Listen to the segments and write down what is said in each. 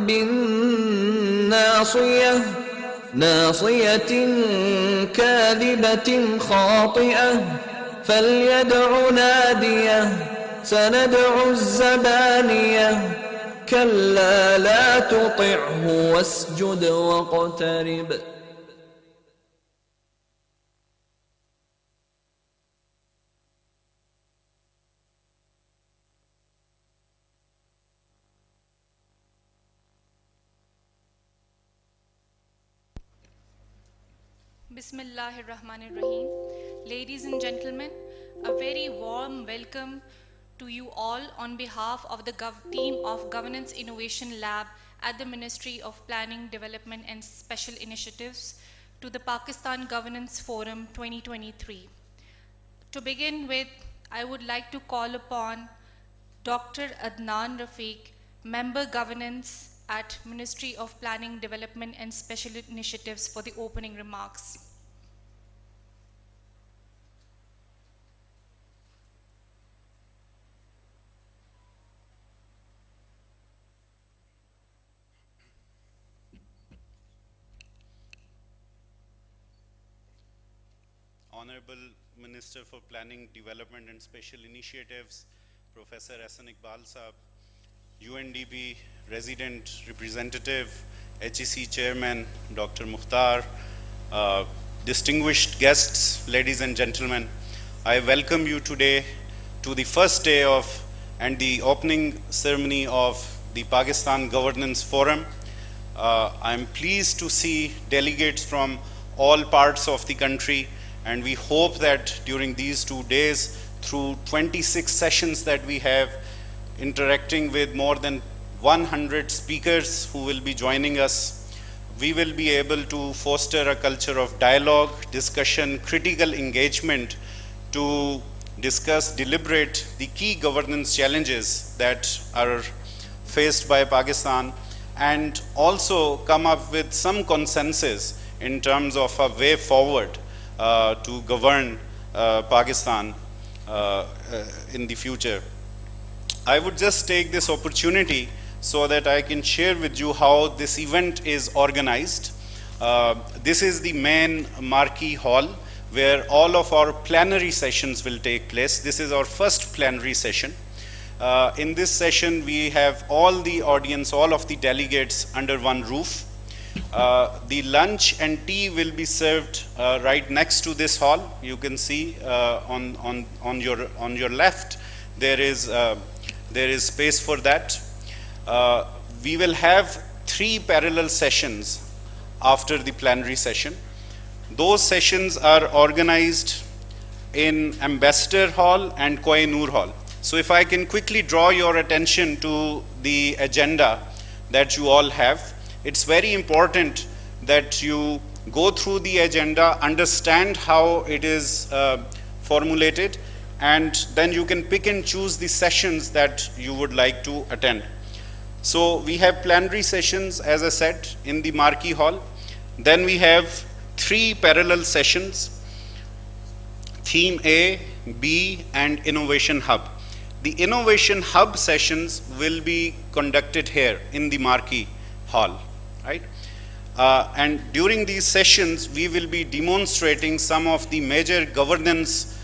بالناصية ناصية كاذبة خاطئة فليدع ناديه سندع الزبانية كلا لا تطعه واسجد واقترب. Bismillahirrahmanirrahim. Ladies and gentlemen, a very warm welcome to you all on behalf of the team of Governance Innovation Lab at the Ministry of Planning, Development and Special Initiatives to the Pakistan Governance Forum 2023. To begin with, I would like to call upon Dr. Adnan Rafiq, Member Governance at Ministry of Planning, Development and Special Initiatives for the opening remarks. Honorable Minister for Planning, Development and Special Initiatives, Professor Ahsan Iqbal Saab, UNDP Resident Representative, HEC Chairman Dr. Mukhtar, distinguished guests, ladies and gentlemen, I welcome you today to the first day of and the opening ceremony of the Pakistan Governance Forum. I am pleased to see delegates from all parts of the country, and we hope that during these 2 days, through 26 sessions that we have, interacting with more than 100 speakers who will be joining us, we will be able to foster a culture of dialogue, discussion, critical engagement to discuss, deliberate the key governance challenges that are faced by Pakistan, and also come up with some consensus in terms of a way forward to govern Pakistan in the future. I would just take this opportunity so that I can share with you how this event is organized. This is the main marquee hall where all of our plenary sessions will take place. This is our first plenary session. In this session, we have all the audience, all of the delegates under one roof. The lunch and tea will be served right next to this hall. You can see on your left there is space for that. We will have 3 parallel sessions after the plenary session. Those sessions are organized in Ambassador Hall and Kohinoor Hall. So if I can quickly draw your attention to the agenda that you all have, it's very important that you go through the agenda, understand how it is formulated, and then you can pick and choose the sessions that you would like to attend. So we have plenary sessions, as I said, in the marquee hall. Then we have 3 parallel sessions, Theme A, B, and Innovation Hub. The Innovation Hub sessions will be conducted here in the marquee hall, right? And during these sessions, we will be demonstrating some of the major governance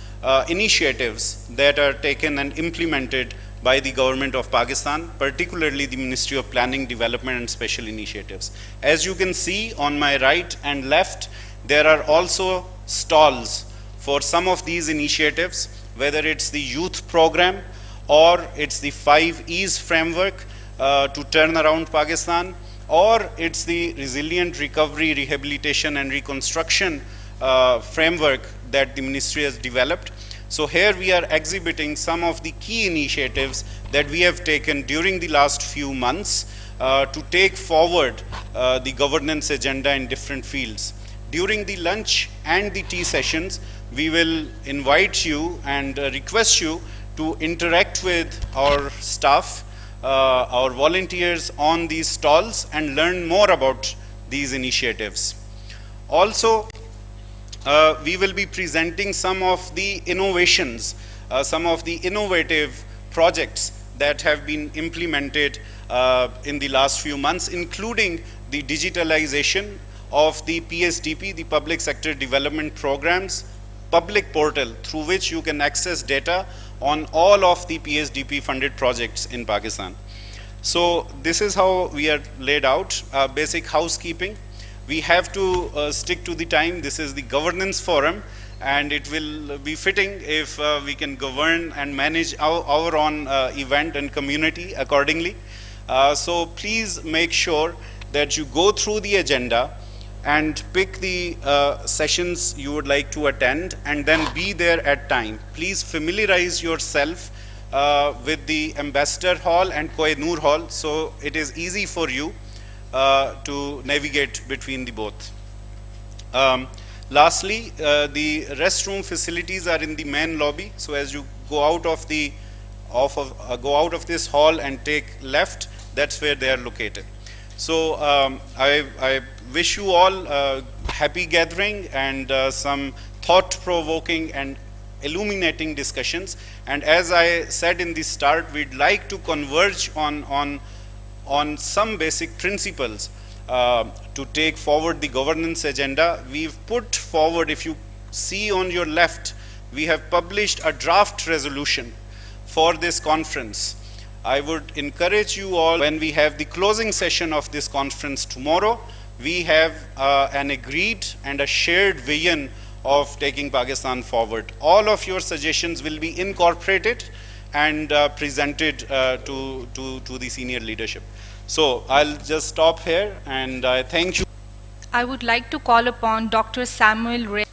initiatives that are taken and implemented by the government of Pakistan, particularly the Ministry of Planning, Development and Special Initiatives. As you can see on my right and left, there are also stalls for some of these initiatives, whether it's the youth program or it's the 5 E's framework to turn around Pakistan, or it's the Resilient Recovery, Rehabilitation and Reconstruction framework that the ministry has developed. So here we are exhibiting some of the key initiatives that we have taken during the last few months to take forward the governance agenda in different fields. During the lunch and the tea sessions, we will invite you and request you to interact with our staff, our volunteers on these stalls, and learn more about these initiatives. Also, we will be presenting some of the innovations, some of the innovative projects that have been implemented in the last few months, including the digitalization of the PSDP, the Public Sector Development Programs, public portal through which you can access data on all of the PSDP funded projects in Pakistan. So this is how we are laid out, basic housekeeping. We have to stick to the time. This is the governance forum, and it will be fitting if we can govern and manage our own event and community accordingly. So please make sure that you go through the agenda and pick the sessions you would like to attend, and then be there at time. Please familiarize yourself with the Ambassador Hall and Kohinoor Hall, so it is easy for you to navigate between the both. Lastly, the restroom facilities are in the main lobby, so as you go out of the go out of this hall and take left, that's where they are located. So I wish you all a happy gathering and some thought-provoking and illuminating discussions. And as I said in the start, we'd like to converge on some basic principles to take forward the governance agenda. We've put forward, if you see on your left, we have published a draft resolution for this conference. I would encourage you all, when we have the closing session of this conference tomorrow, we have an agreed and a shared vision of taking Pakistan forward. All of your suggestions will be incorporated and presented to the senior leadership. So I'll just stop here, and I thank you. I would like to call upon Dr. Samuel Ray.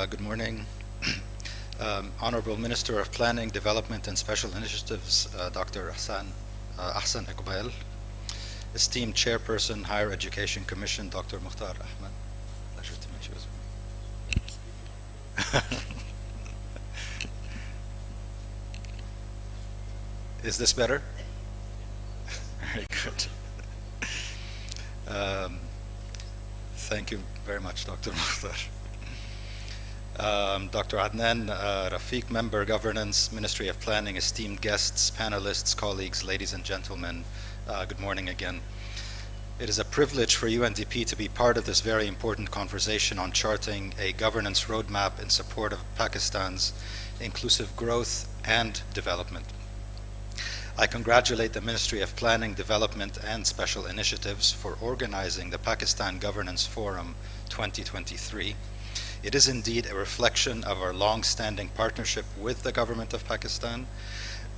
Good morning. Honorable Minister of Planning, Development and Special Initiatives, Dr. Ahsan Iqbal. Esteemed Chairperson, Higher Education Commission, Dr. Mukhtar Ahmed. Pleasure to meet you as well. Is this better? Very good. Thank you very much, Dr. Mukhtar. Dr. Adnan Rafiq, Member Governance, Ministry of Planning, esteemed guests, panelists, colleagues, ladies and gentlemen, good morning again. It is a privilege for UNDP to be part of this very important conversation on charting a governance roadmap in support of Pakistan's inclusive growth and development. I congratulate the Ministry of Planning, Development and Special Initiatives for organizing the Pakistan Governance Forum 2023. It is indeed a reflection of our long-standing partnership with the government of Pakistan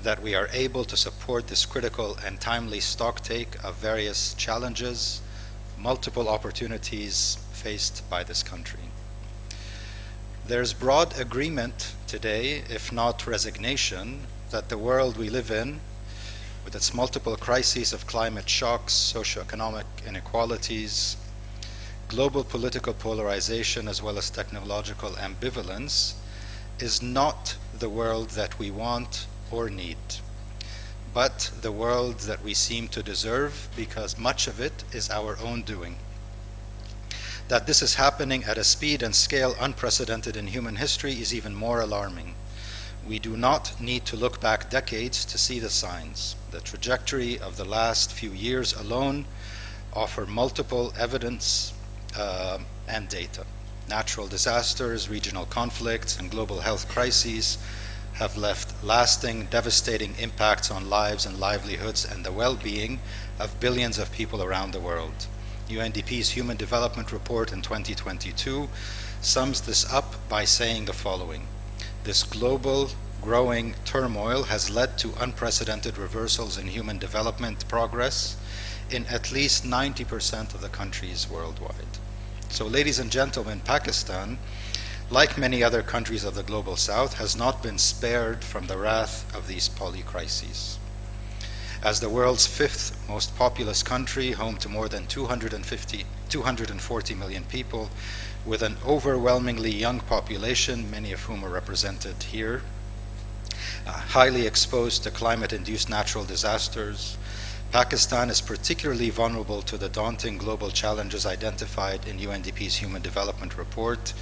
that we are able to support this critical and timely stocktake of various challenges, multiple opportunities faced by this country. There's broad agreement today, if not resignation, that the world we live in, with its multiple crises of climate shocks, socioeconomic inequalities, global political polarization, as well as technological ambivalence, is not the world that we want or need, but the world that we seem to deserve, because much of it is our own doing. That this is happening at a speed and scale unprecedented in human history is even more alarming. We do not need to look back decades to see the signs. The trajectory of the last few years alone offer multiple evidence and data. Natural disasters, regional conflicts, and global health crises have left lasting, devastating impacts on lives and livelihoods and the well-being of billions of people around the world. UNDP's Human Development Report in 2022 sums this up by saying the following: this global growing turmoil has led to unprecedented reversals in human development progress in at least 90% of the countries worldwide. So, ladies and gentlemen, Pakistan, like many other countries of the global south, has not been spared from the wrath of these polycrises. As the world's fifth most populous country, home to more than 240 million people, with an overwhelmingly young population, many of whom are represented here, highly exposed to climate-induced natural disasters. Pakistan is particularly vulnerable to the daunting global challenges identified in UNDP's Human Development Report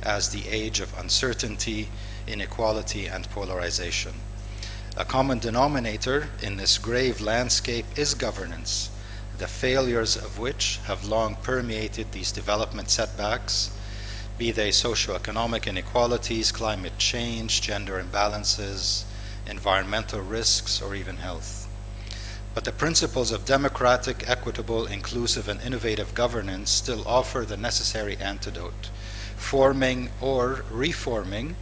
as the age of uncertainty, inequality, and polarization. A common denominator in this grave landscape is governance, the failures of which have long permeated these development setbacks, be they socioeconomic inequalities, climate change, gender imbalances, environmental risks, or even health. But the principles of democratic, equitable, inclusive, and innovative governance still offer the necessary antidote, forming or reforming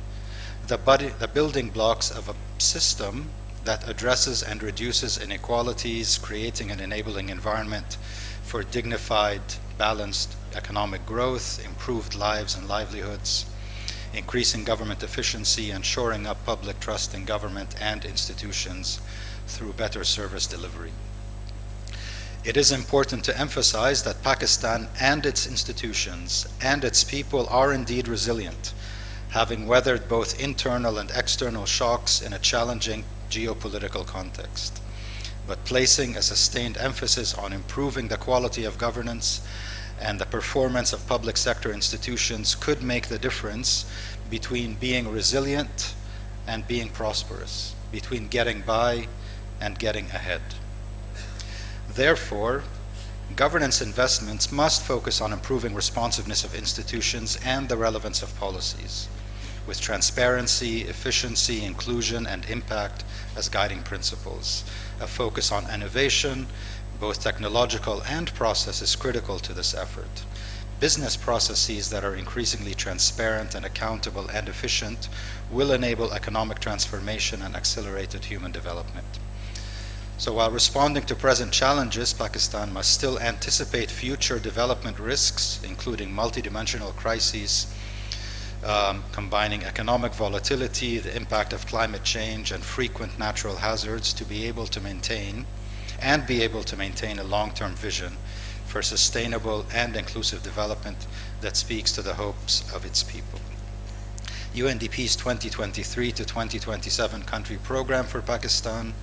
the building blocks of a system that addresses and reduces inequalities, creating an enabling environment for dignified, balanced economic growth, improved lives and livelihoods, increasing government efficiency, and shoring up public trust in government and institutions through better service delivery. It is important to emphasize that Pakistan and its institutions and its people are indeed resilient, having weathered both internal and external shocks in a challenging geopolitical context, but placing a sustained emphasis on improving the quality of governance and the performance of public sector institutions could make the difference between being resilient and being prosperous, between getting by and getting ahead. Therefore, governance investments must focus on improving responsiveness of institutions and the relevance of policies, with transparency, efficiency, inclusion, and impact as guiding principles. A focus on innovation, both technological and process, is critical to this effort. Business processes that are increasingly transparent and accountable and efficient will enable economic transformation and accelerated human development. So while responding to present challenges, Pakistan must still anticipate future development risks, including multidimensional crises, combining economic volatility, the impact of climate change, and frequent natural hazards to be able to maintain a long-term vision for sustainable and inclusive development that speaks to the hopes of its people. UNDP's 2023 to 2027 country program for Pakistan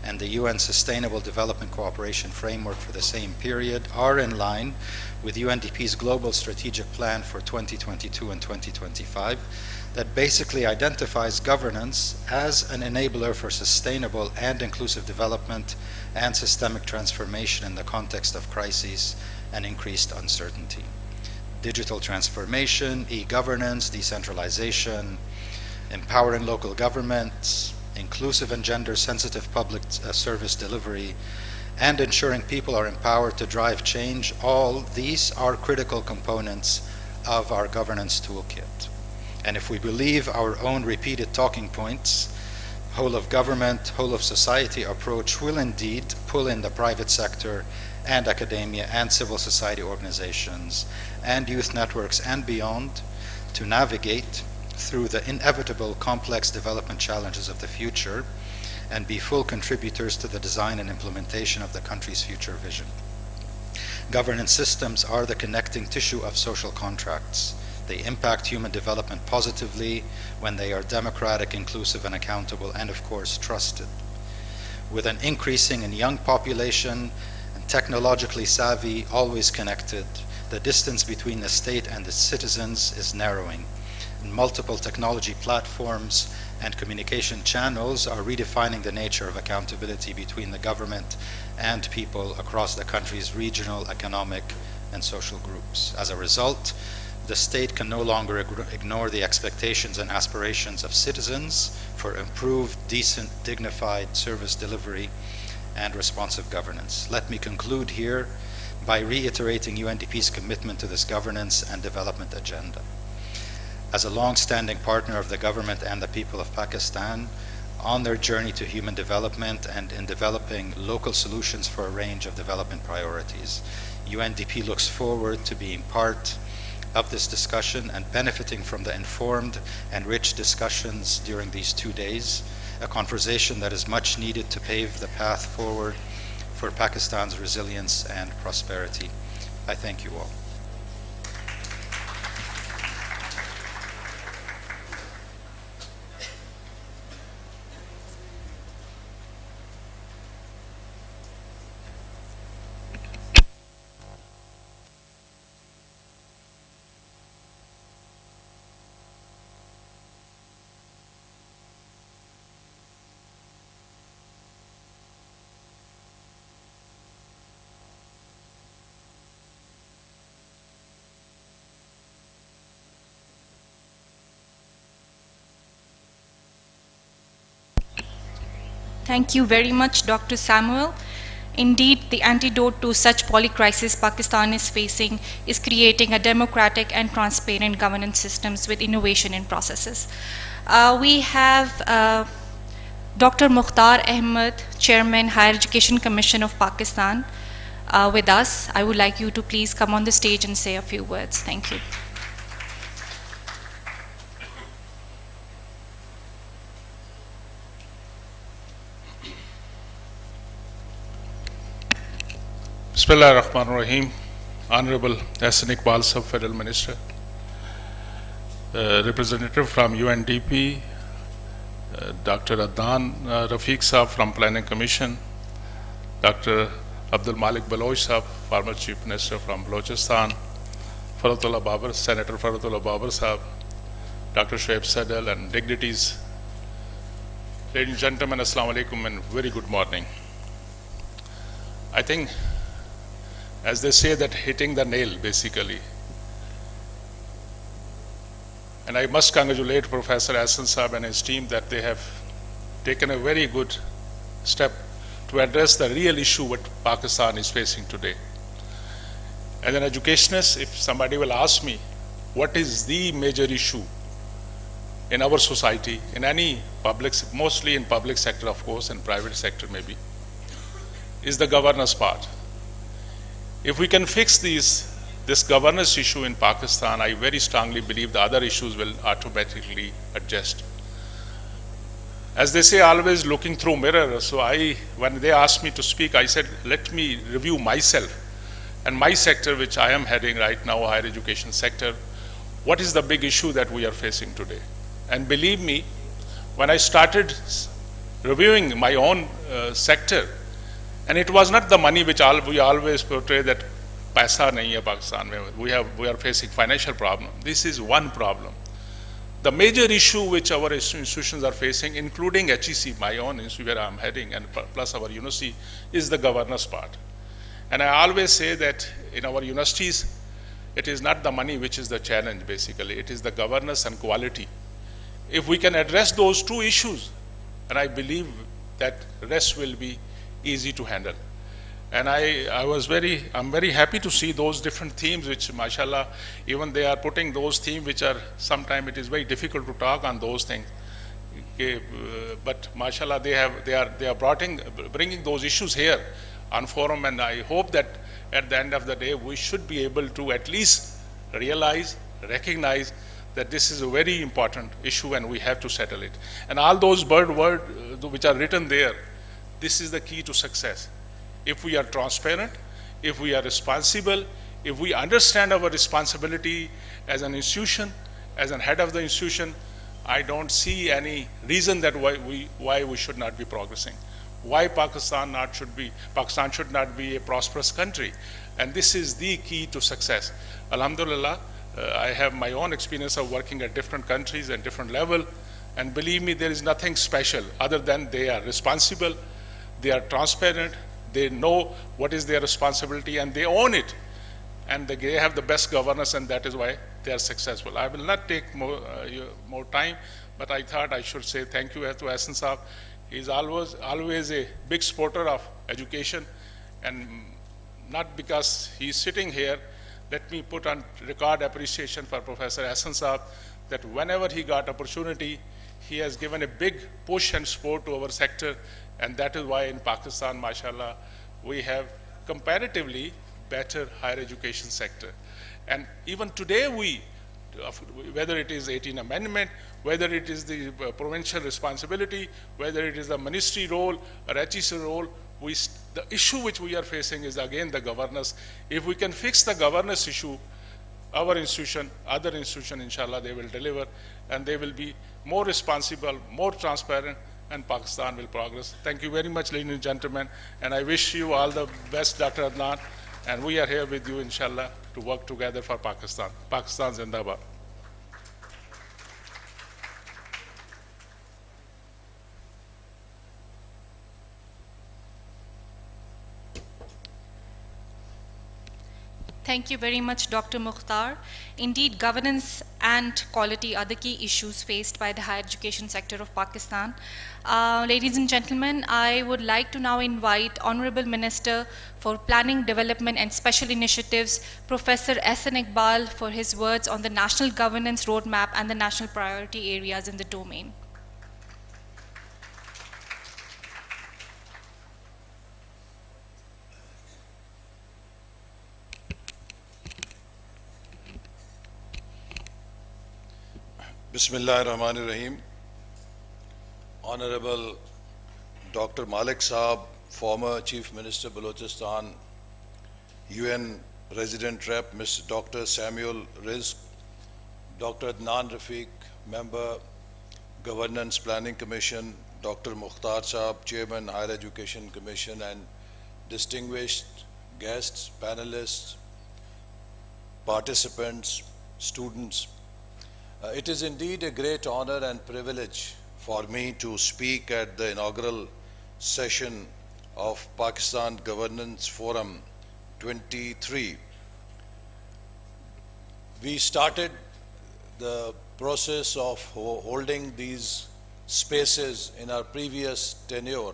and the UN Sustainable Development Cooperation Framework for the same period are in line with UNDP's Global Strategic Plan for 2022 and 2025 that basically identifies governance as an enabler for sustainable and inclusive development and systemic transformation in the context of crises and increased uncertainty. Digital transformation, e-governance, decentralization, empowering local governments, inclusive and gender-sensitive public service delivery, and ensuring people are empowered to drive change, all these are critical components of our governance toolkit. And if we believe our own repeated talking points, whole of government, whole of society approach will indeed pull in the private sector and academia and civil society organizations and youth networks and beyond to navigate through the inevitable complex development challenges of the future and be full contributors to the design and implementation of the country's future vision. Governance systems are the connecting tissue of social contracts. They impact human development positively when they are democratic, inclusive, and accountable, and of course, trusted. With an increasing and young population and technologically savvy, always connected, the distance between the state and its citizens is narrowing. And multiple technology platforms and communication channels are redefining the nature of accountability between the government and people across the country's regional, economic, and social groups. As a result, the state can no longer ignore the expectations and aspirations of citizens for improved, decent, dignified service delivery and responsive governance. Let me conclude here by reiterating UNDP's commitment to this governance and development agenda. As a long-standing partner of the government and the people of Pakistan on their journey to human development and in developing local solutions for a range of development priorities, UNDP looks forward to being part of this discussion and benefiting from the informed and rich discussions during these 2 days, a conversation that is much needed to pave the path forward for Pakistan's resilience and prosperity. I thank you all. Thank you very much, Dr. Samuel. Indeed, the antidote to such polycrisis Pakistan is facing is creating a democratic and transparent governance systems with innovation in processes. We have Dr. Mukhtar Ahmed, Chairman, Higher Education Commission of Pakistan, with us. I would like you to please come on the stage and say a few words. Thank you. Bismillah ar-Rahman ar-Rahim. Honorable Hassan Iqbal Sahab, Federal Minister, representative from UNDP, Dr. Adnan Rafiq Sahab from Planning Commission, Dr. Abdul Malik Baloch Sahab, former Chief Minister from Balochistan, Faratullah Babar, Senator Faratullah Babar Sahab, Dr. Shoaib Sadal, and dignitaries. Ladies and gentlemen, Assalamu alaikum and very good morning. I think, as they say, that hitting the nail basically. And I must congratulate Professor Hassan Sahab and his team that they have taken a very good step to address the real issue what Pakistan is facing today. As an educationist, if somebody will ask me, what is the major issue in our society, in any public, mostly in public sector of course, and private sector maybe, is the governance part. If we can fix this governance issue in Pakistan, I very strongly believe the other issues will automatically adjust. As they say, always looking through mirror. So when they asked me to speak, I said, let me review myself and my sector, which I am heading right now, higher education sector. What is the big issue that we are facing today? And believe me, when I started reviewing my own sector, and it was not the money which we always portray that paisa nahi hai Pakistan mein. We are facing financial problem. This is one problem. The major issue which our institutions are facing, including HEC, my own institute where I am heading, and plus our university, is the governance part. And I always say that in our universities, it is not the money which is the challenge basically. It is the governance and quality. If we can address those two issues, and I believe that rest will be easy to handle. And I'm very happy to see those different themes which, mashallah, even they are putting those themes which are, sometimes it is very difficult to talk on those things. Okay, but mashallah, they are bringing those issues here on forum, and I hope that at the end of the day, we should be able to at least realize, recognize that this is a very important issue and we have to settle it. And all those words which are written there, this is the key to success. If we are transparent, if we are responsible, if we understand our responsibility as an institution, as a head of the institution, I don't see any reason that why we should not be progressing. Why Pakistan should not be a prosperous country. And this is the key to success. Alhamdulillah, I have my own experience of working at different countries and different level. And believe me, there is nothing special other than they are responsible, they are transparent, they know what is their responsibility and they own it. And they have the best governance, and that is why they are successful. I will not take more time, but I thought I should say thank you to Hassan Sahab. He is always a big supporter of education, and not because he is sitting here. Let me put on record appreciation for Professor Hassan Sahab, that whenever he got opportunity, he has given a big push and support to our sector, and that is why in Pakistan, mashallah, we have comparatively better higher education sector. And even today whether it is 18th Amendment, whether it is the provincial responsibility, whether it is the ministry role or HEC role, the issue which we are facing is again the governance. If we can fix the governance issue, our institution, other institution, inshallah, they will deliver, and they will be more responsible, more transparent, and Pakistan will progress. Thank you very much, ladies and gentlemen, and I wish you all the best, Dr. Adnan, and we are here with you, inshallah, to work together for Pakistan. Pakistan Zindabad. Thank you very much, Dr. Mukhtar. Indeed, governance and quality are the key issues faced by the higher education sector of Pakistan. Ladies and gentlemen, I would like to now invite Honorable Minister for Planning, Development and Special Initiatives, Professor Ehsan Iqbal, for his words on the National Governance Roadmap and the national priority areas in the domain. Bismillah ar-Rahman ar-Rahim. Honorable Dr. Malik Saab, former Chief Minister Balochistan, UN Resident Rep, Mr. Dr. Samuel Rizk, Dr. Adnan Rafiq, Member, Governance Planning Commission, Dr. Mukhtar Saab, Chairman, Higher Education Commission, and distinguished guests, panelists, participants, students. It is indeed a great honor and privilege for me to speak at the inaugural session of Pakistan Governance Forum 23. We started the process of holding these spaces in our previous tenure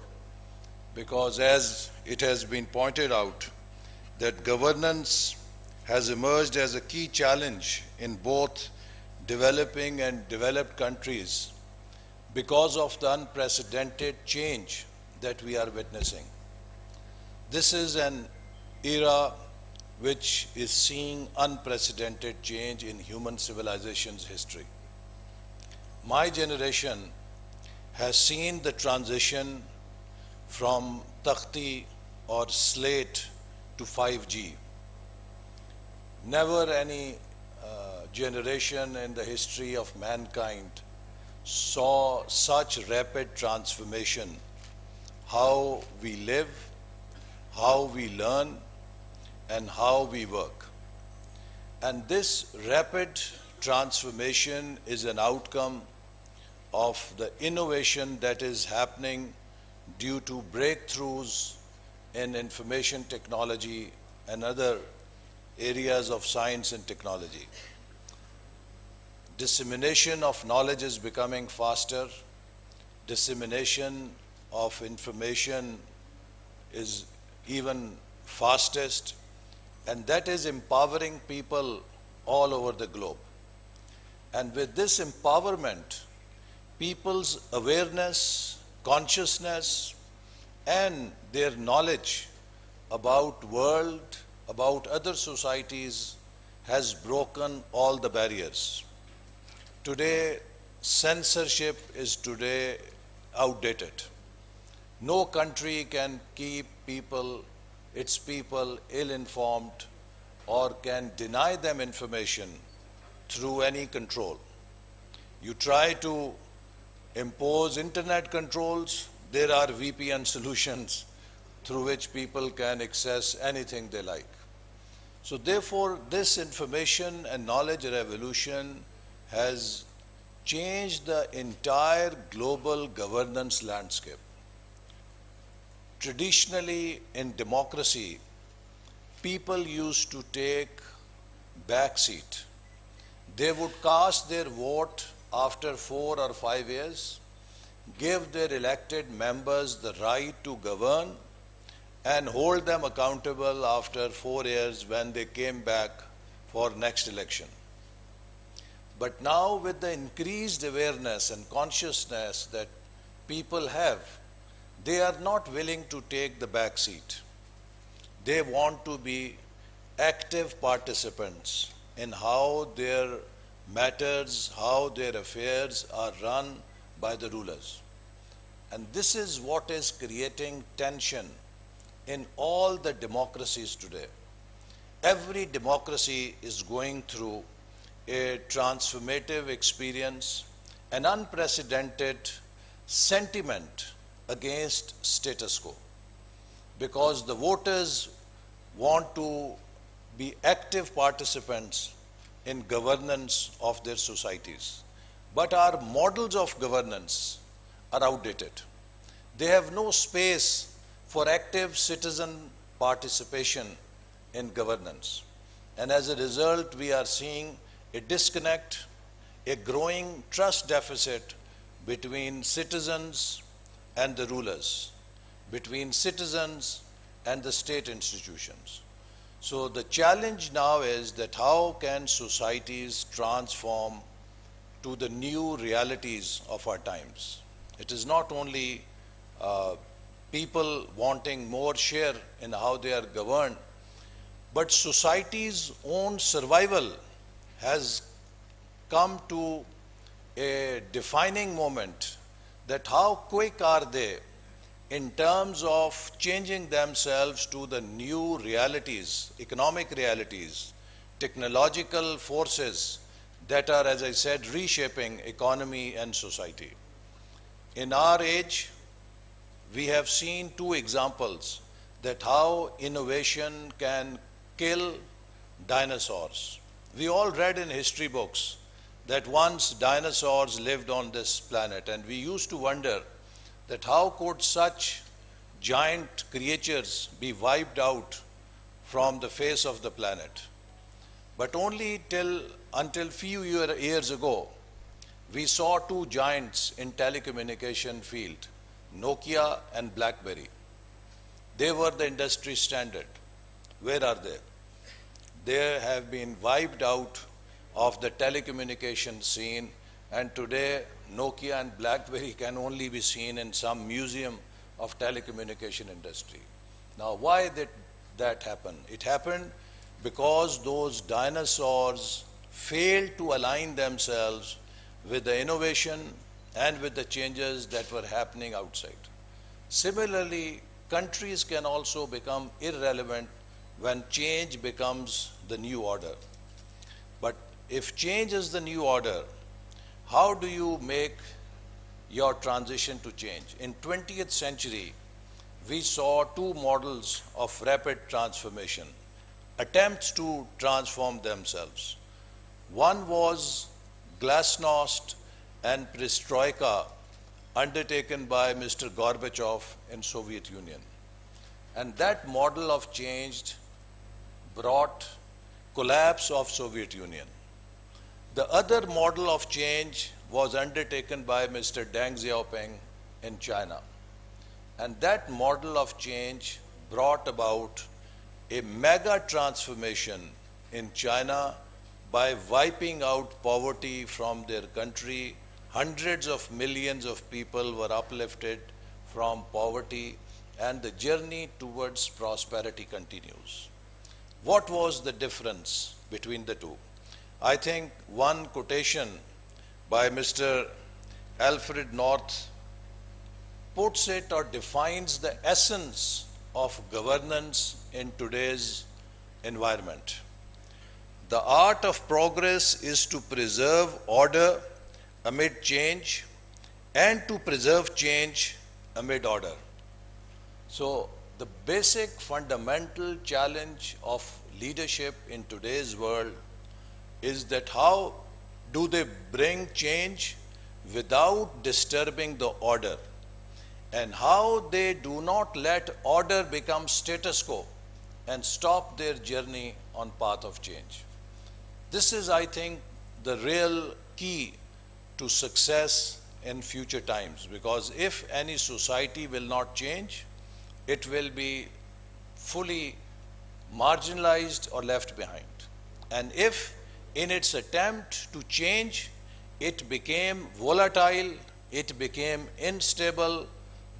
because, as it has been pointed out, that governance has emerged as a key challenge in both developing and developed countries because of the unprecedented change that we are witnessing. This is an era which is seeing unprecedented change in human civilization's history. My generation has seen the transition from takhti or slate to 5G. Never any generation in the history of mankind saw such rapid transformation. How we live, how we learn, and how we work. And this rapid transformation is an outcome of the innovation that is happening due to breakthroughs in information technology and other areas of science and technology. Dissemination of knowledge is becoming faster. Dissemination of information is even fastest, and that is empowering people all over the globe. And with this empowerment, people's awareness, consciousness, and their knowledge about world, about other societies has broken all the barriers. Today, censorship is today outdated. No country can keep its people ill-informed or can deny them information through any control. You try to impose internet controls, there are VPN solutions through which people can access anything they like. So therefore, this information and knowledge revolution has changed the entire global governance landscape. Traditionally, in democracy, people used to take backseat. They would cast their vote after 4 or 5 years, give their elected members the right to govern, and hold them accountable after 4 years when they came back for next election. But now, with the increased awareness and consciousness that people have, they are not willing to take the back seat. They want to be active participants in how their matters, how their affairs are run by the rulers. And this is what is creating tension in all the democracies today. Every democracy is going through a transformative experience, an unprecedented sentiment against status quo, because the voters want to be active participants in governance of their societies. But our models of governance are outdated. They have no space for active citizen participation in governance. And as a result, we are seeing a disconnect, a growing trust deficit between citizens and the rulers, between citizens and the state institutions. So the challenge now is that how can societies transform to the new realities of our times? It is not only people wanting more share in how they are governed, but society's own survival has come to a defining moment, that how quick are they in terms of changing themselves to the new realities, economic realities, technological forces that are, as I said, reshaping economy and society. In our age, we have seen two examples that how innovation can kill dinosaurs. We all read in history books that once dinosaurs lived on this planet, and we used to wonder that how could such giant creatures be wiped out from the face of the planet. But only until few years ago, we saw two giants in telecommunication field, Nokia and BlackBerry. They were the industry standard. Where are they? They have been wiped out of the telecommunication scene, and today Nokia and BlackBerry can only be seen in some museum of telecommunication industry. Now, why did that happen? It happened because those dinosaurs failed to align themselves with the innovation and with the changes that were happening outside. Similarly, countries can also become irrelevant when change becomes the new order. But if change is the new order, how do you make your transition to change? In 20th century, we saw two models of rapid transformation, attempts to transform themselves. One was Glasnost and Perestroika, undertaken by Mr. Gorbachev in Soviet Union. And that model of change brought collapse of Soviet Union. The other model of change was undertaken by Mr. Deng Xiaoping in China. And that model of change brought about a mega transformation in China by wiping out poverty from their country. Hundreds of millions of people were uplifted from poverty, and the journey towards prosperity continues. What was the difference between the two? I think one quotation by Mr. Alfred North puts it or defines the essence of governance in today's environment. The art of progress is to preserve order amid change and to preserve change amid order. So the basic fundamental challenge of leadership in today's world is that how do they bring change without disturbing the order, and how they do not let order become status quo and stop their journey on path of change. This is, I think, the real key to success in future times, because if any society will not change, it will be fully marginalized or left behind. And if in its attempt to change, it became volatile, it became unstable,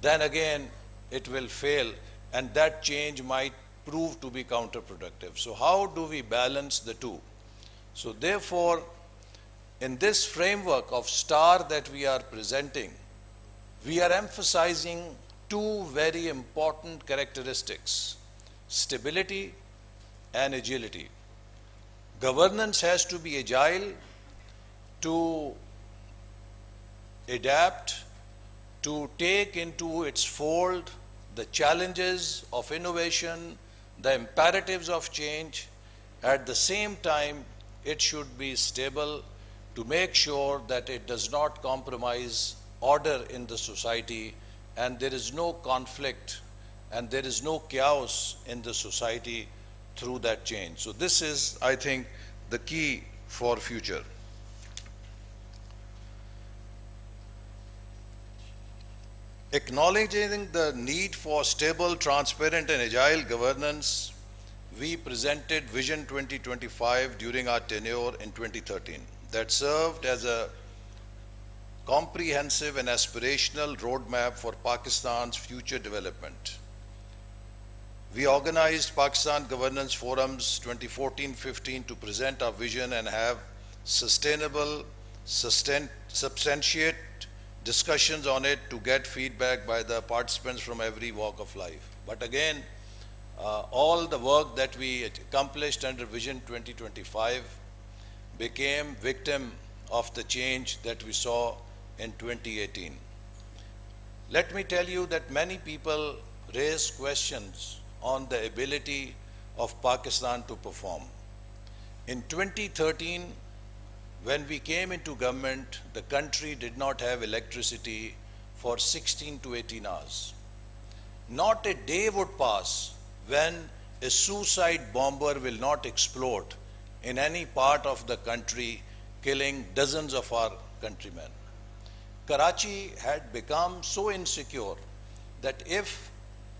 then again it will fail, and that change might prove to be counterproductive. So how do we balance the two? So therefore, in this framework of STAR that we are presenting, we are emphasizing two very important characteristics: stability and agility. Governance has to be agile to adapt, to take into its fold the challenges of innovation, the imperatives of change. At the same time, it should be stable to make sure that it does not compromise order in the society, and there is no conflict and there is no chaos in the society through that change. So this is, I think, the key for future. Acknowledging the need for stable, transparent and agile governance, we presented Vision 2025 during our tenure in 2013 that served as a comprehensive and aspirational roadmap for Pakistan's future development. We organized Pakistan Governance Forums 2014-15 to present our vision and have sustainable, substantiate discussions on it to get feedback by the participants from every walk of life. But again, all the work that we accomplished under Vision 2025 became victim of the change that we saw in 2018. Let me tell you that many people raise questions on the ability of Pakistan to perform. In 2013, when we came into government, the country did not have electricity for 16 to 18 hours. Not a day would pass when a suicide bomber will not explode in any part of the country, killing dozens of our countrymen. Karachi had become so insecure that if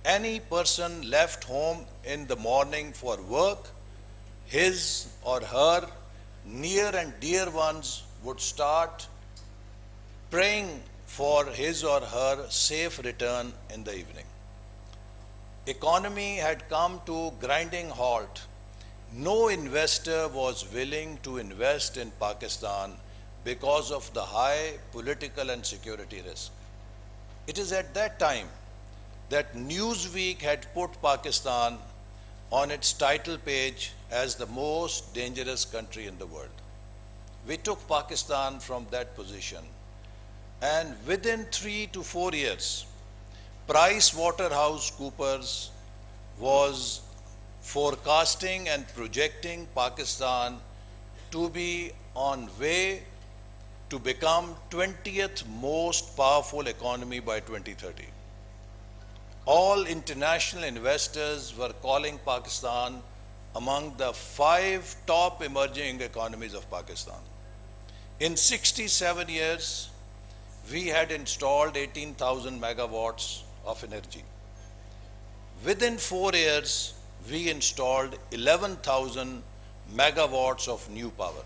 any person left home in the morning for work, his or her near and dear ones would start praying for his or her safe return in the evening. Economy had come to grinding halt. No investor was willing to invest in Pakistan because of the high political and security risk. It is at that time that Newsweek had put Pakistan on its title page as the most dangerous country in the world. We took Pakistan from that position, and within 3 to 4 years, PricewaterhouseCoopers was forecasting and projecting Pakistan to be on way to become 20th most powerful economy by 2030. All international investors were calling Pakistan among the 5 top emerging economies of Pakistan. In 67 years, we had installed 18,000 megawatts of energy. Within 4 years, we installed 11,000 megawatts of new power.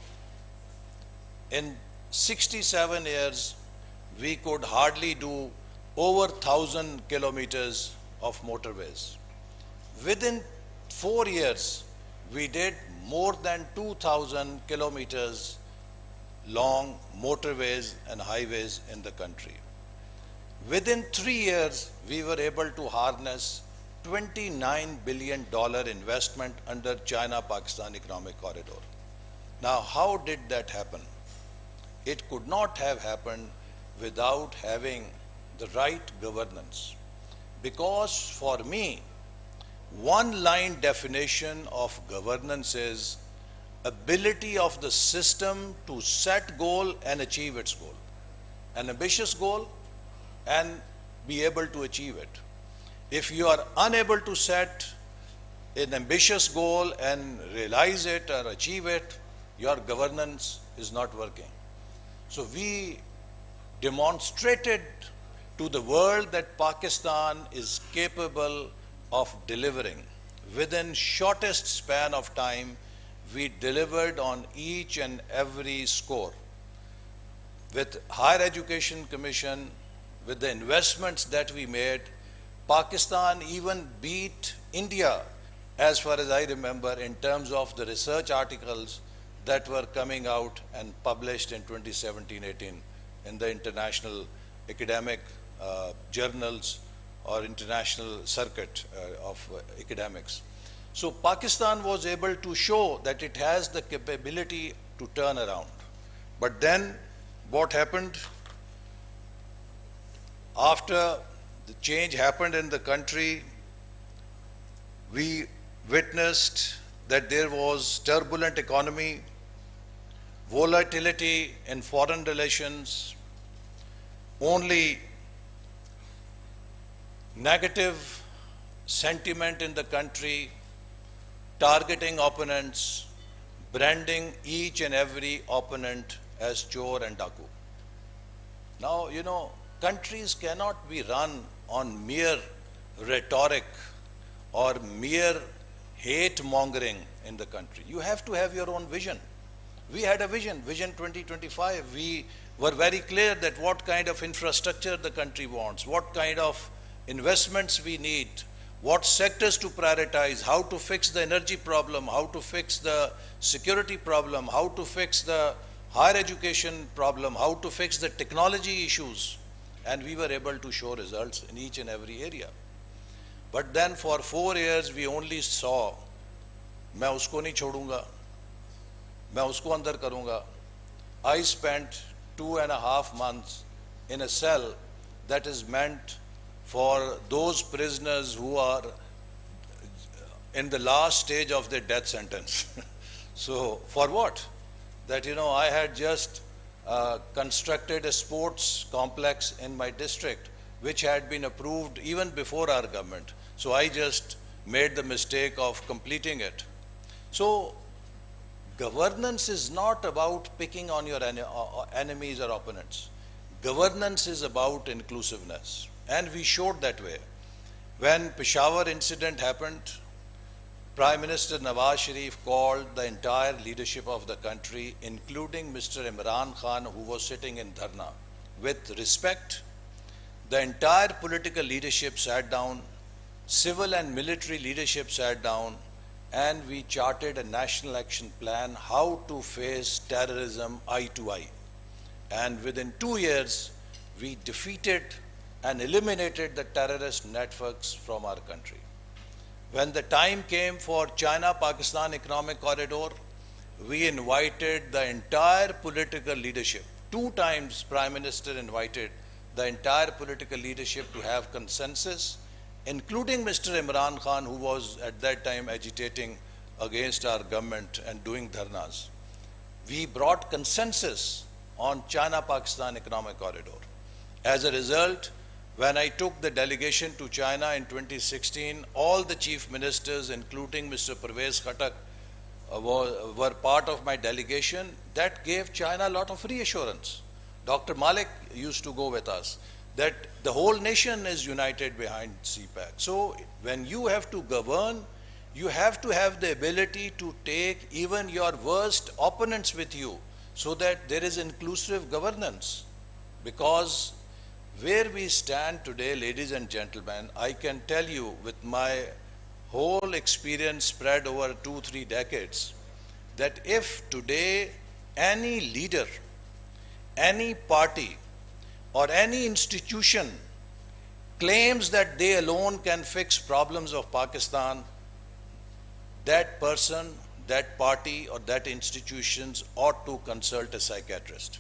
In 67 years, we could hardly do over 1,000 kilometers of motorways. Within 4 years, we did more than 2,000 kilometers long motorways and highways in the country. Within 3 years, we were able to harness $29 billion investment under China-Pakistan Economic Corridor. Now, how did that happen? It could not have happened without having the right governance. Because for me, one-line definition of governance is ability of the system to set goal and achieve its goal. An ambitious goal and be able to achieve it. If you are unable to set an ambitious goal and realize it or achieve it, your governance is not working. So we demonstrated to the world that Pakistan is capable of delivering. Within shortest span of time, we delivered on each and every score. With Higher Education Commission, with the investments that we made, Pakistan even beat India, as far as I remember, in terms of the research articles that were coming out and published in 2017-18 in the international academic journals or international circuit of academics. So Pakistan was able to show that it has the capability to turn around. But then what happened? After the change happened in the country, we witnessed that there was turbulent economy, volatility in foreign relations, only negative sentiment in the country, targeting opponents, branding each and every opponent as Chor and Daku. Now, you know, countries cannot be run on mere rhetoric or mere hate mongering in the country. You have to have your own vision. We had a vision, Vision 2025. We were very clear that what kind of infrastructure the country wants, what kind of investments we need, what sectors to prioritize, how to fix the energy problem, how to fix the security problem, how to fix the higher education problem, how to fix the technology issues. And we were able to show results in each and every area. But then for 4 years we only saw, मैं उसको नहीं छोड़ूंगा, मैं उसको अंदर करूंगा. I spent 2.5 months in a cell that is meant for those prisoners who are in the last stage of their death sentence. So for what? That, you know, I had just constructed a sports complex in my district which had been approved even before our government. So I just made the mistake of completing it. So governance is not about picking on your enemies or opponents. Governance is about inclusiveness. And we showed that way. When Peshawar incident happened, Prime Minister Nawaz Sharif called the entire leadership of the country, including Mr. Imran Khan, who was sitting in Dharna, with respect. The entire political leadership sat down, civil and military leadership sat down, and we charted a national action plan how to face terrorism eye to eye. And within 2 years, we defeated and eliminated the terrorist networks from our country. When the time came for China-Pakistan Economic Corridor, we invited the entire political leadership. 2 times Prime Minister invited the entire political leadership to have consensus, including Mr. Imran Khan, who was at that time agitating against our government and doing dharnas. We brought consensus on China-Pakistan Economic Corridor. As a result, when I took the delegation to China in 2016, all the chief ministers, including Mr. Pervez Khattak, were part of my delegation. That gave China a lot of reassurance. Dr. Malik used to go with us, that the whole nation is united behind CPEC. So when you have to govern, you have to have the ability to take even your worst opponents with you so that there is inclusive governance. Because where we stand today, ladies and gentlemen, I can tell you with my whole experience spread over 2-3 decades, that if today any leader, any party, or any institution claims that they alone can fix problems of Pakistan, that person, that party, or that institutions ought to consult a psychiatrist.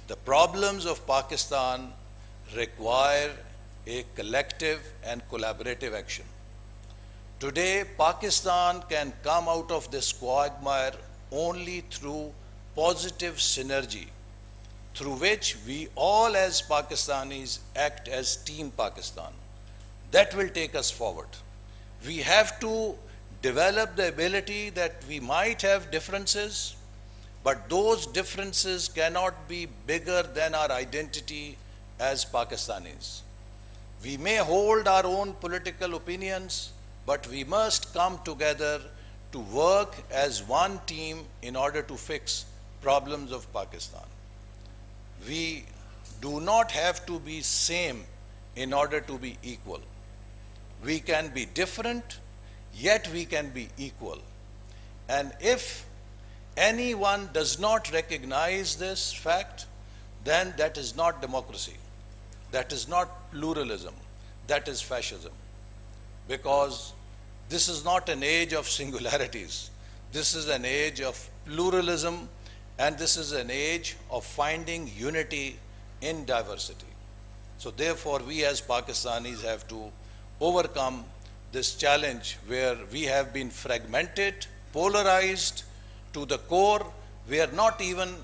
The problems of Pakistan require a collective and collaborative action. Today, Pakistan can come out of this quagmire only through positive synergy, through which we all as Pakistanis act as Team Pakistan. That will take us forward. We have to develop the ability that we might have differences, but those differences cannot be bigger than our identity as Pakistanis. We may hold our own political opinions, but we must come together to work as one team in order to fix problems of Pakistan. We do not have to be same in order to be equal. We can be different, yet we can be equal. And if anyone does not recognize this fact, then that is not democracy. That is not pluralism. That is fascism. Because this is not an age of singularities. This is an age of pluralism, and this is an age of finding unity in diversity. So therefore, we as Pakistanis have to overcome this challenge where we have been fragmented, polarized to the core. We are not even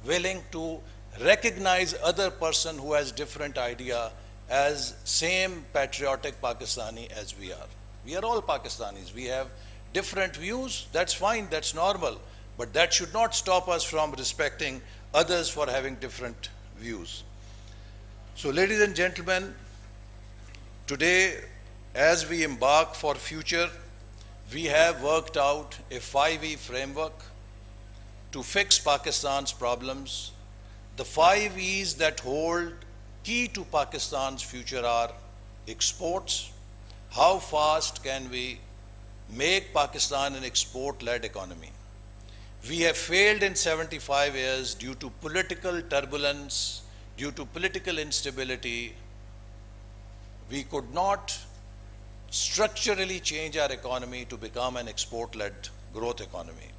willing to recognize other person who has different idea as same patriotic Pakistani as we are. We are all Pakistanis. We have different views. That's fine, that's normal. But that should not stop us from respecting others for having different views. So, ladies and gentlemen, today, as we embark for future, we have worked out a 5E framework to fix Pakistan's problems. The 5 E's that hold key to Pakistan's future are exports. How fast can we make Pakistan an export-led economy? We have failed in 75 years due to political turbulence, due to political instability. We could not structurally change our economy to become an export-led growth economy.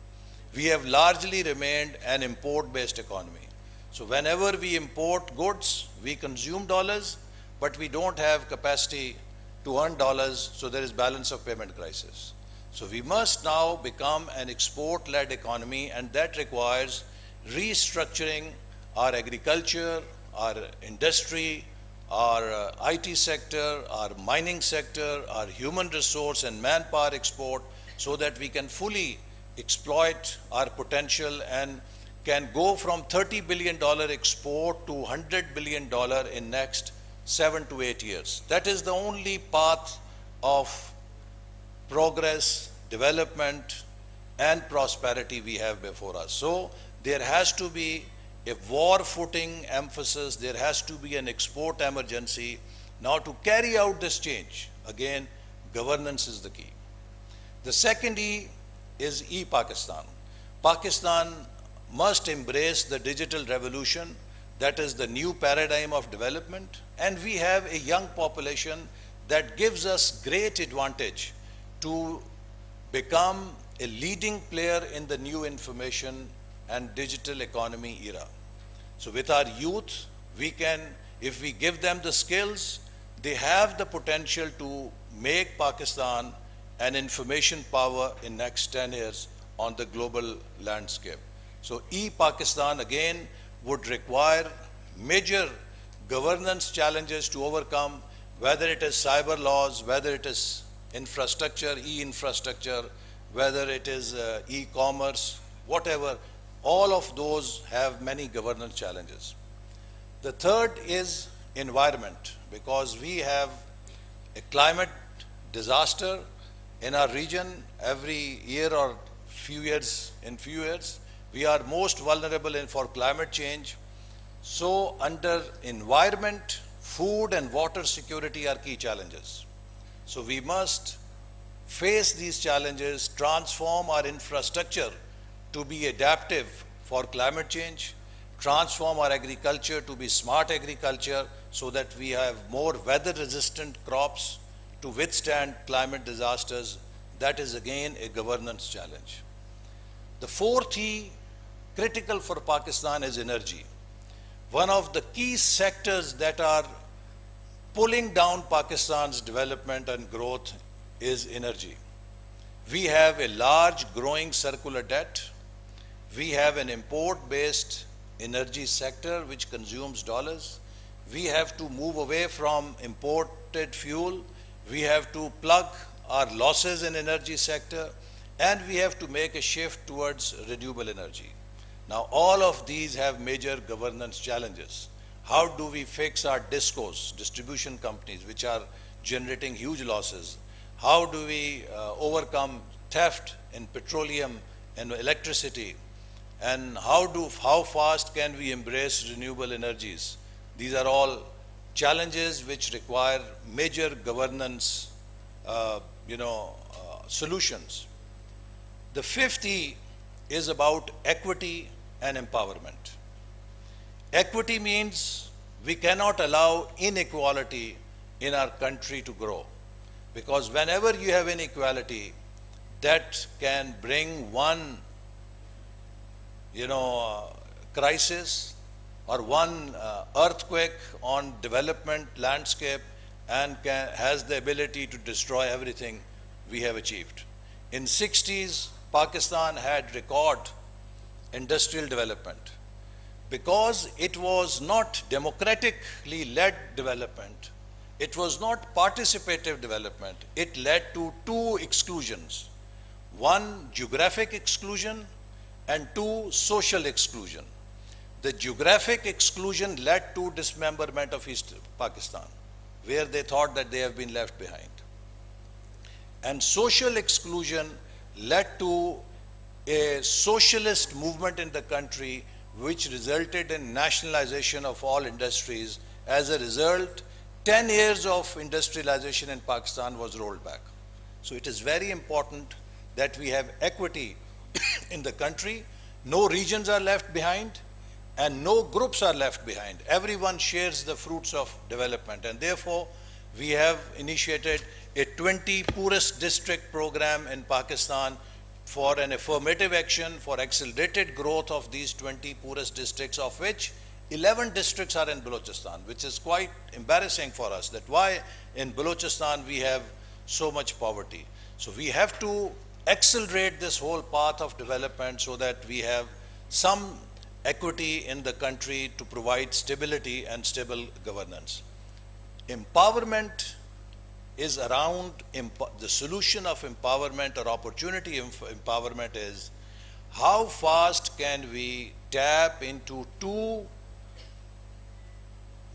We have largely remained an import-based economy. So whenever we import goods, we consume dollars, but we don't have capacity to earn dollars, so there is balance of payment crisis. So we must now become an export-led economy, and that requires restructuring our agriculture, our industry, our IT sector, our mining sector, our human resource and manpower export, so that we can fully exploit our potential and can go from $30 billion export to $100 billion in next 7 to 8 years. That is the only path of progress, development, and prosperity we have before us. So there has to be a war-footing emphasis, there has to be an export emergency. Now to carry out this change, again, governance is the key. The second E is E-Pakistan. Pakistan must embrace the digital revolution, that is the new paradigm of development, and we have a young population that gives us great advantage to become a leading player in the new information and digital economy era. So with our youth, we can, if we give them the skills, they have the potential to make Pakistan an information power in next 10 years on the global landscape. So E-Pakistan again would require major governance challenges to overcome, whether it is cyber laws, whether it is infrastructure, e-infrastructure, whether it is e-commerce, whatever, all of those have many governance challenges. The third is environment, because we have a climate disaster in our region every year or few years. We are most vulnerable for climate change. So under environment, food and water security are key challenges. So we must face these challenges, transform our infrastructure to be adaptive for climate change, transform our agriculture to be smart agriculture so that we have more weather-resistant crops to withstand climate disasters. That is again a governance challenge. The fourth E, critical for Pakistan, is energy. One of the key sectors that are pulling down Pakistan's development and growth is energy. We have a large growing circular debt. We have an import-based energy sector which consumes dollars. We have to move away from imported fuel. We have to plug our losses in energy sector, and we have to make a shift towards renewable energy. Now all of these have major governance challenges. How do we fix our DISCOs, distribution companies, which are generating huge losses? How do we overcome theft in petroleum and electricity? And how fast can we embrace renewable energies? These are all challenges which require major governance solutions. The fifth E is about equity and empowerment. Equity means we cannot allow inequality in our country to grow, because whenever you have inequality, that can bring one crisis or one earthquake on development landscape and has the ability to destroy everything we have achieved. In 60s, Pakistan had record industrial development. Because it was not democratically led development, It was not participative development. It led to two exclusions. One, geographic exclusion, and two, social exclusion. The geographic exclusion led to dismemberment of East Pakistan, where they thought that they have been left behind. And social exclusion led to a socialist movement in the country, which resulted in nationalization of all industries. As a result, 10 years of industrialization in Pakistan was rolled back. So it is very important that we have equity in the country. No regions are left behind and no groups are left behind. Everyone shares the fruits of development, and therefore we have initiated a 20 poorest district program in Pakistan for an affirmative action for accelerated growth of these 20 poorest districts, of which 11 districts are in Balochistan, which is quite embarrassing for us, that why in Balochistan we have so much poverty. So we have to accelerate this whole path of development so that we have some equity in the country to provide stability and stable governance. Empowerment is around, the solution of empowerment or opportunity empowerment is how fast can we tap into two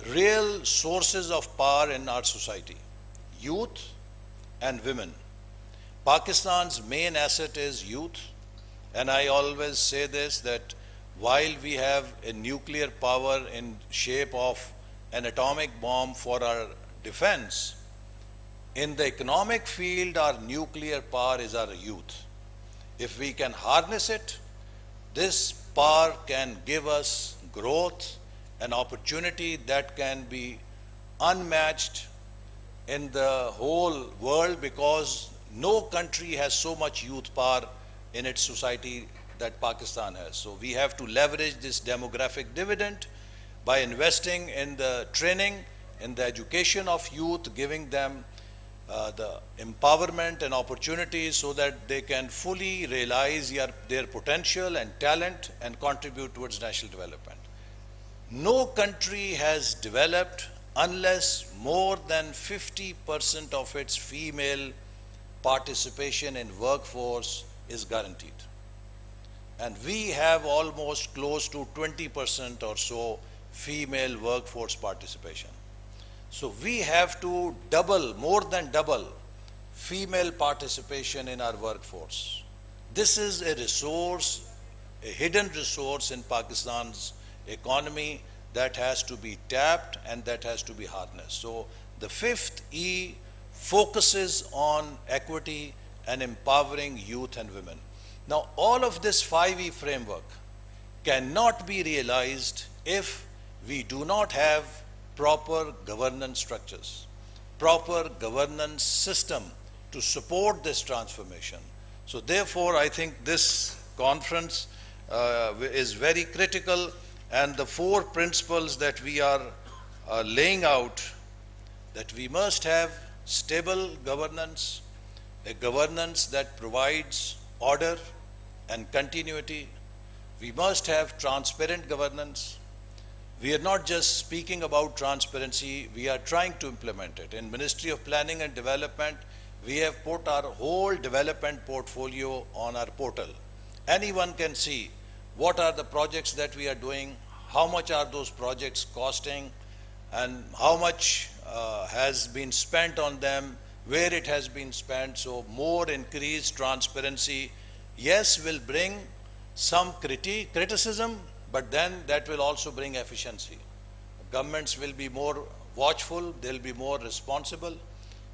real sources of power in our society, youth and women. Pakistan's main asset is youth, and I always say this, that while we have a nuclear power in shape of an atomic bomb for our defense, in the economic field, our nuclear power is our youth. If we can harness it, this power can give us growth and opportunity that can be unmatched in the whole world, because no country has so much youth power in its society that Pakistan has. So we have to leverage this demographic dividend by investing in the training, in the education of youth, giving them the empowerment and opportunities so that they can fully realize their potential and talent and contribute towards national development. No country has developed unless more than 50% of its female participation in workforce is guaranteed. And we have almost close to 20% or so female workforce participation. So we have to double, more than double, female participation in our workforce. This is a resource, a hidden resource in Pakistan's economy that has to be tapped and that has to be harnessed. So the fifth E focuses on equity and empowering youth and women. Now, all of this 5E framework cannot be realized if we do not have proper governance structures, proper governance system to support this transformation. So therefore, I think this conference is very critical, and the four principles that we are laying out, that we must have stable governance, a governance that provides order and continuity. We must have transparent governance. We are not just speaking about transparency, we are trying to implement it. In Ministry of Planning and Development, we have put our whole development portfolio on our portal. Anyone can see what are the projects that we are doing, how much are those projects costing, and how much has been spent on them, where it has been spent. So more increased transparency, yes, will bring some criticism, but then that will also bring efficiency. Governments will be more watchful, they'll be more responsible.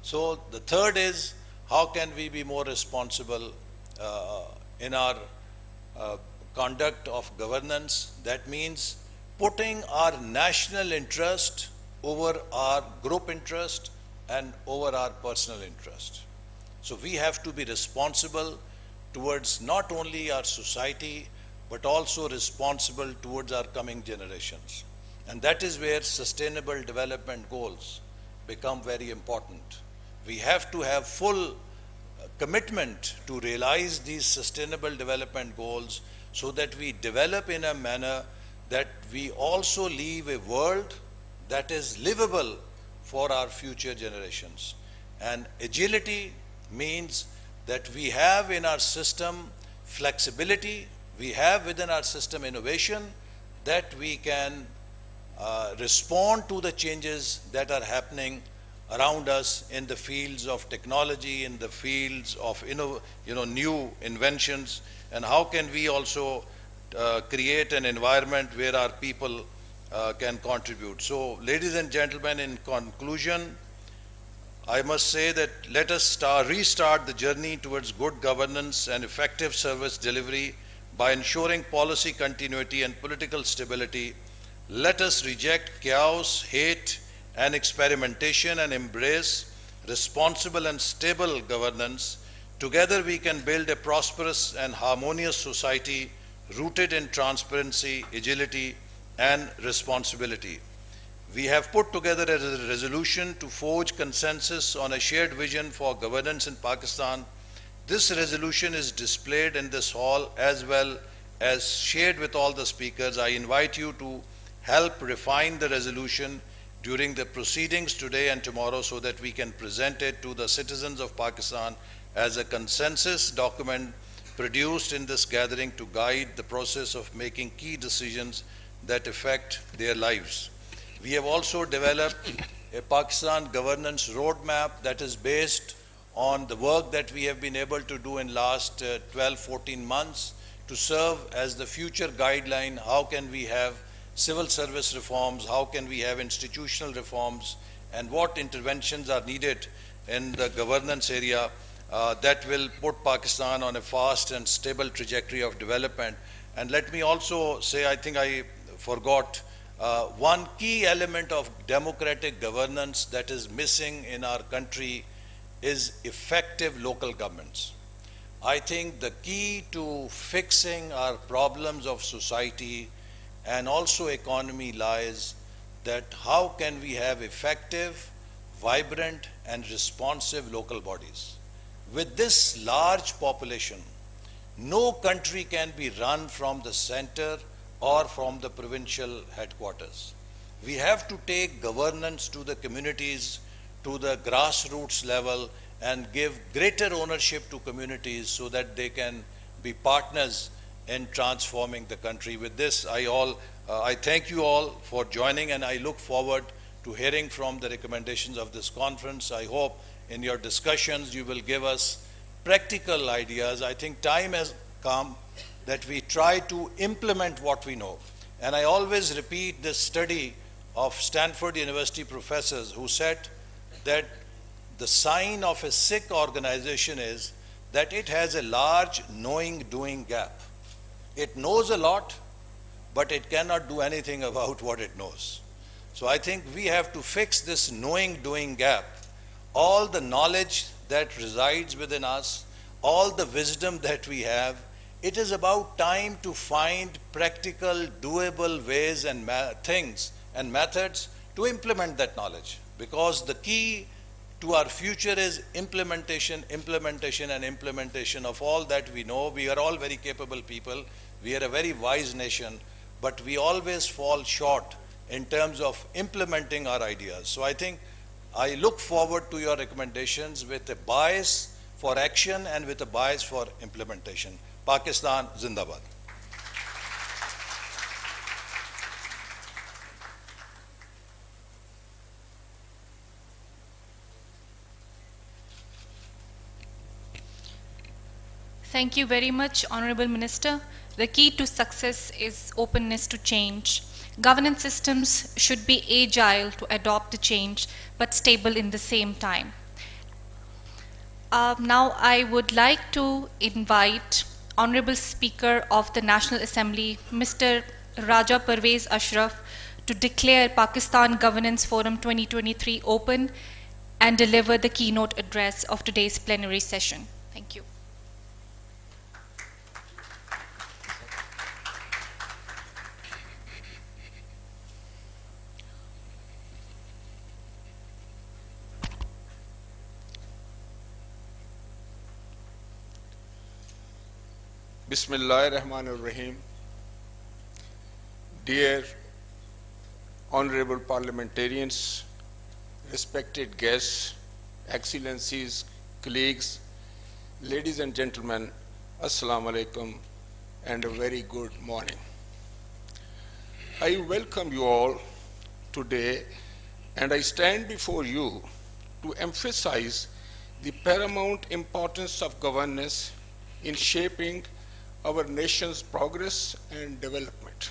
So the third is, how can we be more responsible in our conduct of governance? That means putting our national interest over our group interest and over our personal interest. So we have to be responsible towards not only our society, but also responsible towards our coming generations. And that is where sustainable development goals become very important. We have to have full commitment to realize these sustainable development goals so that we develop in a manner that we also leave a world that is livable for our future generations. And agility means that we have in our system flexibility, we have within our system innovation, that we can respond to the changes that are happening around us in the fields of technology, in the fields of new inventions, and how can we also create an environment where our people can contribute. So, ladies and gentlemen, in conclusion, I must say that let us restart the journey towards good governance and effective service delivery by ensuring policy continuity and political stability. Let us reject chaos, hate, and experimentation and embrace responsible and stable governance. Together we can build a prosperous and harmonious society rooted in transparency, agility, and responsibility. We have put together a resolution to forge consensus on a shared vision for governance in Pakistan. This resolution is displayed in this hall as well as shared with all the speakers. I invite you to help refine the resolution during the proceedings today and tomorrow so that we can present it to the citizens of Pakistan as a consensus document produced in this gathering to guide the process of making key decisions that affect their lives. We have also developed a Pakistan governance roadmap that is based on the work that we have been able to do in last 12-14 months to serve as the future guideline. How can we have civil service reforms, how can we have institutional reforms, and what interventions are needed in the governance area that will put Pakistan on a fast and stable trajectory of development. And let me also say, I think I forgot, one key element of democratic governance that is missing in our country is effective local governments. I think the key to fixing our problems of society and also economy lies that how can we have effective, vibrant, and responsive local bodies. With this large population, no country can be run from the center or from the provincial headquarters. We have to take governance to the communities, to the grassroots level, and give greater ownership to communities so that they can be partners in transforming the country. With this, I thank you all for joining, and I look forward to hearing from the recommendations of this conference. I hope in your discussions you will give us practical ideas. I think time has come that we try to implement what we know. And I always repeat this study of Stanford University professors who said that the sign of a sick organization is that it has a large knowing-doing gap. It knows a lot, but it cannot do anything about what it knows. So I think we have to fix this knowing-doing gap. All the knowledge that resides within us, all the wisdom that we have, it is about time to find practical, doable ways and things and methods to implement that knowledge. Because the key to our future is implementation, implementation, and implementation of all that we know. We are all very capable people. We are a very wise nation, but we always fall short in terms of implementing our ideas. So I think I look forward to your recommendations with a bias for action and with a bias for implementation. Pakistan Zindabad. Thank you very much, Honorable Minister. The key to success is openness to change. Governance systems should be agile to adopt the change, but stable in the same time. Now I would like to invite Honorable Speaker of the National Assembly, Mr. Raja Parvez Ashraf, to declare Pakistan Governance Forum 2023 open and deliver the keynote address of today's plenary session. Thank you. Bismillahirrahmanirrahim. Dear honorable parliamentarians, respected guests, excellencies, colleagues, ladies and gentlemen, Assalamu alaikum and a very good morning. I welcome you all today and I stand before you to emphasize the paramount importance of governance in shaping our nation's progress and development.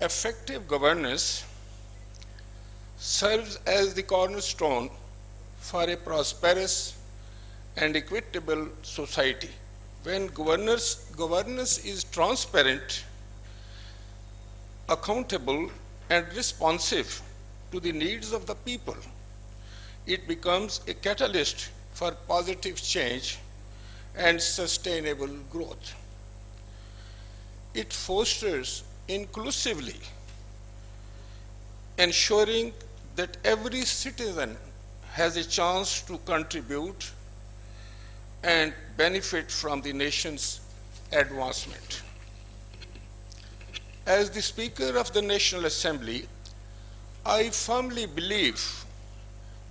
Effective governance serves as the cornerstone for a prosperous and equitable society. When governance is transparent, accountable, and responsive to the needs of the people, it becomes a catalyst for positive change and sustainable growth. It fosters inclusively, ensuring that every citizen has a chance to contribute and benefit from the nation's advancement. As the Speaker of the National Assembly, I firmly believe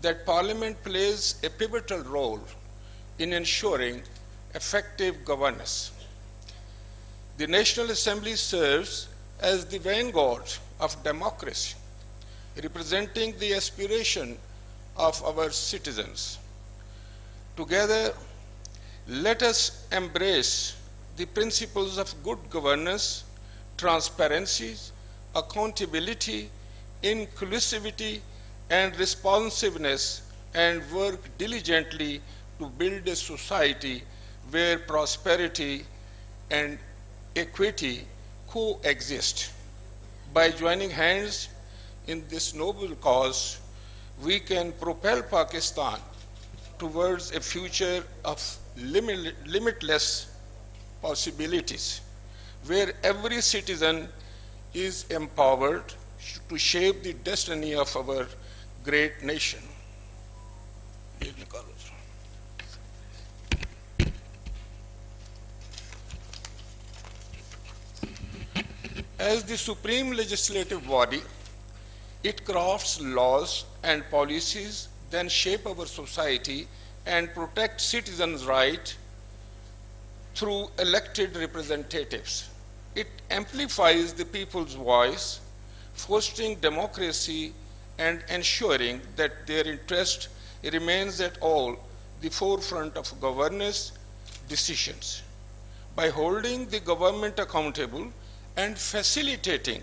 that Parliament plays a pivotal role in ensuring effective governance. The National Assembly serves as the vanguard of democracy, representing the aspiration of our citizens. Together, let us embrace the principles of good governance, transparency, accountability, inclusivity, and responsiveness, and work diligently to build a society where prosperity and equity coexist. By joining hands in this noble cause, we can propel Pakistan towards a future of limitless possibilities, where every citizen is empowered to shape the destiny of our great nation. As the supreme legislative body, it crafts laws and policies, then shape our society and protect citizens' rights through elected representatives. It amplifies the people's voice, fostering democracy and ensuring that their interest remains at all the forefront of governance decisions. By holding the government accountable and facilitating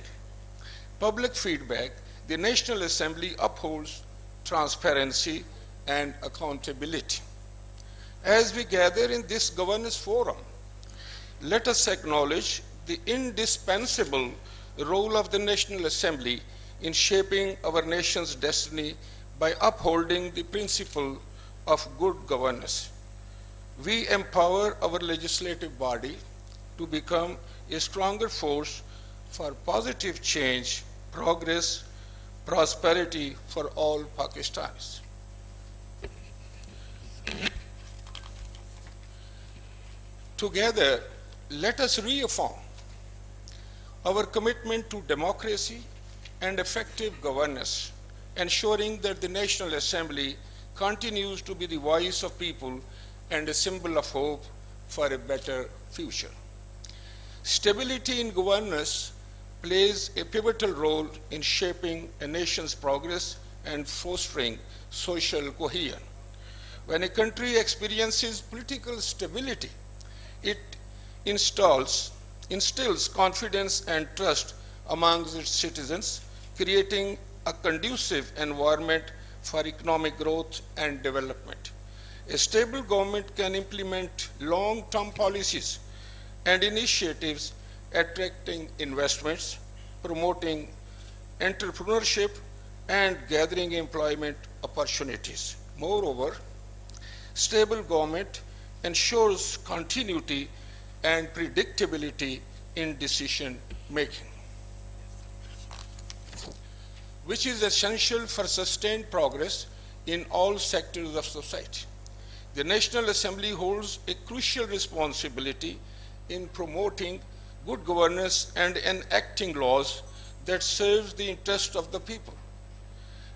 public feedback, the National Assembly upholds transparency and accountability. As we gather in this governance forum, let us acknowledge the indispensable role of the National Assembly in shaping our nation's destiny by upholding the principle of good governance. We empower our legislative body to become a stronger force for positive change, progress, prosperity for all Pakistanis. Together, let us reaffirm our commitment to democracy and effective governance, ensuring that the National Assembly continues to be the voice of people and a symbol of hope for a better future. Stability in governance plays a pivotal role in shaping a nation's progress and fostering social cohesion. When a country experiences political stability, it instills confidence and trust among its citizens, creating a conducive environment for economic growth and development. A stable government can implement long-term policies and initiatives attracting investments, promoting entrepreneurship, and gathering employment opportunities. Moreover, stable government ensures continuity and predictability in decision making, which is essential for sustained progress in all sectors of society. The National Assembly holds a crucial responsibility in promoting good governance and enacting laws that serve the interest of the people.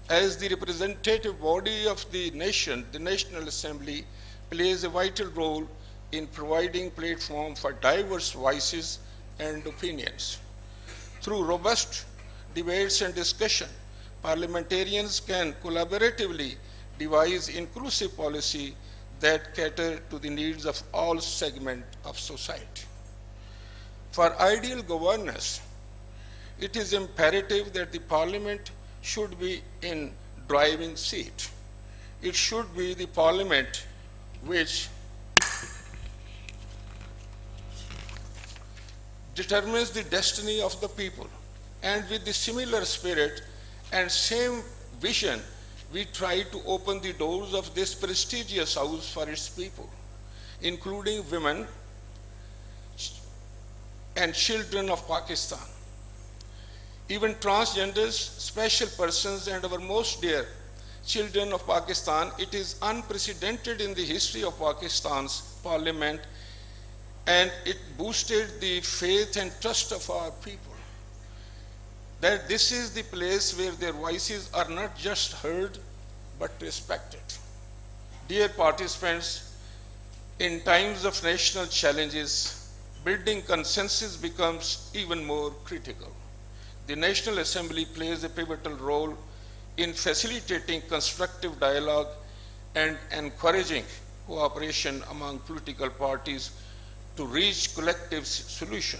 As the representative body of the nation, the National Assembly plays a vital role in providing platform for diverse voices and opinions. Through robust debates and discussion, parliamentarians can collaboratively devise inclusive policy that cater to the needs of all segments of society. For ideal governance, it is imperative that the parliament should be in driving seat. It should be the parliament which determines the destiny of the people. And with the similar spirit and same vision, we try to open the doors of this prestigious house for its people, including women and children of Pakistan. Even transgenders, special persons, and our most dear children of Pakistan, it is unprecedented in the history of Pakistan's parliament, and it boosted the faith and trust of our people, that this is the place where their voices are not just heard, but respected. Dear participants, in times of national challenges, building consensus becomes even more critical. The National Assembly plays a pivotal role in facilitating constructive dialogue and encouraging cooperation among political parties to reach collective solution.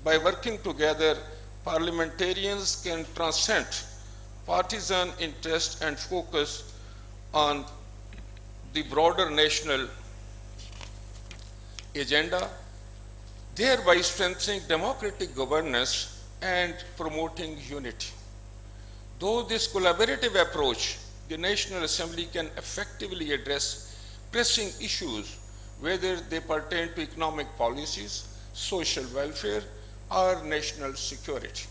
By working together, parliamentarians can transcend partisan interest and focus on the broader national agenda, thereby strengthening democratic governance and promoting unity. Though this collaborative approach, the National Assembly can effectively address pressing issues, whether they pertain to economic policies, social welfare, or national security.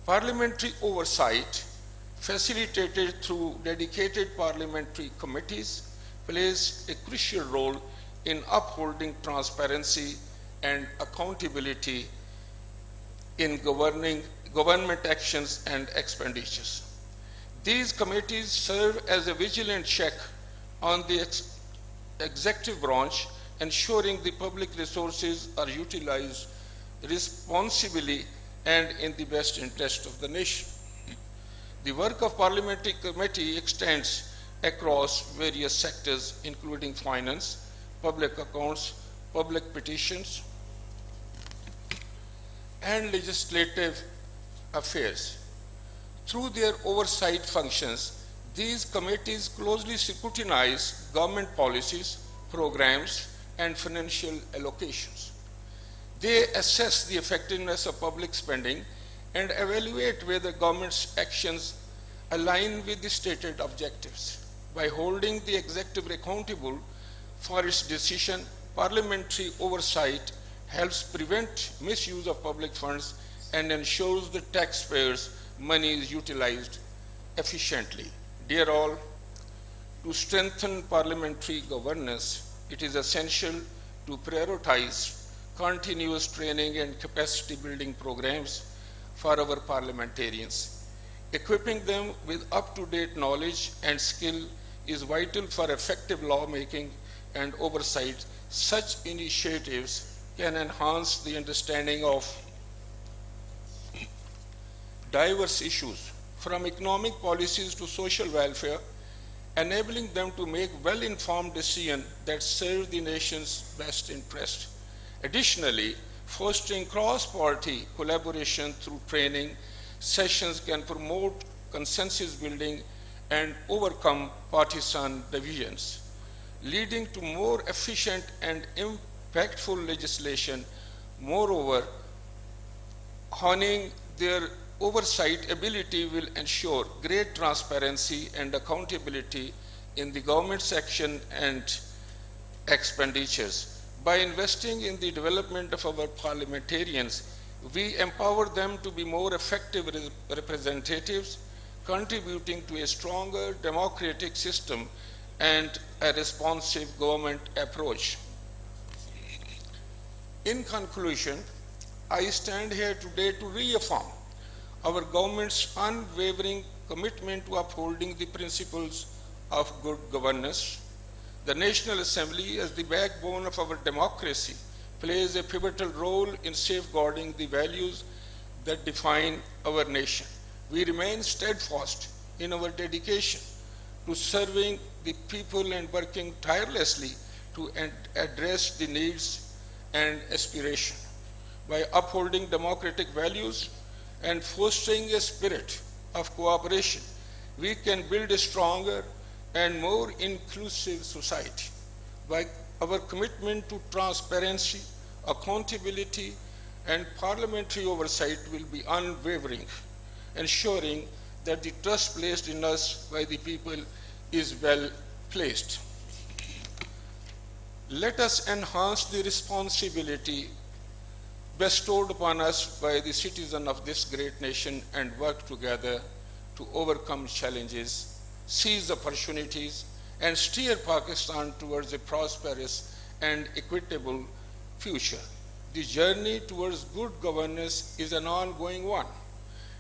Parliamentary oversight, facilitated through dedicated parliamentary committees, plays a crucial role in upholding transparency and accountability in government actions and expenditures. These committees serve as a vigilant check on the executive branch, ensuring the public resources are utilized responsibly and in the best interest of the nation. The work of parliamentary committee extends across various sectors, including finance, public accounts, public petitions, and legislative affairs. Through their oversight functions, these committees closely scrutinize government policies, programs, and financial allocations. They assess the effectiveness of public spending and evaluate whether government's actions align with the stated objectives. By holding the executive accountable for its decision, parliamentary oversight helps prevent misuse of public funds and ensures the taxpayers' money is utilized efficiently. Dear all, to strengthen parliamentary governance, it is essential to prioritize continuous training and capacity building programs for our parliamentarians. Equipping them with up-to-date knowledge and skill is vital for effective lawmaking and oversight. Such initiatives can enhance the understanding of diverse issues, from economic policies to social welfare, enabling them to make well-informed decisions that serve the nation's best interest. Additionally, fostering cross-party collaboration through training sessions can promote consensus building and overcome partisan divisions, leading to more efficient and impactful legislation. Moreover, honing their oversight ability will ensure great transparency and accountability in the government's action and expenditures. By investing in the development of our parliamentarians, we empower them to be more effective representatives, contributing to a stronger democratic system and a responsive government approach. In conclusion, I stand here today to reaffirm our government's unwavering commitment to upholding the principles of good governance. The National Assembly, as the backbone of our democracy, plays a pivotal role in safeguarding the values that define our nation. We remain steadfast in our dedication to serving the people and working tirelessly to address the needs and aspiration. By upholding democratic values and fostering a spirit of cooperation, we can build a stronger and more inclusive society. By our commitment to transparency, accountability, and parliamentary oversight will be unwavering, ensuring that the trust placed in us by the people is well placed. Let us enhance the responsibility bestowed upon us by the citizens of this great nation and work together to overcome challenges, seize opportunities, and steer Pakistan towards a prosperous and equitable future. The journey towards good governance is an ongoing one,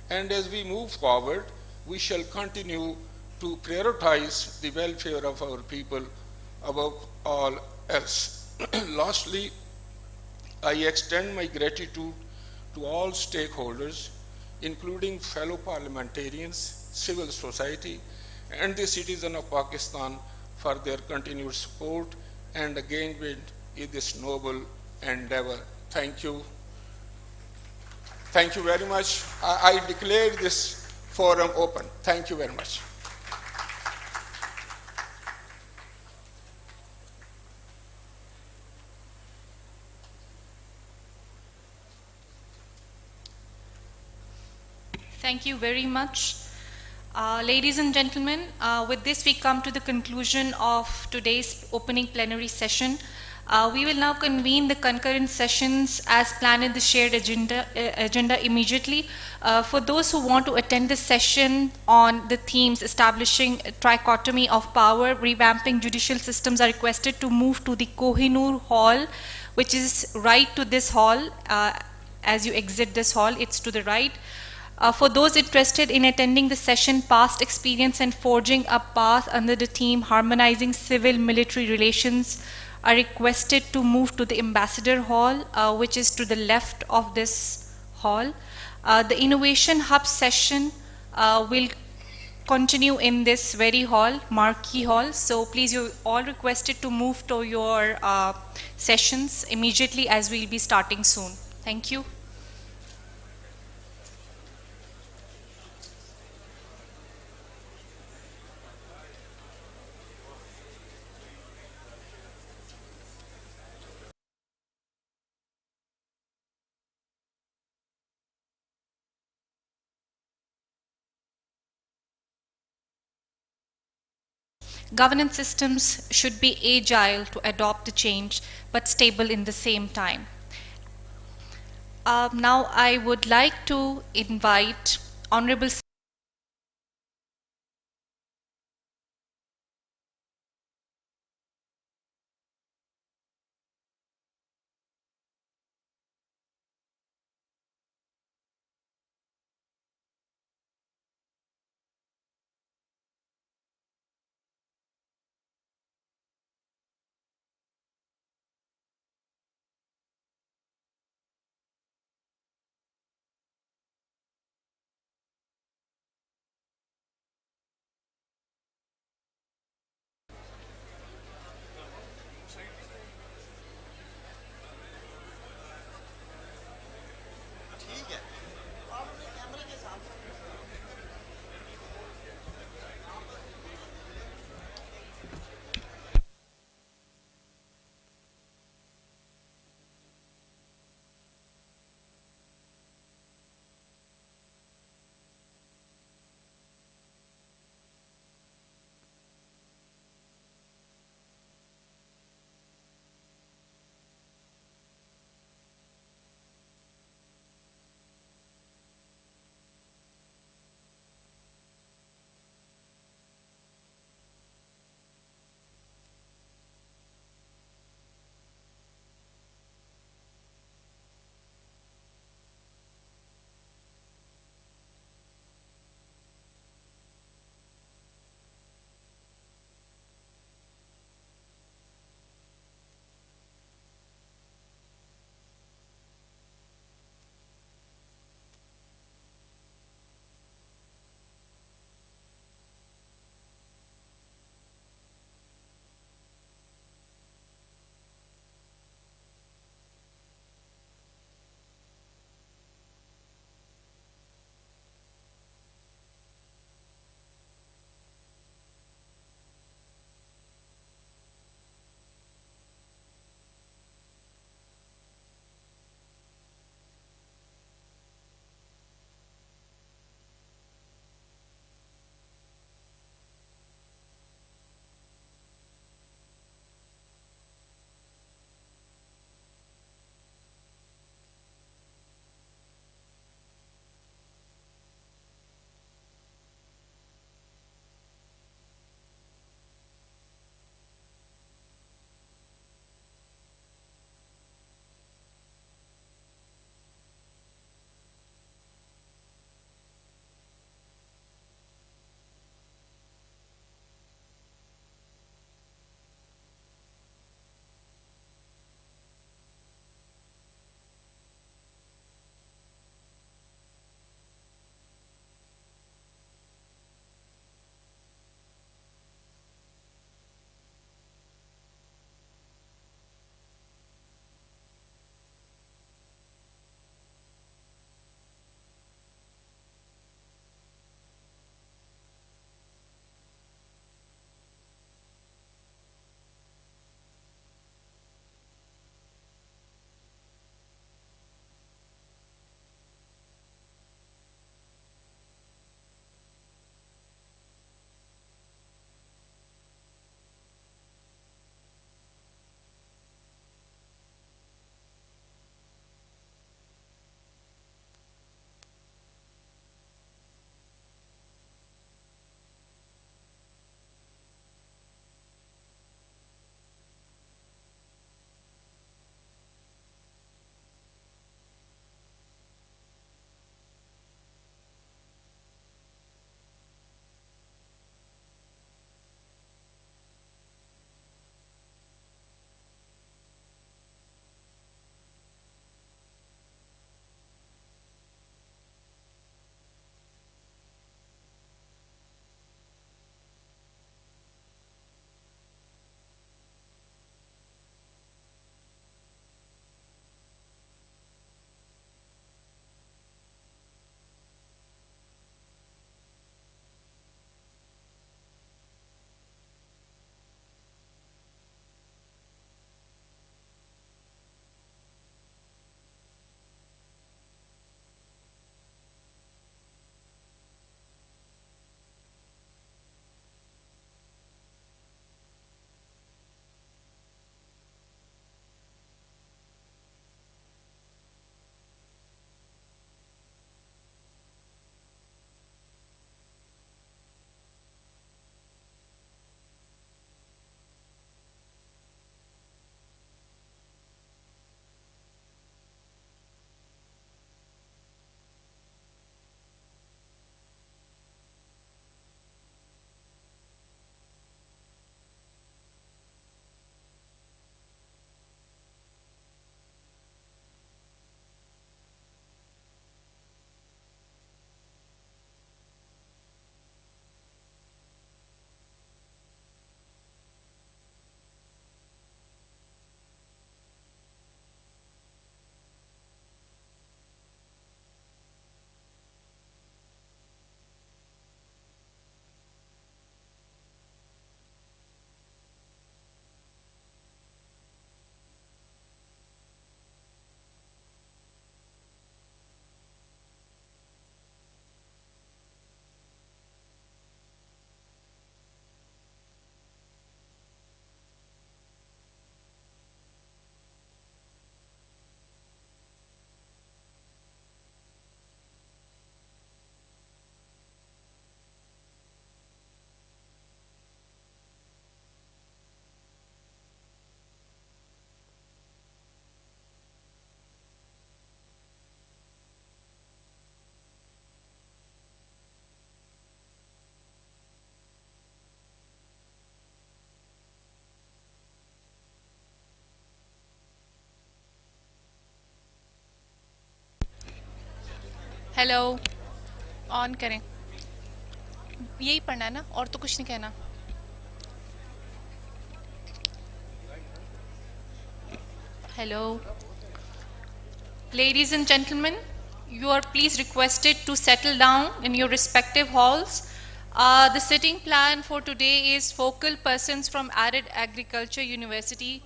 and as we move forward, we shall continue to prioritize the welfare of our people above all else. Lastly, I extend my gratitude to all stakeholders, including fellow parliamentarians, civil society, and the citizens of Pakistan for their continued support and engagement in this noble endeavor. Thank you. Thank you very much. I declare this forum open. Thank you very much. Thank you very much. Ladies and gentlemen, with this we come to the conclusion of today's opening plenary session. We will now convene the concurrent sessions as planned in the shared agenda immediately. For those who want to attend the session on the themes establishing a trichotomy of power, revamping judicial systems, are requested to move to the Kohinoor Hall, which is right to this hall. As you exit this hall, it's to the right. For those interested in attending the session, past experience and forging a path under the theme Harmonizing Civil-Military Relations are requested to move to the Ambassador Hall, which is to the left of this hall. The Innovation Hub session will continue in this very hall, Marquee Hall. So please, you're all requested to move to your sessions immediately as we'll be starting soon. Thank you. Governance systems should be agile to adopt the change, but stable in the same time. Now I would like to invite Honorable hello, on करें। यही पढ़ना है ना, और तो कुछ नहीं कहना। Hello. Ladies and gentlemen, you are please requested to settle down in your respective halls. The sitting plan for today is focal persons from Arid Agriculture University,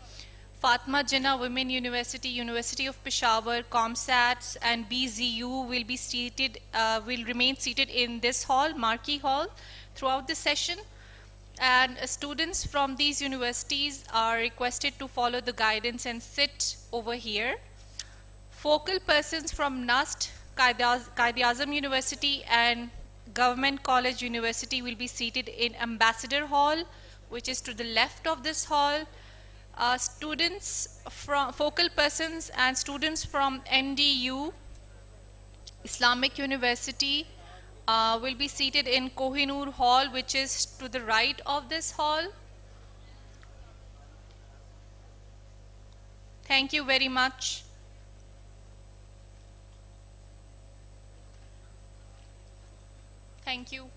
Fatma Jinnah Women University, University of Peshawar, ComSats, and BZU will be seated, will remain seated in this hall, Marquee Hall, throughout the session. And students from these universities are requested to follow the guidance and sit over here. Focal persons from NUST, Quaid-e-Azam University and Government College University will be seated in Ambassador Hall, which is to the left of this hall. Students from focal persons and students from NDU, Islamic University, will be seated in Kohinoor Hall, which is to the right of this hall. Thank you very much. Thank you.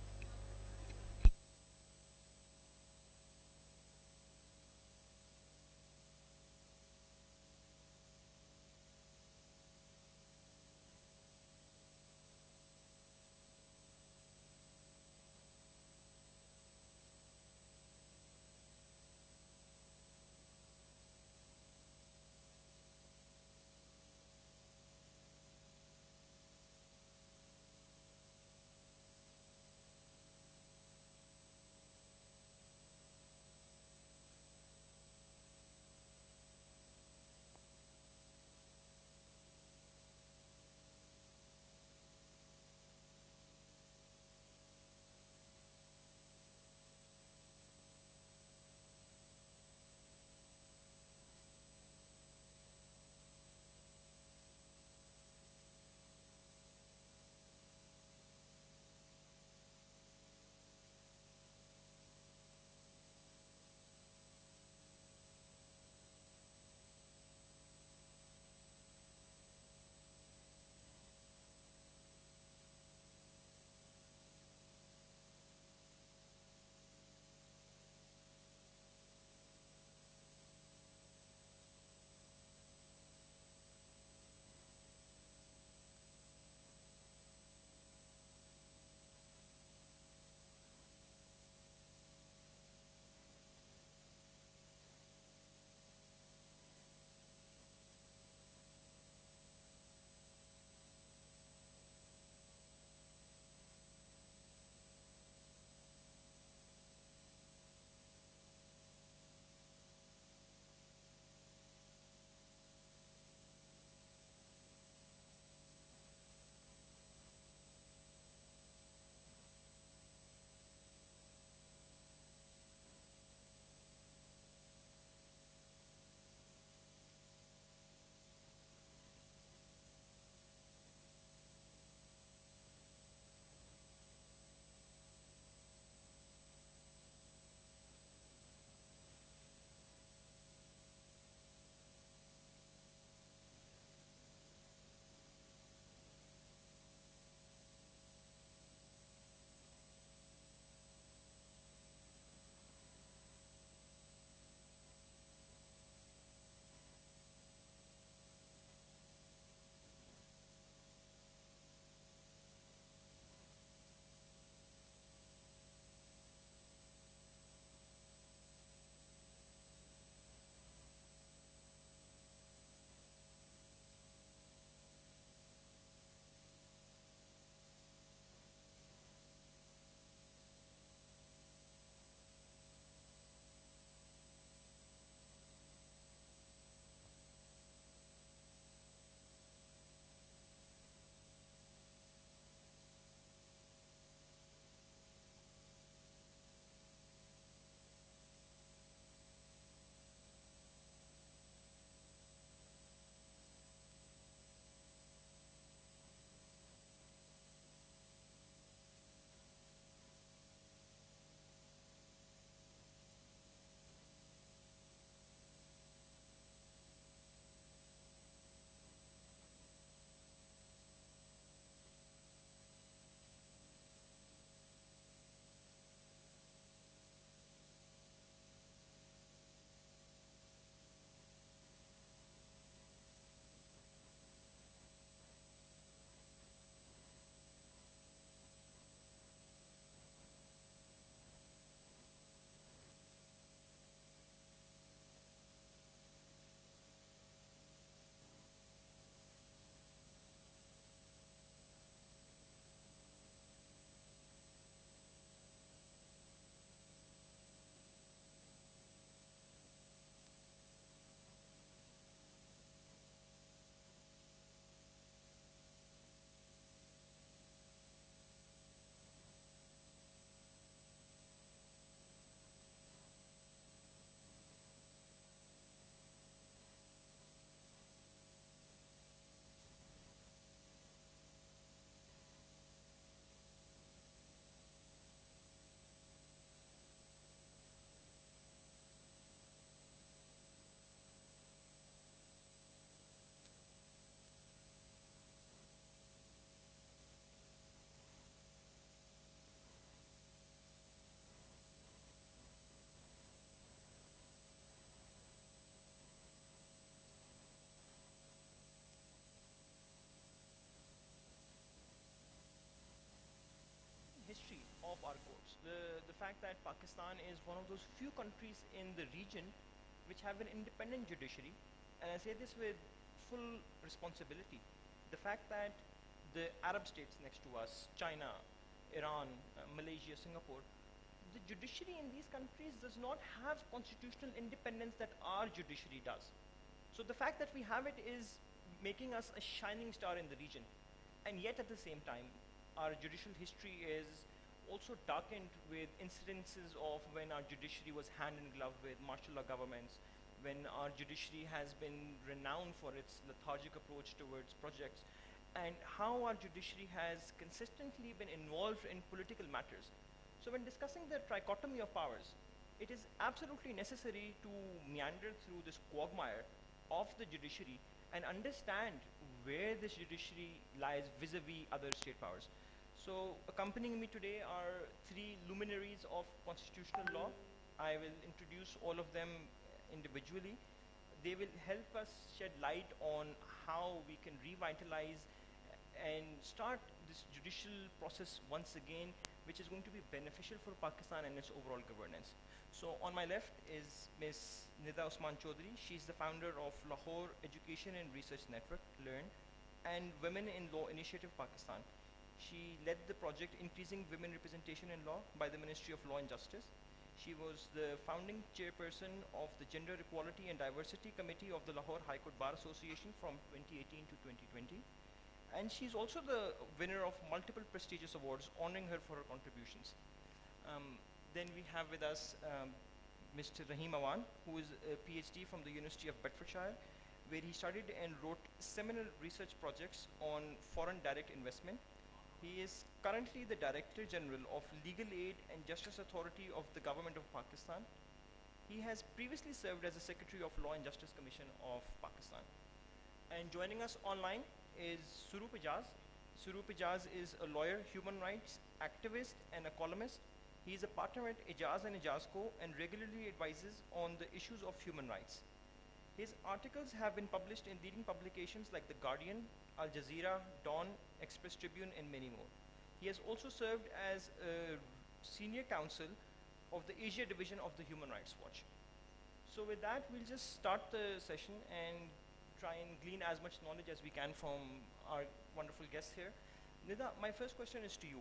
fact that Pakistan is one of those few countries in the region which have an independent judiciary, and I say this with full responsibility. The fact that the Arab states next to us, China, Iran, Malaysia, Singapore, the judiciary in these countries does not have constitutional independence that our judiciary does. So the fact that we have it is making us a shining star in the region. And yet at the same time, our judicial history is also darkened with incidences of when our judiciary was hand in glove with martial law governments, when our judiciary has been renowned for its lethargic approach towards projects, and how our judiciary has consistently been involved in political matters. So when discussing the trichotomy of powers, it is absolutely necessary to meander through this quagmire of the judiciary and understand where this judiciary lies vis-a-vis other state powers. So accompanying me today are three luminaries of constitutional law. I will introduce all of them individually. They will help us shed light on how we can revitalize and start this judicial process once again, which is going to be beneficial for Pakistan and its overall governance. So on my left is Ms. Nida Usman Chaudhary. She's the founder of Lahore Education and Research Network, LEARN, and Women in Law Initiative Pakistan. She led the project Increasing Women Representation in Law by the Ministry of Law and Justice. She was the founding chairperson of the Gender Equality and Diversity Committee of the Lahore High Court Bar Association from 2018 to 2020. And she's also the winner of multiple prestigious awards honoring her for her contributions. Then we have with us Mr. Rahim Awan, who is a PhD from the University of Bedfordshire, where he studied and wrote seminal research projects on foreign direct investment. He is currently the Director General of Legal Aid and Justice Authority of the Government of Pakistan. He has previously served as the Secretary of Law and Justice Commission of Pakistan. And joining us online is Surup Ijaz. Surup Ijaz is a lawyer, human rights activist, and a columnist. He is a partner at Ijaz and Ijaz Co. and regularly advises on the issues of human rights. His articles have been published in leading publications like The Guardian, Al Jazeera, Dawn, Express Tribune, and many more. He has also served as a senior counsel of the Asia division of the Human Rights Watch. So with that, we'll just start the session and try and glean as much knowledge as we can from our wonderful guests here. Nida, my first question is to you.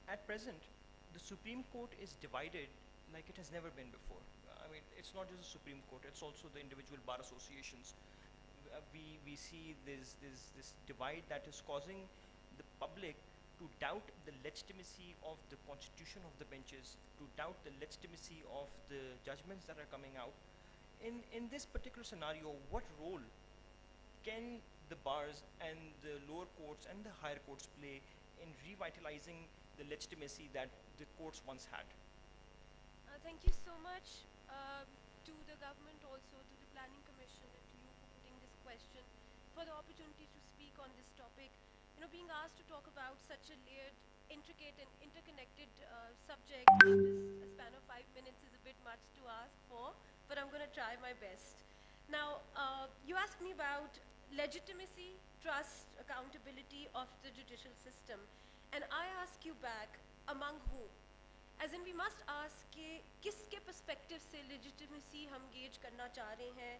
At present, the Supreme Court is divided like it has never been before. I mean, it's not just the Supreme Court, it's also the individual bar associations. We see this divide that is causing the public to doubt the legitimacy of the constitution of the benches, to doubt the legitimacy of the judgments that are coming out. In this particular scenario, what role can the bars and the lower courts and the higher courts play in revitalizing the legitimacy that the courts once had? Thank you so much to the government, also to the Planning Commission, and to you for putting this question, for the opportunity to speak on this topic. You know, being asked to talk about such a layered, intricate and interconnected subject in this span of 5 minutes is a bit much to ask for, but I'm going to try my best. Now, you asked me about legitimacy, trust, accountability of the judicial system, and I ask you back, among whom? As in, we must ask कि किसके perspective से legitimacy हम gauge करना चाह रहे हैं.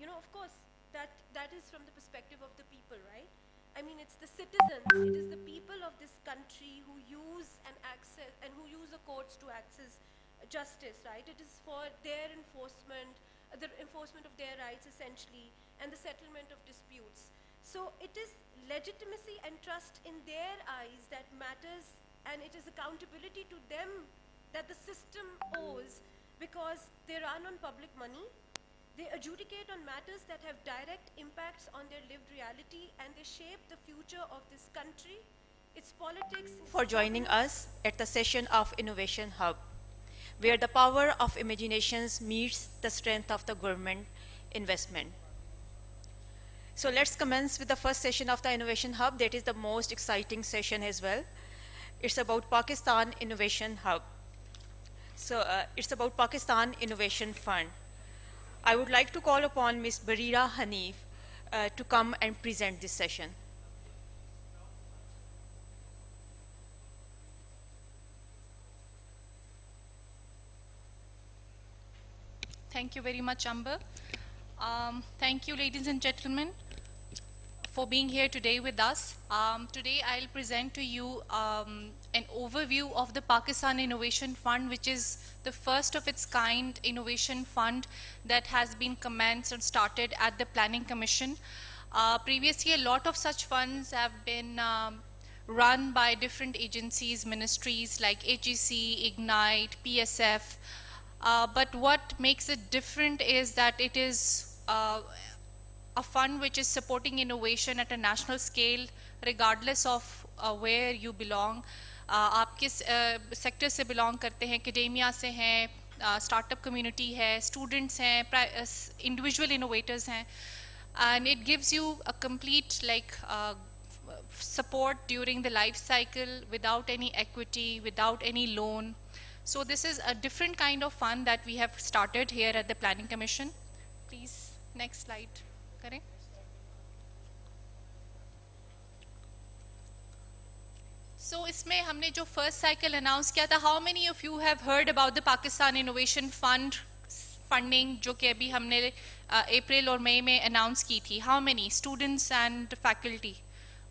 You know, of course, that is from the perspective of the people, right? I mean, it's the citizens, it is the people of this country who use and access, and who use the courts to access justice, right? It is for their enforcement, the enforcement of their rights essentially, and the settlement of disputes. So it is legitimacy and trust in their eyes that matters, and it is accountability to them that the system owes, because they run on public money, they adjudicate on matters that have direct impacts on their lived reality, and they shape the future of this country, its politics. For joining us at the session of Innovation Hub, where the power of imaginations meets the strength of the government investment. So let's commence with the first session of the Innovation Hub. That is the most exciting session as well. It's about Pakistan Innovation Hub. So it's about Pakistan Innovation Fund. I would like to call upon Ms. Barira Hanif to come and present this session. Thank you very much, Amber. Thank you, ladies and gentlemen, for being here today with us. Today I'll present to you an overview of the Pakistan Innovation Fund, which is the first of its kind innovation fund that has been commenced and started at the Planning Commission. Previously, a lot of such funds have been run by different agencies, ministries like HEC, Ignite, PSF. But what makes it different is that it is a fund which is supporting innovation at a national scale, regardless of where you belong. आप किस sector से belong करते हैं, academia से हैं, startup community है, students हैं, individual innovators हैं, and it gives you a complete support during the life cycle without any equity, without any loan. So this is a different kind of fund that we have started here at the Planning Commission. Please, next slide. Correct? So इसमें हमने जो first cycle announce किया था, how many of you have heard about the Pakistan Innovation Fund funding जो कि अभी हमने April और May में announce की थी? How many students and faculty?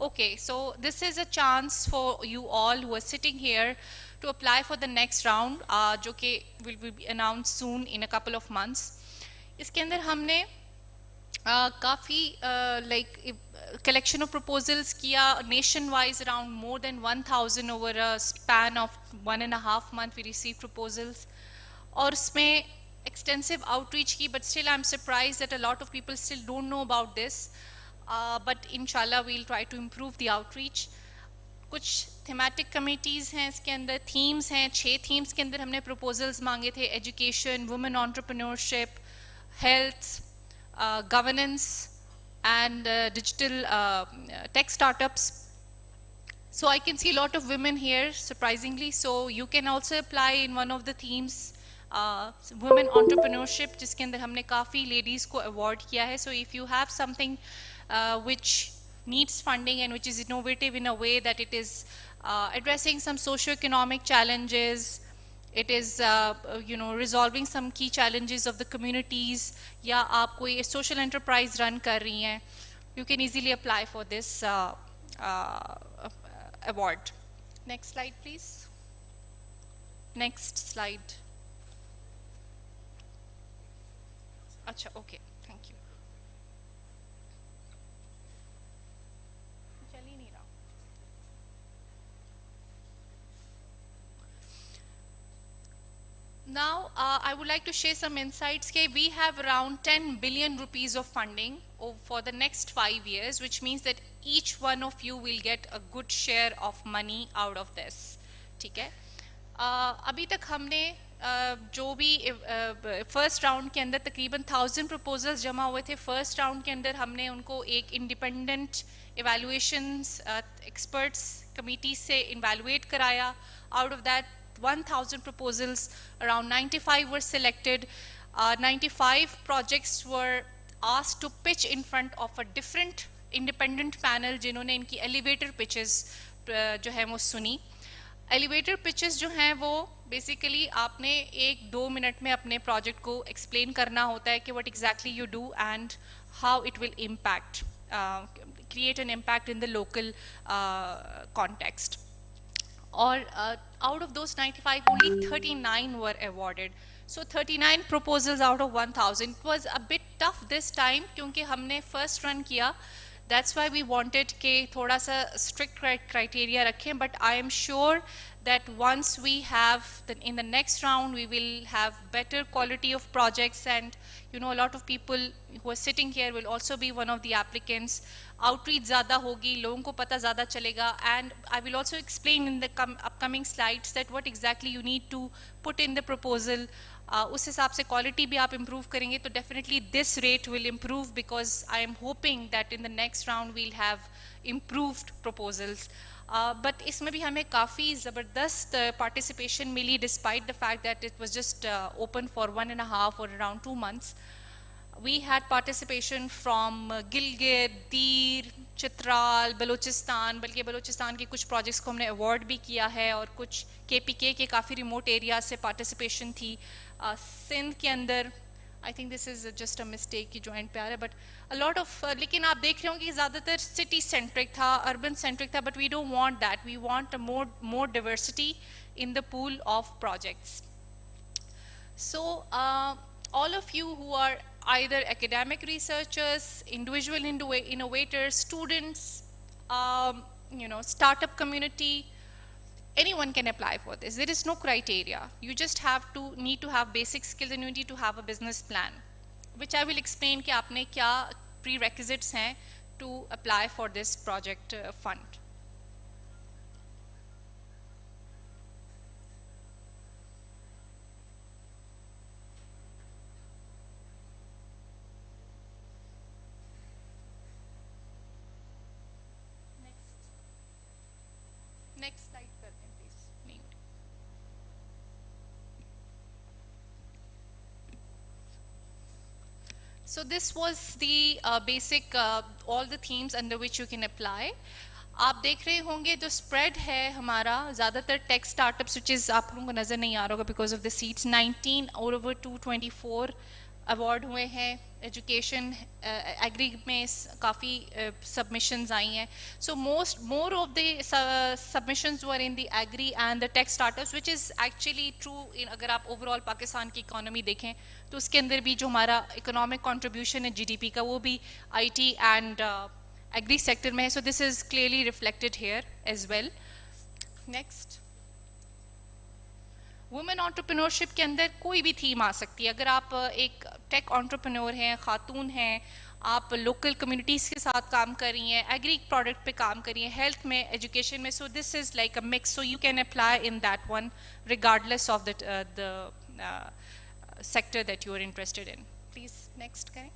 Okay, so this is a chance for you all who are sitting here to apply for the next round, जो कि will be announced soon in a couple of months. इसके अंदर हमने काफ़ी collection of proposals किया, nation wise around more than 1,000 over a span of 1.5 months we received proposals, और उसमें extensive outreach की, but still I'm surprised that a lot of people still don't know about this, but inshallah we'll try to improve the outreach. कुछ thematic committees हैं इसके अंदर, themes हैं, 6 themes के अंदर हमने proposals मांगे थे: education, women entrepreneurship, health, governance and digital tech startups. So I can see a lot of women here, surprisingly, so you can also apply in one of the themes, women entrepreneurship, जिसके अंदर हमने काफ़ी ladies को award किया है. So if you have something which needs funding and which is innovative in a way that it is addressing some socio-economic challenges, it is resolving some key challenges of the communities, या आप कोई social enterprise run कर रही हैं, you can easily apply for this award. Next slide, please. Next slide. Acha, okay, thank you. चल ही नहीं रहा. Now, I would like to share some insights. We have around 10 billion rupees of funding for the next 5 years, which means that each one of you will get a good share of money out of this. ठीक है? अभी तक हमने जो भी first round के अंदर तकरीबन 1000 प्रपोजल्स जमा हुए थे. फर्स्ट राउंड के अंदर हमने उनको एक इंडिपेंडेंट इवैल्यूएशंस एक्सपर्ट्स कमिटी से इवैल्यूएट कराया. Out of that 1000 proposals, around 95 were selected. 95 projects were asked to pitch in front of a different independent panel जिन्होंने इनकी elevator pitches जो है वो सुनी. Elevator pitches जो हैं वो basically आपने 1-2 मिनट में अपने project को explain करना होता है कि what exactly you do and how it will impact, create an impact in the local context. Or out of those 95, only 39 were awarded. So 39 proposals out of 1,000. It was a bit tough this time क्योंकि हमने first run किया. That's why we wanted कि थोड़ा सा strict criteria रखें. But I am sure that once we have, in the next round, we will have better quality of projects, and a lot of people who are sitting here will also be one of the applicants. Outreach ज़्यादा होगी, लोगों को पता ज़्यादा चलेगा, and I will also explain in the upcoming slides that what exactly you need to put in the proposal. उस हिसाब से quality भी आप improve करेंगे तो definitely this rate will improve, because I am hoping that in the next round we'll have improved proposals. But इसमें भी हमें काफ़ी ज़बरदस्त participation milli, despite the fact that it was just open for 1.5 or around 2 months. We had participation from Gilgit, Dir, Chitral, Balochistan, बल्कि बलूचिस्तान के कुछ projects को हमने अवार्ड भी किया है, और कुछ KPK के काफ़ी रिमोट एरिया से पार्टिसिपेशन थी. सिंध के अंदर I think this is just a mistake کہ جو اینڈ پہ آ رہا ہے, but a lot of لیکن آپ دیکھ رہے ہوں کہ زیادہ تر سٹی سینٹرک تھا, اربن سینٹرک تھا, but we don't want that. We want a more diversity in the pool of projects. So all of you who are either academic researchers, individual innovators, students, startup community, anyone can apply for this. There is no criteria. You just need to have basic skills and you need to have a business plan, which I will explain کہ آپ نے کیا prerequisites ہیں to apply for this project fund. Next slide کر دیں please. So this was the basic all the themes under which you can apply. آپ دیکھ رہے ہوں گے جو اسپریڈ ہے ہمارا زیادہ تر ٹیک اسٹارٹ اپس which is آپ لوگوں کو نظر نہیں آ رہا ہوگا because of the seats. 19 out of 224 award ہوئے ہیں. ایجوکیشن ایگری میں کافی سبمیشنز آئی ہیں. So more of the submissions were in the agri and the tech starters which is actually true. اگر آپ اوور آل پاکستان کی اکانومی دیکھیں تو اس کے اندر بھی جو ہمارا اکنامک کنٹریبیوشن ہے جی ڈی پی کا وہ بھی I T and agri sector میں ہے. So this is clearly reflected here as well. Next, women entrepreneurship کے اندر کوئی بھی تھیم آ سکتی ہے. اگر آپ ایک ٹیک انٹرپرینور ہیں, خاتون ہیں, آپ لوکل کمیونٹیز کے ساتھ کام کر رہی ہیں, ایگری پروڈکٹ پہ کام کر رہی ہیں, ہیلتھ میں, ایجوکیشن میں, so this is like a mix. So you can apply in that one regardless of the sector that you are interested in. Please next کریں.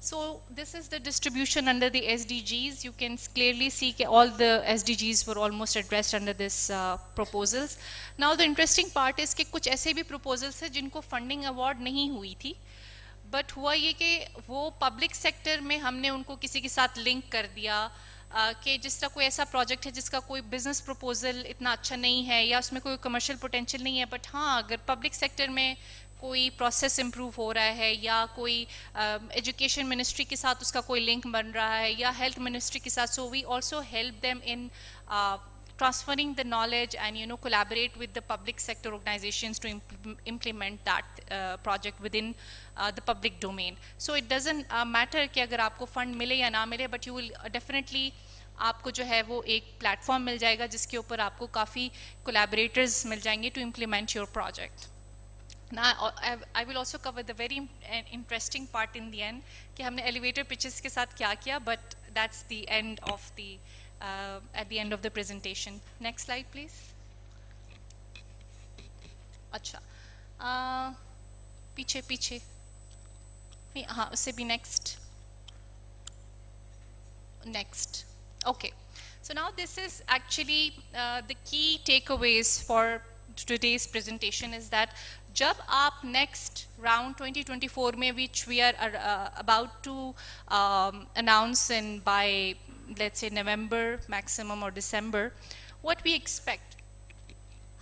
So this is the distribution under the SDGs. You can clearly see that all the SDGs were almost addressed under this proposals. Now the interesting part is کہ کچھ ایسے بھی proposals ہیں جن کو funding award نہیں ہوئی تھی, but ہوا یہ کہ وہ public sector میں ہم نے ان کو کسی کے ساتھ link کر دیا کہ جس طرح کوئی ایسا پروجیکٹ ہے جس کا کوئی بزنس پروپوزل اتنا اچھا نہیں ہے یا اس میں کوئی کمرشل پوٹینشیل نہیں ہے, بٹ ہاں اگر پبلک سیکٹر میں کوئی پروسیس امپروو ہو رہا ہے یا کوئی ایجوکیشن منسٹری کے ساتھ اس کا کوئی لنک بن رہا ہے یا ہیلتھ منسٹری کے ساتھ, so we also help them in transferring the knowledge and collaborate with the public sector organizations to implement that project within the public domain. So it doesn't matter کہ اگر آپ کو fund ملے یا نہ ملے, but you will definitely آپ کو جو ہے وہ ایک پلیٹ فارم مل جائے گا جس کے اوپر آپ کو کافی collaborators مل جائیں گے to implement your project. Now, I will also cover the very interesting part in the end کہ ہم نے elevator pitches کے ساتھ کیا کیا, but that's the end of the at the end of the presentation. Next slide please. اچھا پیچھے پیچھے ہاں اس سے بھی next. Okay, so now this is actually the key takeaways for today's presentation is that جب آپ نیکسٹ راؤنڈ 2024 میں which we are about to announce in by let's say November maximum or December, what we expect,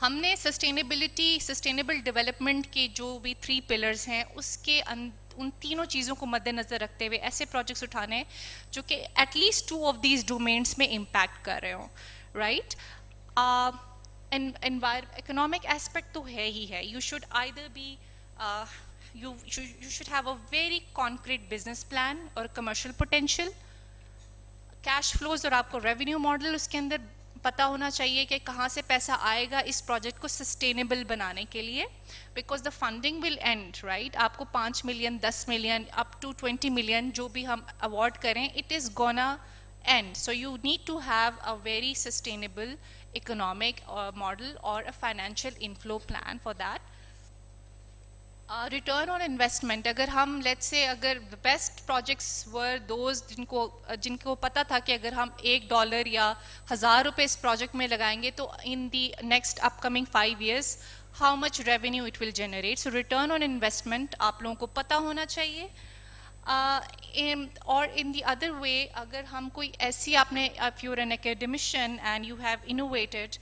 ہم نے sustainable development کے جو بھی 3 pillars ہیں اس کے ان تینوں چیزوں کو مد نظر رکھتے ہوئے ایسے پروجیکٹس اٹھانے ہیں جو کہ at least 2 of these domains میں امپیکٹ کر رہے ہوں, رائٹ. اکنامک ایسپیکٹ تو ہے ہی ہے. You should either be you should have a very concrete business plan اور کمرشل پوٹینشیل, کیش فلوز اور آپ کو ریونیو ماڈل اس کے اندر پتہ ہونا چاہیے کہ کہاں سے پیسہ آئے گا اس پروجیکٹ کو سسٹینیبل بنانے کے لیے, because the funding will end, right. آپ کو 5 million 10 million up to 20 million جو بھی ہم اوارڈ کریں, it is gonna end. So you need to have a very sustainable economic model or a financial inflow plan for that. Return on investment, اگر ہم let's say اگر the best projects were those جن کو پتہ تھا کہ اگر ہم $1 یا $1000 اس پروجیکٹ میں لگائیں گے تو in the next upcoming 5 years how much revenue it will generate. So return on investment آپ لوگوں کو پتہ ہونا چاہیے. اور in the other way اگر ہم کوئی ایسی آپ نے if you're an academician and you have innovated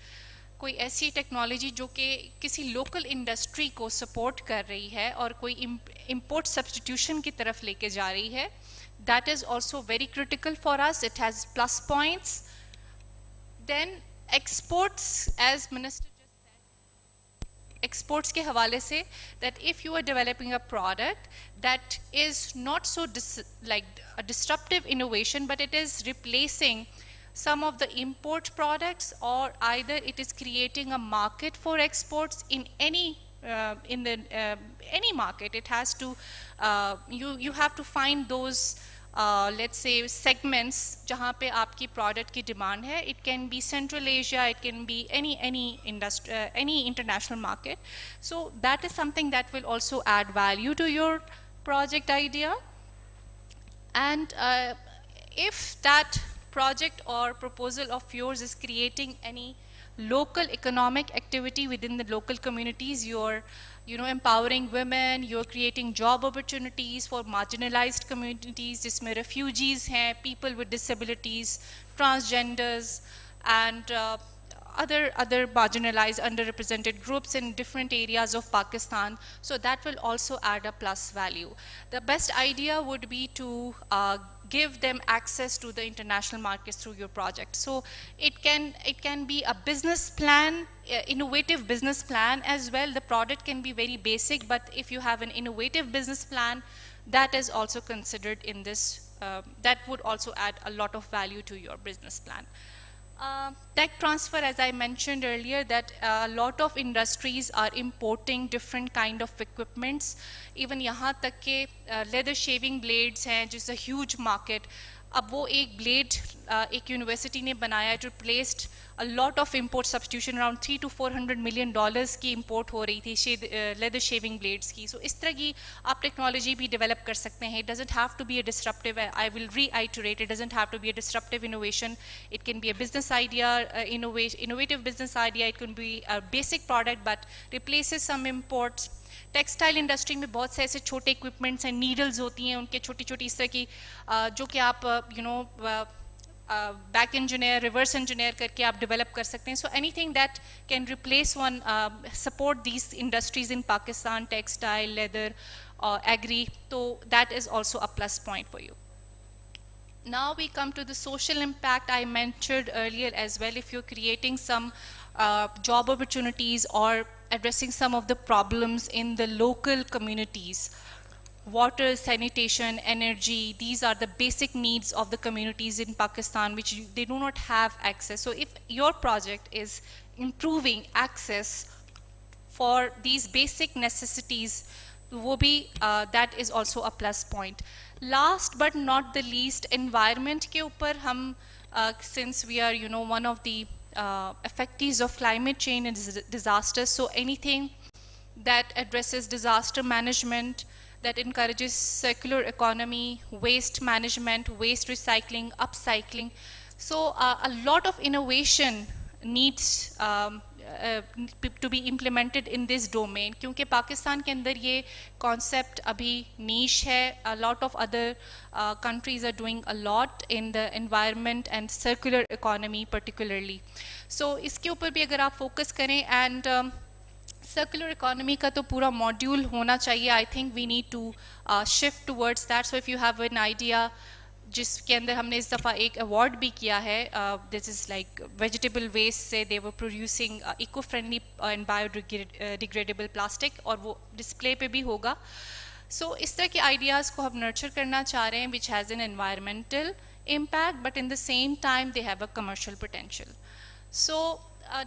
कोई ऐसी टेक्नोलॉजी जो कि किसी लोकल इंडस्ट्री को सपोर्ट कर रही है और कोई इंपोर्ट सब्स्टिट्यूशन की तरफ लेके जा रही है, that is also very critical for us. It has plus points. Then exports, as Minister just said, exports के हवाले से, that if you are developing a product that is not so like a disruptive innovation, but it is replacing some of the import products, or either it is creating a market for exports in any any market. It has to you have to find those let's say segments जहाँ पे आपकी product की demand है. It can be Central Asia, it can be any industry, any international market. So that is something that will also add value to your project idea. And if that project or proposal of yours is creating any local economic activity within the local communities, you're empowering women, you're creating job opportunities for marginalized communities, जिसमें refugees हैं, people with disabilities, transgenders, and other marginalized, underrepresented groups in different areas of Pakistan. So that will also add a plus value. The best idea would be to give them access to the international markets through your project. So it can be a business plan, innovative business plan as well. The product can be very basic, but if you have an innovative business plan, that is also considered in this, that would also add a lot of value to your business plan. Tech transfer, as I mentioned earlier, that a lot of industries are importing different kind of equipments. Even यहाँ तक के leather shaving blades हैं, which is a huge market. अब वो एक blade एक university ने बनाया, it replaced a lot of import substitution, around $300 to $400 million की import हो रही थी leather shaving blades की. So इस तरह की आप technology भी develop कर सकते हैं. It doesn't have to be a disruptive, I will reiterate, it doesn't have to be a disruptive innovation. It can be a business idea, innovative business idea. It can be a basic product but replaces some imports. Textile industry में बहुत से ऐसे छोटे equipments हैं, needles होती हैं उनके छोटी छोटी इस तरह की जो कि आप बैक इंजीनियर, रिवर्स इंजीनियर करके आप डेवलप कर सकते हैं. So anything that can replace one, support these industries in Pakistan, textile, leather, agri, तो that is also a plus point for you. Now we come to the social impact I mentioned earlier as well. If you're creating some job opportunities or addressing some of the problems in the local communities, water, sanitation, energy, these are the basic needs of the communities in Pakistan which they do not have access. So if your project is improving access for these basic necessities, वो भी that is also a plus point. Last but not the least, environment के ऊपर हम since we are one of the effects of climate change and disasters, so anything that addresses disaster management, that encourages circular economy, waste management, waste recycling, upcycling. So a lot of innovation needs to be implemented in this domain, क्योंकि पाकिस्तान के अंदर ये concept अभी niche है. A lot of other countries are doing a lot in the environment and circular economy particularly. So इसके ऊपर भी अगर आप focus करें, and circular economy का तो पूरा module होना चाहिए. I think we need to shift towards that. So if you have an idea, जिसके अंदर हमने इस दफ़ा एक अवार्ड भी किया है, this is like vegetable waste से they were producing eco friendly and biodegradable plastic, और वो डिस्प्ले पे भी होगा. सो इस तरह के आइडियाज़ को हम नर्चर करना चाह रहे हैं which has an environmental impact, but in the same time they have a commercial potential. So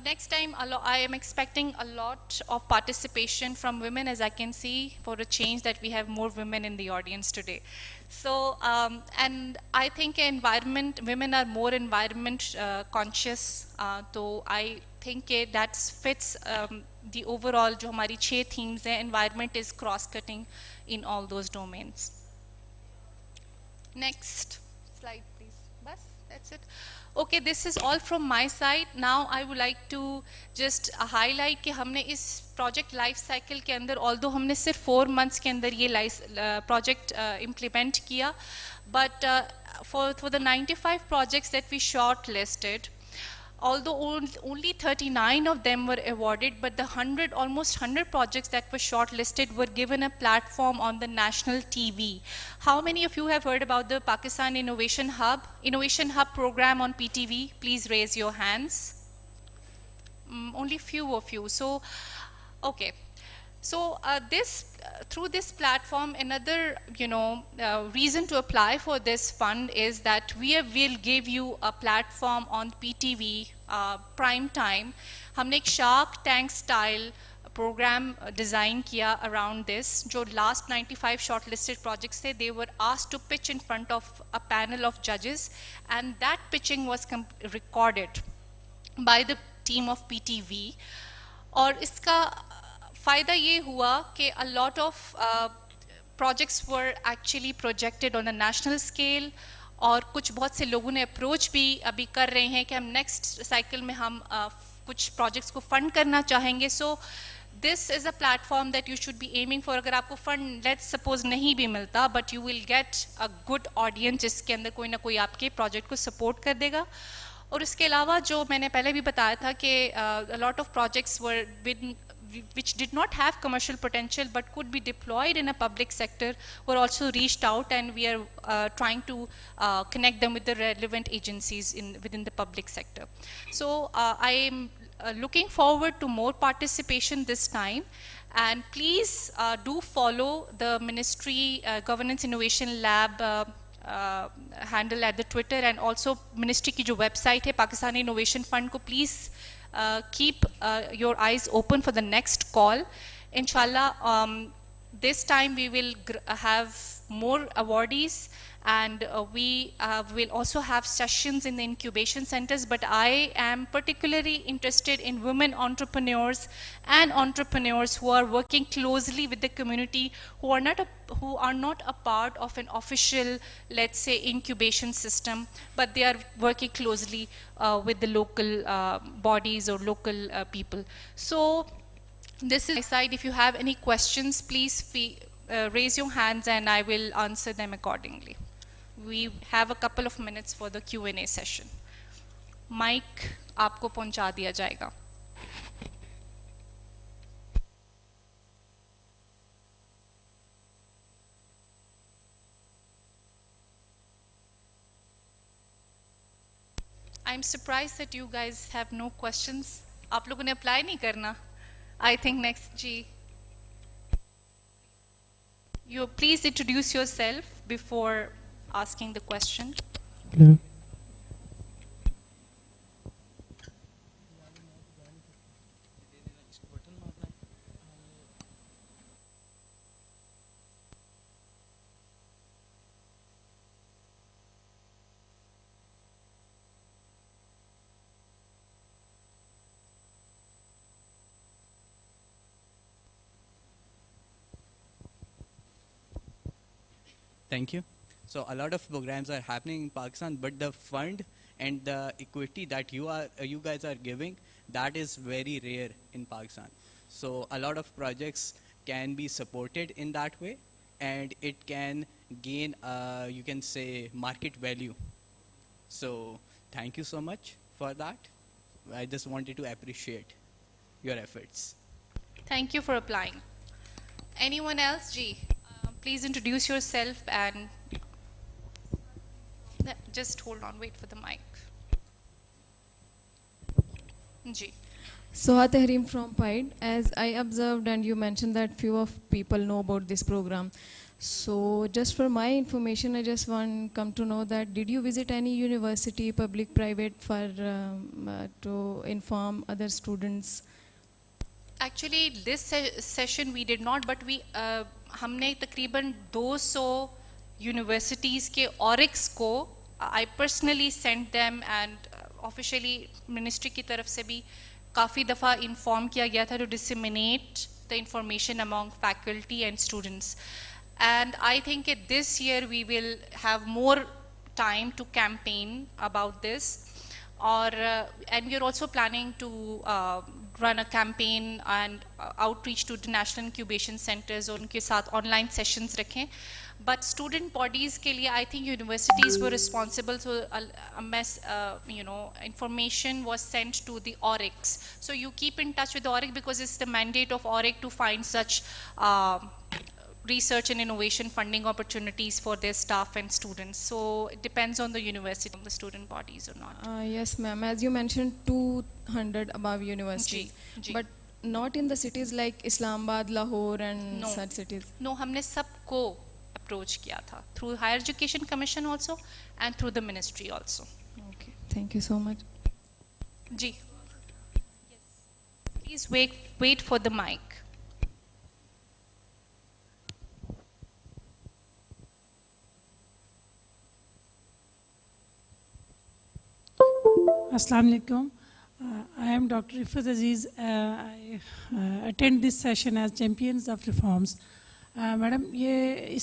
next time I am expecting a lot of participation from women, as I can see for a change that we have more women in the audience today. So and I think women are more environment conscious, so I think that fits the overall जो हमारी 6 themes हैं. Environment is cross cutting in all those domains. Next slide please. Bas, that's it. Okay, this is all from my side. Now I would like to just highlight कि हमने इस project life cycle के अंदर, although हमने सिर्फ 4 months के अंदर ये project implement किया, but for the 95 projects that we shortlisted, Although only 39 of them were awarded, but the almost 100 projects that were shortlisted were given a platform on the national TV. How many of you have heard about the Pakistan Innovation Hub? Innovation Hub program on PTV? Please raise your hands. Only few of you. So, okay. So through this platform, another reason to apply for this fund is that we will give you a platform on PTV prime time. हमने एक Shark Tank style program design किया around this. जो last 95 shortlisted projects थे, they were asked to pitch in front of a panel of judges, and that pitching was recorded by the team of PTV. और इसका फ़ायदा ये हुआ कि a lot of projects were actually projected on a national scale, और कुछ बहुत से लोगों ने approach भी अभी कर रहे हैं कि हम next cycle में हम कुछ projects को fund करना चाहेंगे. So this is a platform that you should be aiming for. अगर आपको fund let's suppose नहीं भी मिलता, but you will get a good audience जिसके अंदर कोई ना कोई आपके project को support कर देगा. और इसके अलावा जो मैंने पहले भी बताया था कि a lot of projects were which did not have commercial potential but could be deployed in a public sector were also reached out, and we are trying to connect them with the relevant agencies within the public sector. So I am looking forward to more participation this time, and please do follow the Ministry Governance Innovation Lab handle at the Twitter, and also Ministry की जो website है Pakistan Innovation Fund को please keep your eyes open for the next call. Inshallah, this time we will have more awardees, and we will also have sessions in the incubation centers, but I am particularly interested in women entrepreneurs and entrepreneurs who are working closely with the community, who are not a part of an official, let's say, incubation system, but they are working closely with the local bodies or local people. So this is my side. If you have any questions, please raise your hands and I will answer them accordingly. We have a couple of minutes for the Q&A session. Mic आपको पहुंचा दिया जाएगा. I'm surprised that you guys have no questions. आप लोगों ने apply नहीं करना. I think next G. You please introduce yourself before asking the question. Hello. Thank you. So a lot of programs are happening in Pakistan, but the fund and the equity that you guys are giving, that is very rare in Pakistan. So a lot of projects can be supported in that way, and it can gain, you can say, market value. So thank you so much for that. I just wanted to appreciate your efforts. Thank you for applying. Anyone else? G, please introduce yourself and just hold on, wait for the mic. Ji. Soha Tahreem from PIDE. As I observed and you mentioned that few of people know about this program. So just for my information, I just want come to know that did you visit any university, public, private, for to inform other students? Actually, this session we did not, but we हमने तकरीबन 200 universities के ORICs को I personally sent them, and officially ministry की तरफ से भी काफ़ी दफ़ा inform किया गया था to disseminate the information among faculty and students. And I think this year we will have more time to campaign about this. And we are also planning to run a campaign and outreach to the national incubation centers और उनके साथ online sessions रखें. But student bodies के लिए I think universities were responsible, so information was sent to the ORICs. So you keep in touch with the ORIC because it's the mandate of ORIC to find such research and innovation funding opportunities for their staff and students. So it depends on the university, the student bodies or not. Yes, ma'am. As you mentioned, 200 above universities. Ji. But not in the cities like Islamabad, Lahore and No. such cities. No, हमने सबको approach किया था through Higher Education Commission also and through the ministry also. Okay. Thank you so much. जी. Please wait for the mic. Assalamu alaikum. I am Dr. Ifat Aziz. I attend this session as Champions of Reforms. Madam ये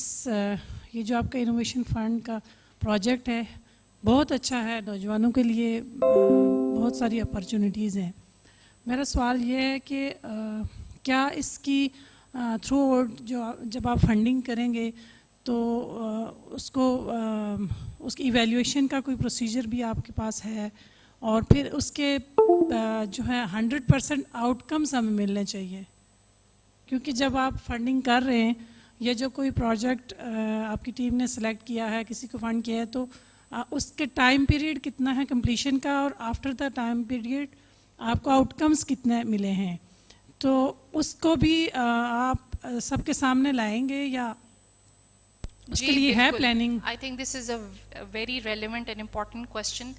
जो आपका innovation fund का project है बहुत अच्छा है, नौजवानों के लिए बहुत सारी अपॉर्चुनिटीज़ हैं. मेरा सवाल ये है कि क्या इसकी थ्रू जब आप फंडिंग करेंगे तो उसकी इवैल्यूएशन का कोई प्रोसीजर भी आपके पास है, और फिर उसके जो है 100% आउटकम्स हमें मिलने चाहिए, क्योंकि जब आप फंडिंग कर रहे हैं या जो कोई प्रोजेक्ट आपकी टीम ने सेलेक्ट किया है, किसी को फंड किया है, तो उसके टाइम पीरियड कितना है कंप्लीशन का, और आफ्टर द टाइम पीरियड आपको आउटकम्स कितने मिले हैं, तो उसको भी आप सबके सामने लाएंगे या उसके लिए है planning? I think this is a very relevant and important question.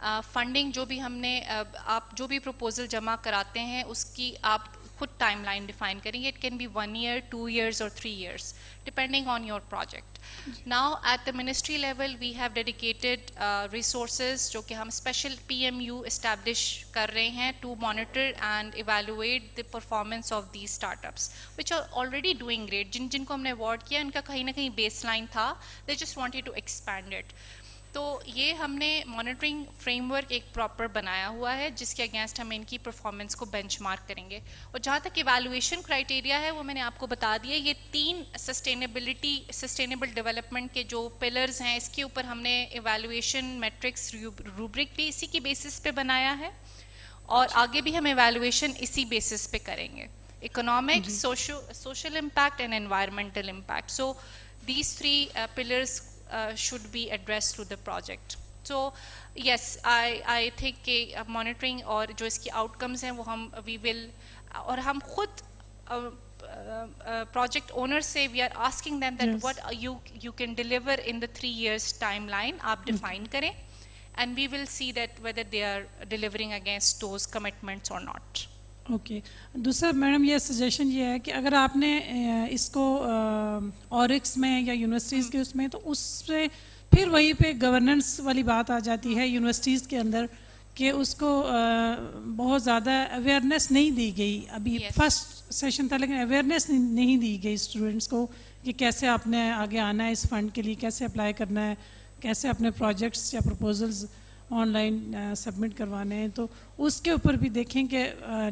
Funding जो भी हमने आप जो भी प्रपोजल जमा कराते हैं उसकी आप खुद टाइमलाइन डिफाइन करेंगे. It can be 1 year, 2 years or 3 years depending on your project. Now at the ministry level we have dedicated resources जो कि हम स्पेशल PMU इस्टेब्लिश कर रहे हैं to monitor and evaluate the performance of the startups which are already doing great. जिनको हमने award किया उनका कहीं ना कहीं बेस लाइन था, they just wanted to expand it. तो ये हमने मॉनिटरिंग फ्रेमवर्क एक प्रॉपर बनाया हुआ है जिसके अगेंस्ट हम इनकी परफॉर्मेंस को बेंचमार्क करेंगे. और जहाँ तक इवैल्यूएशन क्राइटेरिया है वो मैंने आपको बता दिया. ये 3 सस्टेनेबल डेवलपमेंट के जो पिलर्स हैं इसके ऊपर हमने इवैल्यूएशन मैट्रिक्स रूब्रिक भी इसी की बेसिस पे बनाया है, और आगे भी हम इवैल्यूएशन इसी बेसिस पे करेंगे. Economic, social impact and environmental impact. So these 3 pillars should be addressed through the project. So yes, I think कि monitoring और जो इसकी outcomes हैं वो we will, और हम खुद project owners से we are asking them that what you can deliver in the 3 years timeline आप define करें, and we will see that whether they are delivering against those commitments or not. Okay. दूसरा madam ये suggestion ये है कि अगर आपने इसको ऑरिक्स में या यूनिवर्सिटीज़ के उसमें, तो उससे फिर वहीं पे गवर्नेंस वाली बात आ जाती है यूनिवर्सिटीज़ के अंदर कि उसको बहुत ज़्यादा अवेयरनेस नहीं दी गई. अभी फर्स्ट सेशन था लेकिन अवेयरनेस नहीं दी गई स्टूडेंट्स को कि कैसे आपने आगे आना है इस फंड के लिए, कैसे अप्लाई करना है, कैसे अपने प्रोजेक्ट्स या प्रपोजल्स ऑनलाइन सबमिट करवाने हैं. तो उसके ऊपर भी देखें कि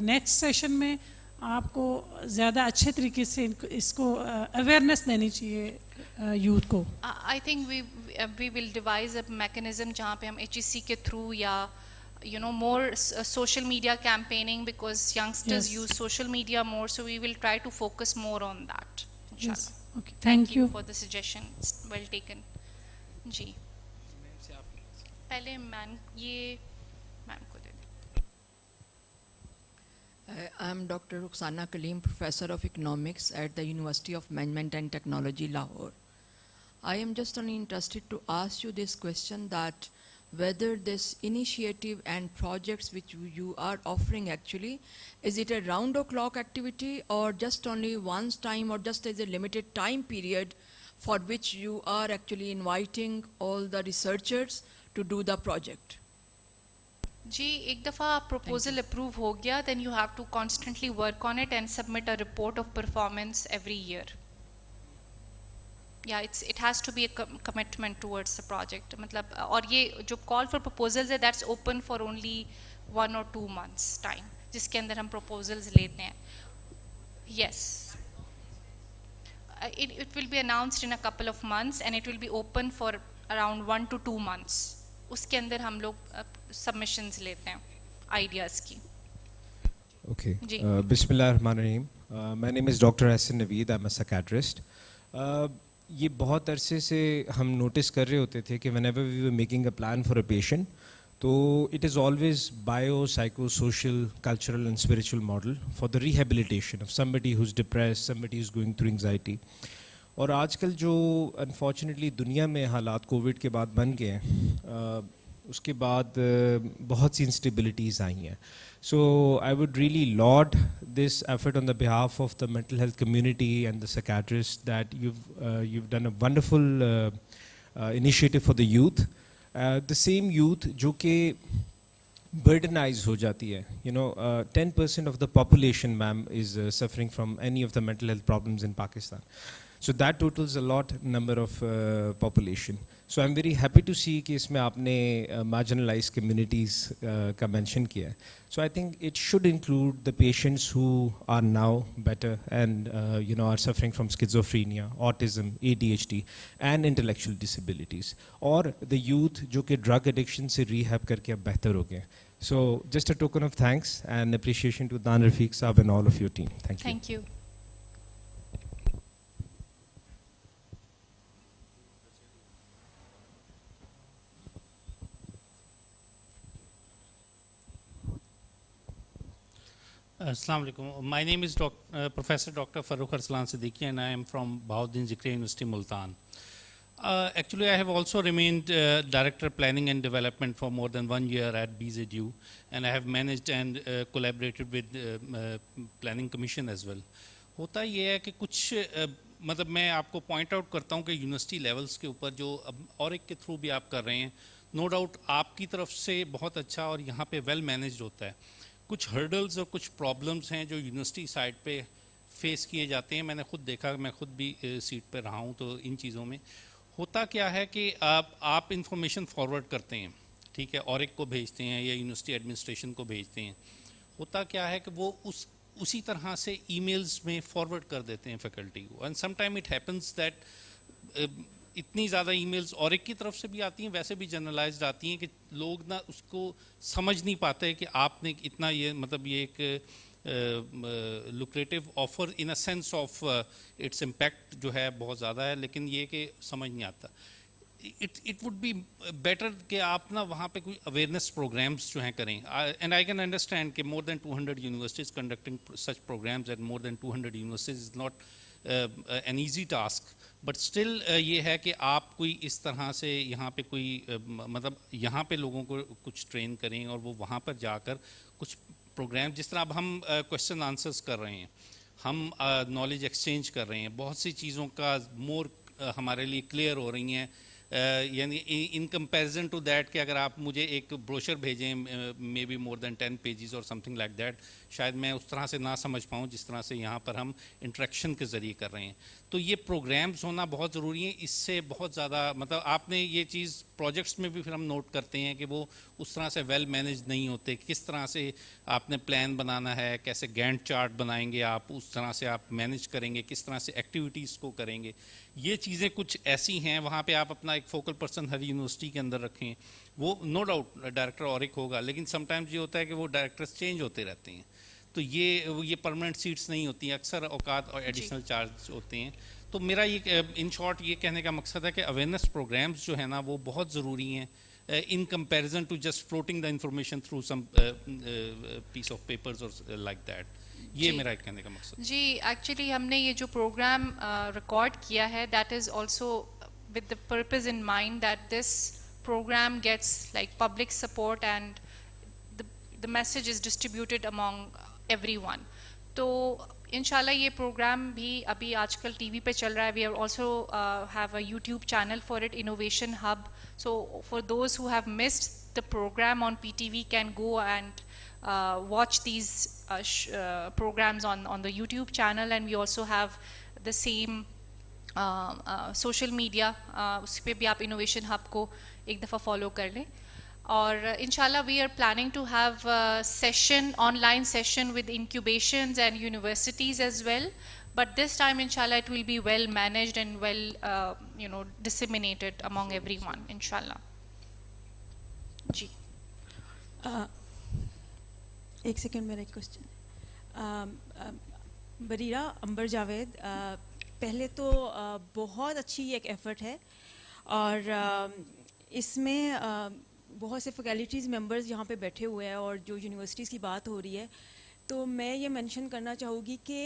नेक्स्ट सेशन में आपको ज़्यादा अच्छे तरीके से इसको अवेयरनेस देनी चाहिए यूथ को. I think we will devise a mechanism जहाँ पे हम HEC के थ्रू या more social media campaigning, because youngsters use social media more, so we will try to focus more on that. Yes. Okay. Thank you for the suggestion. It's well taken. जी. पहले ma'am को दे दें. I am Dr. Rukhsana Kaleem, Professor of Economics at the University of Management and Technology, Lahore. I am just only interested to ask you this question, that whether this initiative and projects which you are offering actually, is it a round-the-clock activity or just only once time, or just as a limited time period for which you are actually inviting all the researchers to do the project? जी, एक दफ़ा proposal approve हो गया, then you have to constantly work on it and submit a report of performance every year. Yeah, it has to be a commitment towards the project. मतलब, और ये जो call for proposals है, that's open for only 1 or 2 months time. जिसके अंदर हम proposals लेते हैं. Yes. It will be announced in a couple of months and it will be open for around 1 to 2 months. उसके अंदर हम लोग submissions लेते हैं ideas की. Okay. Ji. Bismillahirrahmanirrahim. My name is Dr. Hassan Naveed. I'm a psychiatrist. یہ بہت عرصے سے ہم نوٹس کر رہے ہوتے تھے کہ whenever we were making a plan for a patient, تو it is always bio, psycho, social, cultural and spiritual model for the rehabilitation of somebody who's depressed, somebody who's going through anxiety. اور آج کل جو unfortunately دنیا میں حالات Covid کے بعد بن گئے ہیں، اس کے بعد بہت سی انسٹیبلٹیز آئی ہیں. So I would really laud this effort on the behalf of the mental health community and the psychiatrists that you've done a wonderful initiative for the youth. The same youth جو کہ burdenized ہو جاتی ہے. 10% of the population, ma'am, is suffering from any of the mental health problems in Pakistan. So that totals a lot number of population. So I'm very happy to see کہ اس میں آپ نے marginalized communities کا mention کیا ہے. So I think it should include the patients who are now better and are suffering from schizophrenia, autism, ADHD and intellectual disabilities, or the youth جو کہ drug addiction سے rehab کر کے اب بہتر ہو گئے. So just a token of thanks and appreciation to Dan Rafiq Saab and all of your team. Thank you. Thank you. Assalamu alaikum. My name is Professor Dr. Farooq Arslan Siddiqui and I am from Bahauddin Zikri University, Multan. Actually, I have also remained Director Planning and Development for more than 1 year at BZU, and I have managed and collaborated with Planning Commission as well. ہوتا یہ ہے کہ کچھ مطلب میں آپ کو point out کرتا ہوں کہ یونیورسٹی لیولز کے اوپر جو اور ایک کے تھرو بھی آپ کر رہے ہیں، نو ڈاؤٹ آپ کی طرف سے بہت اچھا اور یہاں پہ ویل مینیجڈ ہوتا ہے. کچھ ہرڈلز اور کچھ پرابلمز ہیں جو یونیورسٹی سائڈ پہ فیس کیے جاتے ہیں. میں نے خود دیکھا، میں خود بھی سیٹ پہ رہا ہوں، تو ان چیزوں میں ہوتا کیا ہے کہ آپ انفارمیشن فارورڈ کرتے ہیں، ٹھیک ہے، اور ایک کو بھیجتے ہیں یا یونیورسٹی ایڈمنسٹریشن کو بھیجتے ہیں. ہوتا کیا ہے کہ وہ اسی طرح سے ای میلز میں فارورڈ کر دیتے ہیں فیکلٹی کو. And some time it happens that اتنی زیادہ ای میلز اور ایک کی طرف سے بھی آتی ہیں، ویسے بھی جنرلائزڈ آتی ہیں کہ لوگ نا اس کو سمجھ نہیں پاتے کہ آپ نے اتنا یہ مطلب یہ ایک lucrative offer in a sense of its impact جو ہے بہت زیادہ ہے، لیکن یہ کہ سمجھ نہیں آتا. اٹ وڈ بی بیٹر کہ آپ نا وہاں پہ کوئی اویئرنیس پروگرامس جو ہیں کریں. اینڈ آئی کین انڈرسٹینڈ کہ more than 200 universities conducting such programs at more than 200 universities is not an easy task. But still یہ ہے کہ آپ کوئی اس طرح سے یہاں پہ کوئی مطلب یہاں پہ لوگوں کو کچھ ٹرین کریں اور وہ وہاں پر جا کر کچھ پروگرام، جس طرح اب ہم کوشچن آنسرس کر رہے ہیں، ہم نالج ایکسچینج کر رہے ہیں، بہت سی چیزوں کا مور ہمارے لیے کلیئر ہو رہی ہیں. یعنی ان کمپیریزن ٹو دیٹ کہ اگر آپ مجھے ایک بروشر بھیجیں may be more then 10 pages اور سم تھنگ لائک دیٹ، شاید میں اس طرح سے نہ سمجھ پاؤں جس طرح سے یہاں پر ہم انٹریکشن کے ذریعے کر رہے ہیں. تو یہ پروگرامز ہونا بہت ضروری ہیں. اس سے بہت زیادہ مطلب آپ نے یہ چیز پروجیکٹس میں بھی پھر ہم نوٹ کرتے ہیں کہ وہ اس طرح سے ویل مینیج نہیں ہوتے. کس طرح سے آپ نے پلان بنانا ہے، کیسے گینٹ چارٹ بنائیں گے آپ، اس طرح سے آپ مینیج کریں گے، کس طرح سے ایکٹیویٹیز کو کریں گے. یہ چیزیں کچھ ایسی ہیں، وہاں پہ آپ اپنا ایک فوکل پرسن ہر یونیورسٹی کے اندر رکھیں. وہ نو ڈاؤٹ ڈائریکٹر اور ایک ہوگا، لیکن سم ٹائمز یہ ہوتا ہے کہ وہ ڈائریکٹرز چینج ہوتے رہتے ہیں، تو یہ پرماننٹ سیٹس نہیں ہوتی ہیں، اکثر اوقات اور ایڈیشنل چارج ہوتے ہیں. تو میرا یہ ان شارٹ یہ کہنے کا مقصد ہے کہ اویئرنیس پروگرامز جو ہیں نا وہ بہت ضروری ہیں in comparison to just floating the information through some piece of papers or like that. یہ میرا کہنے کا مقصد. جی ایکچولی ہم نے یہ جو پروگرام ریکارڈ کیا ہے that is also with the purpose in mind that this program gets like public support and the message is distributed among everyone. تو انشاءاللہ یہ پروگرام بھی ابھی آج کل ٹی وی پہ چل رہا ہے. وی also have a YouTube channel for it, Innovation Hub. So for those who have missed the program on PTV can go and watch these programs on the YouTube channel, and we also have the same social media. اس پہ بھی آپ Innovation Hub کو ایک دفعہ follow کر لیں. Or inshallah, we are planning to have a session, online session with incubations and universities as well. But this time, inshallah, it will be well managed and well, disseminated among everyone, inshallah. Ji. एक second मेरा एक question Bareera अंबर जावेद पहले तो बहुत अच्छी एक effort है और इसमें बहुत से फैकल्टीज़ मेंबर्स यहाँ पे बैठे हुए हैं और जो यूनिवर्सिटीज़ की बात हो रही है तो मैं ये मेंशन करना चाहूँगी कि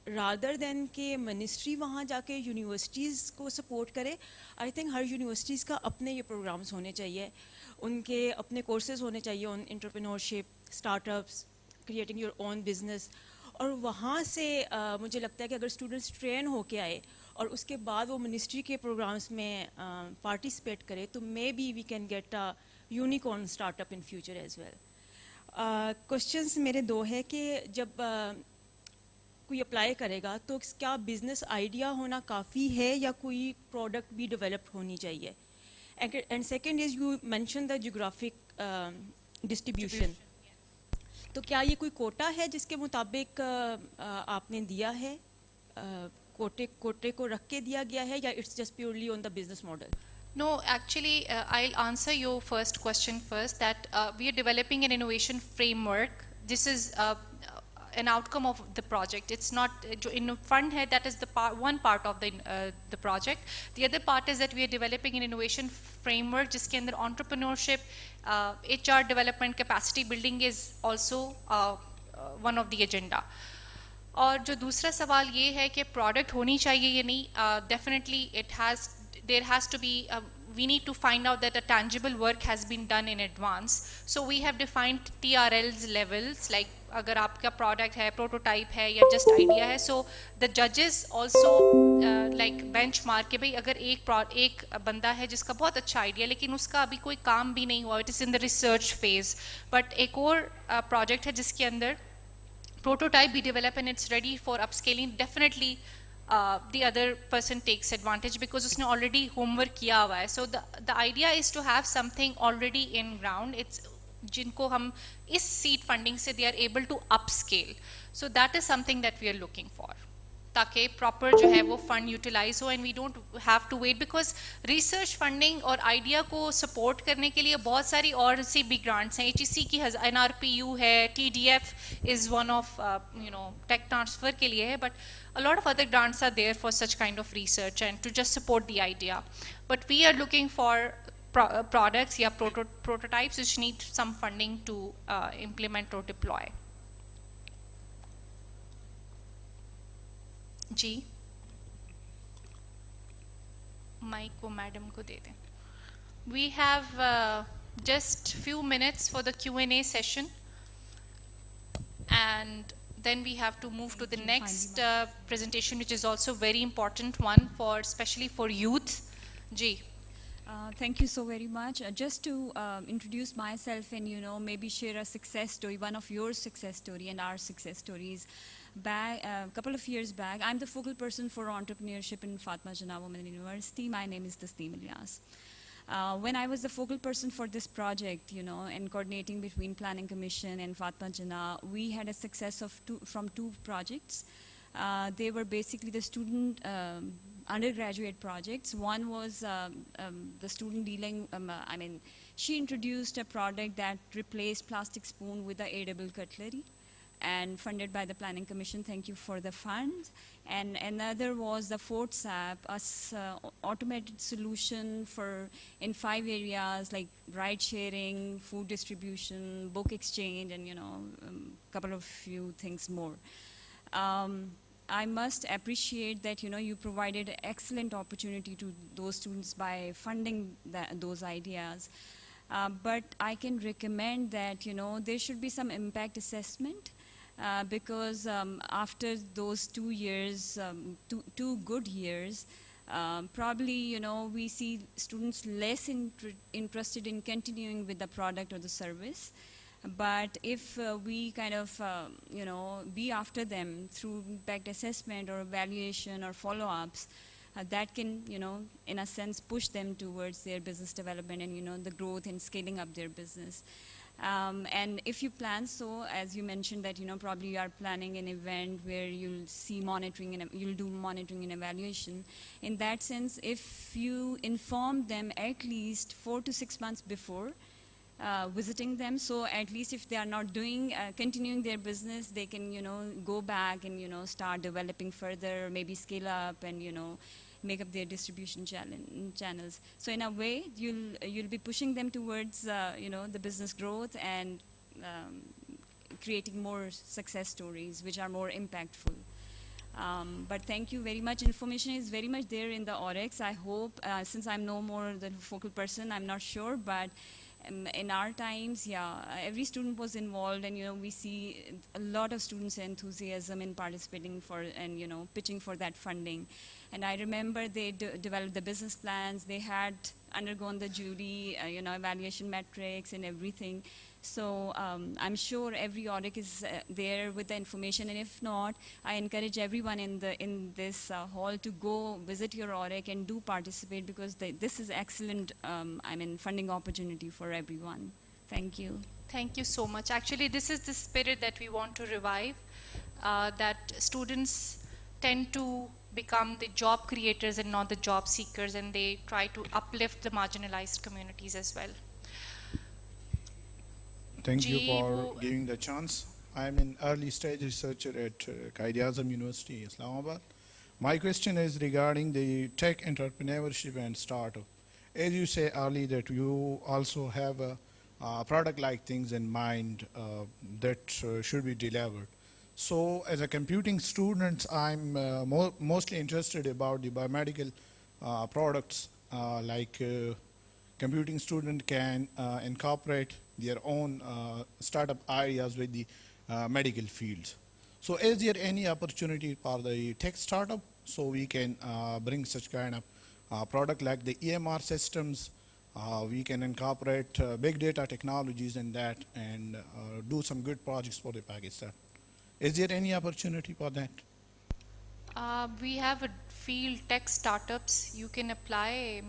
रादर देन के मिनिस्ट्री वहाँ जाके यूनिवर्सिटीज़ को सपोर्ट करे आई थिंक हर यूनिवर्सिटीज़ का अपने ये प्रोग्राम्स होने चाहिए उनके अपने कोर्सेज होने चाहिए on entrepreneurship startups creating your own business और वहाँ से मुझे लगता है कि अगर स्टूडेंट्स ट्रेन होके आए और उसके बाद वो मिनिस्ट्री के प्रोग्राम्स में पार्टिसिपेट करे तो maybe we can get a unicorn startup in future as well questions मेरे दो है कि जब कोई अप्लाई करेगा तो क्या बिजनेस आइडिया होना काफ़ी है या कोई प्रोडक्ट भी डेवलप होनी चाहिए and second is you mention the geographic distribution तो क्या ये कोई कोटा है जिसके मुताबिक आपने दिया है कोटे को रख के दिया गया है या it's just purely on the business model No, actually, I'll answer your first question first, that we are developing an innovation framework. This is an outcome of the project. It's not, in fund hai, that is the one part of the project. The other part is that we are developing an innovation framework, jiske andar entrepreneurship, HR development, capacity building is also one of the agenda. और जो दूसरा सवाल ये है कि product होनी चाहिए या नहीं, definitely there has to be we need to find out that a tangible work has been done in advance. So we have defined TRL's levels, like अगर आपका product है, prototype है या just idea है, so the judges also like benchmark के भाई अगर एक बंदा है जिसका बहुत अच्छा idea लेकिन उसका अभी कोई काम भी नहीं हुआ, it is in the research phase, but एक और project है जिसके अंदर prototype be developed and it's ready for upscaling, definitely the other person takes advantage because उसने already homework किया हुआ है. So the idea is to have something already in ground. It's जिनको हम इस seed funding से they are able to upscale. So that is something that we are looking for. ताकि proper जो है वो fund utilize हो and we don't have to wait because research funding और idea को support करने के लिए बहुत सारी और सी भी grants हैं. HEC की NRPU है, TDF is one of tech transfer के लिए है, but a lot of other grants are there for such kind of research and to just support the idea. But we are looking for products या prototypes which need some funding to implement or deploy. जी mic को madam को दे दें. We have just few minutes for the Q&A session and then we have to move to the next presentation which is also very important one for especially for youth. Ji. Thank you so very much. Just to introduce myself and maybe share a success story, one of your success story and our success stories. A couple of years back, I'm the focal person for entrepreneurship in Fatma Jinnah Women University. My name is Tasneem Ilyas. When I was the focal person for this project, and coordinating between Planning Commission and Fatma Jinnah, we had a success of from two projects. They were basically the student undergraduate projects. One was the student dealing, she introduced a product that replaced plastic spoon with the edible cutlery and funded by the Planning Commission. Thank you for the funds. And another was the Forts app, automated solution in 5 areas like ride sharing, food distribution, book exchange, and couple of few things more. I must appreciate that you provided an excellent opportunity to those students by funding those ideas. But I can recommend that there should be some impact assessment. Because after those 2 years, two good years, probably we see students less interested in continuing with the product or the service. But if we kind of be after them through impact assessment or evaluation or follow-ups, that can, in a sense, push them towards their business development and, the growth and scaling up their business. And if you plan so, as you mentioned that, probably you are planning an event where you'll see monitoring and you'll do monitoring and evaluation. In that sense, if you inform them at least 4 to 6 months before visiting them, so at least if they are not doing, continuing their business, they can, go back and, start developing further, maybe scale up and, make up their distribution channels. So in a way, you'll be pushing them towards the business growth and creating more success stories which are more impactful. But thank you very much. Information is very much there in the OREX. I hope, since I'm no more the focal person, I'm not sure, but in our times, every student was involved, and we see a lot of students' enthusiasm in participating for and pitching for that funding. And I remember they developed the business plans. They had undergone the jury, evaluation metrics and everything. So I'm sure every audit is there with the information, and if not, I encourage everyone in this hall to go visit your audit and do participate, because this is excellent, funding opportunity for everyone. Thank you. Thank you so much. Actually, this is the spirit that we want to revive, that students tend to become the job creators and not the job seekers, and they try to uplift the marginalized communities as well. Thank you for giving the chance. I'm an early stage researcher at Quaid-e-Azam University, Islamabad. My question is regarding the tech entrepreneurship and startup. As you say early that you also have a product-like things in mind that should be delivered. So as a computing student, I'm mostly interested about the biomedical products, like computing student can incorporate their own startup ideas with the medical fields. So is there any opportunity for the tech startup so we can bring such kind of product like the EMR systems? We can incorporate big data technologies in that and do some good projects for the Pakistan. Is there any opportunity for that? We have a field tech startups. You can apply.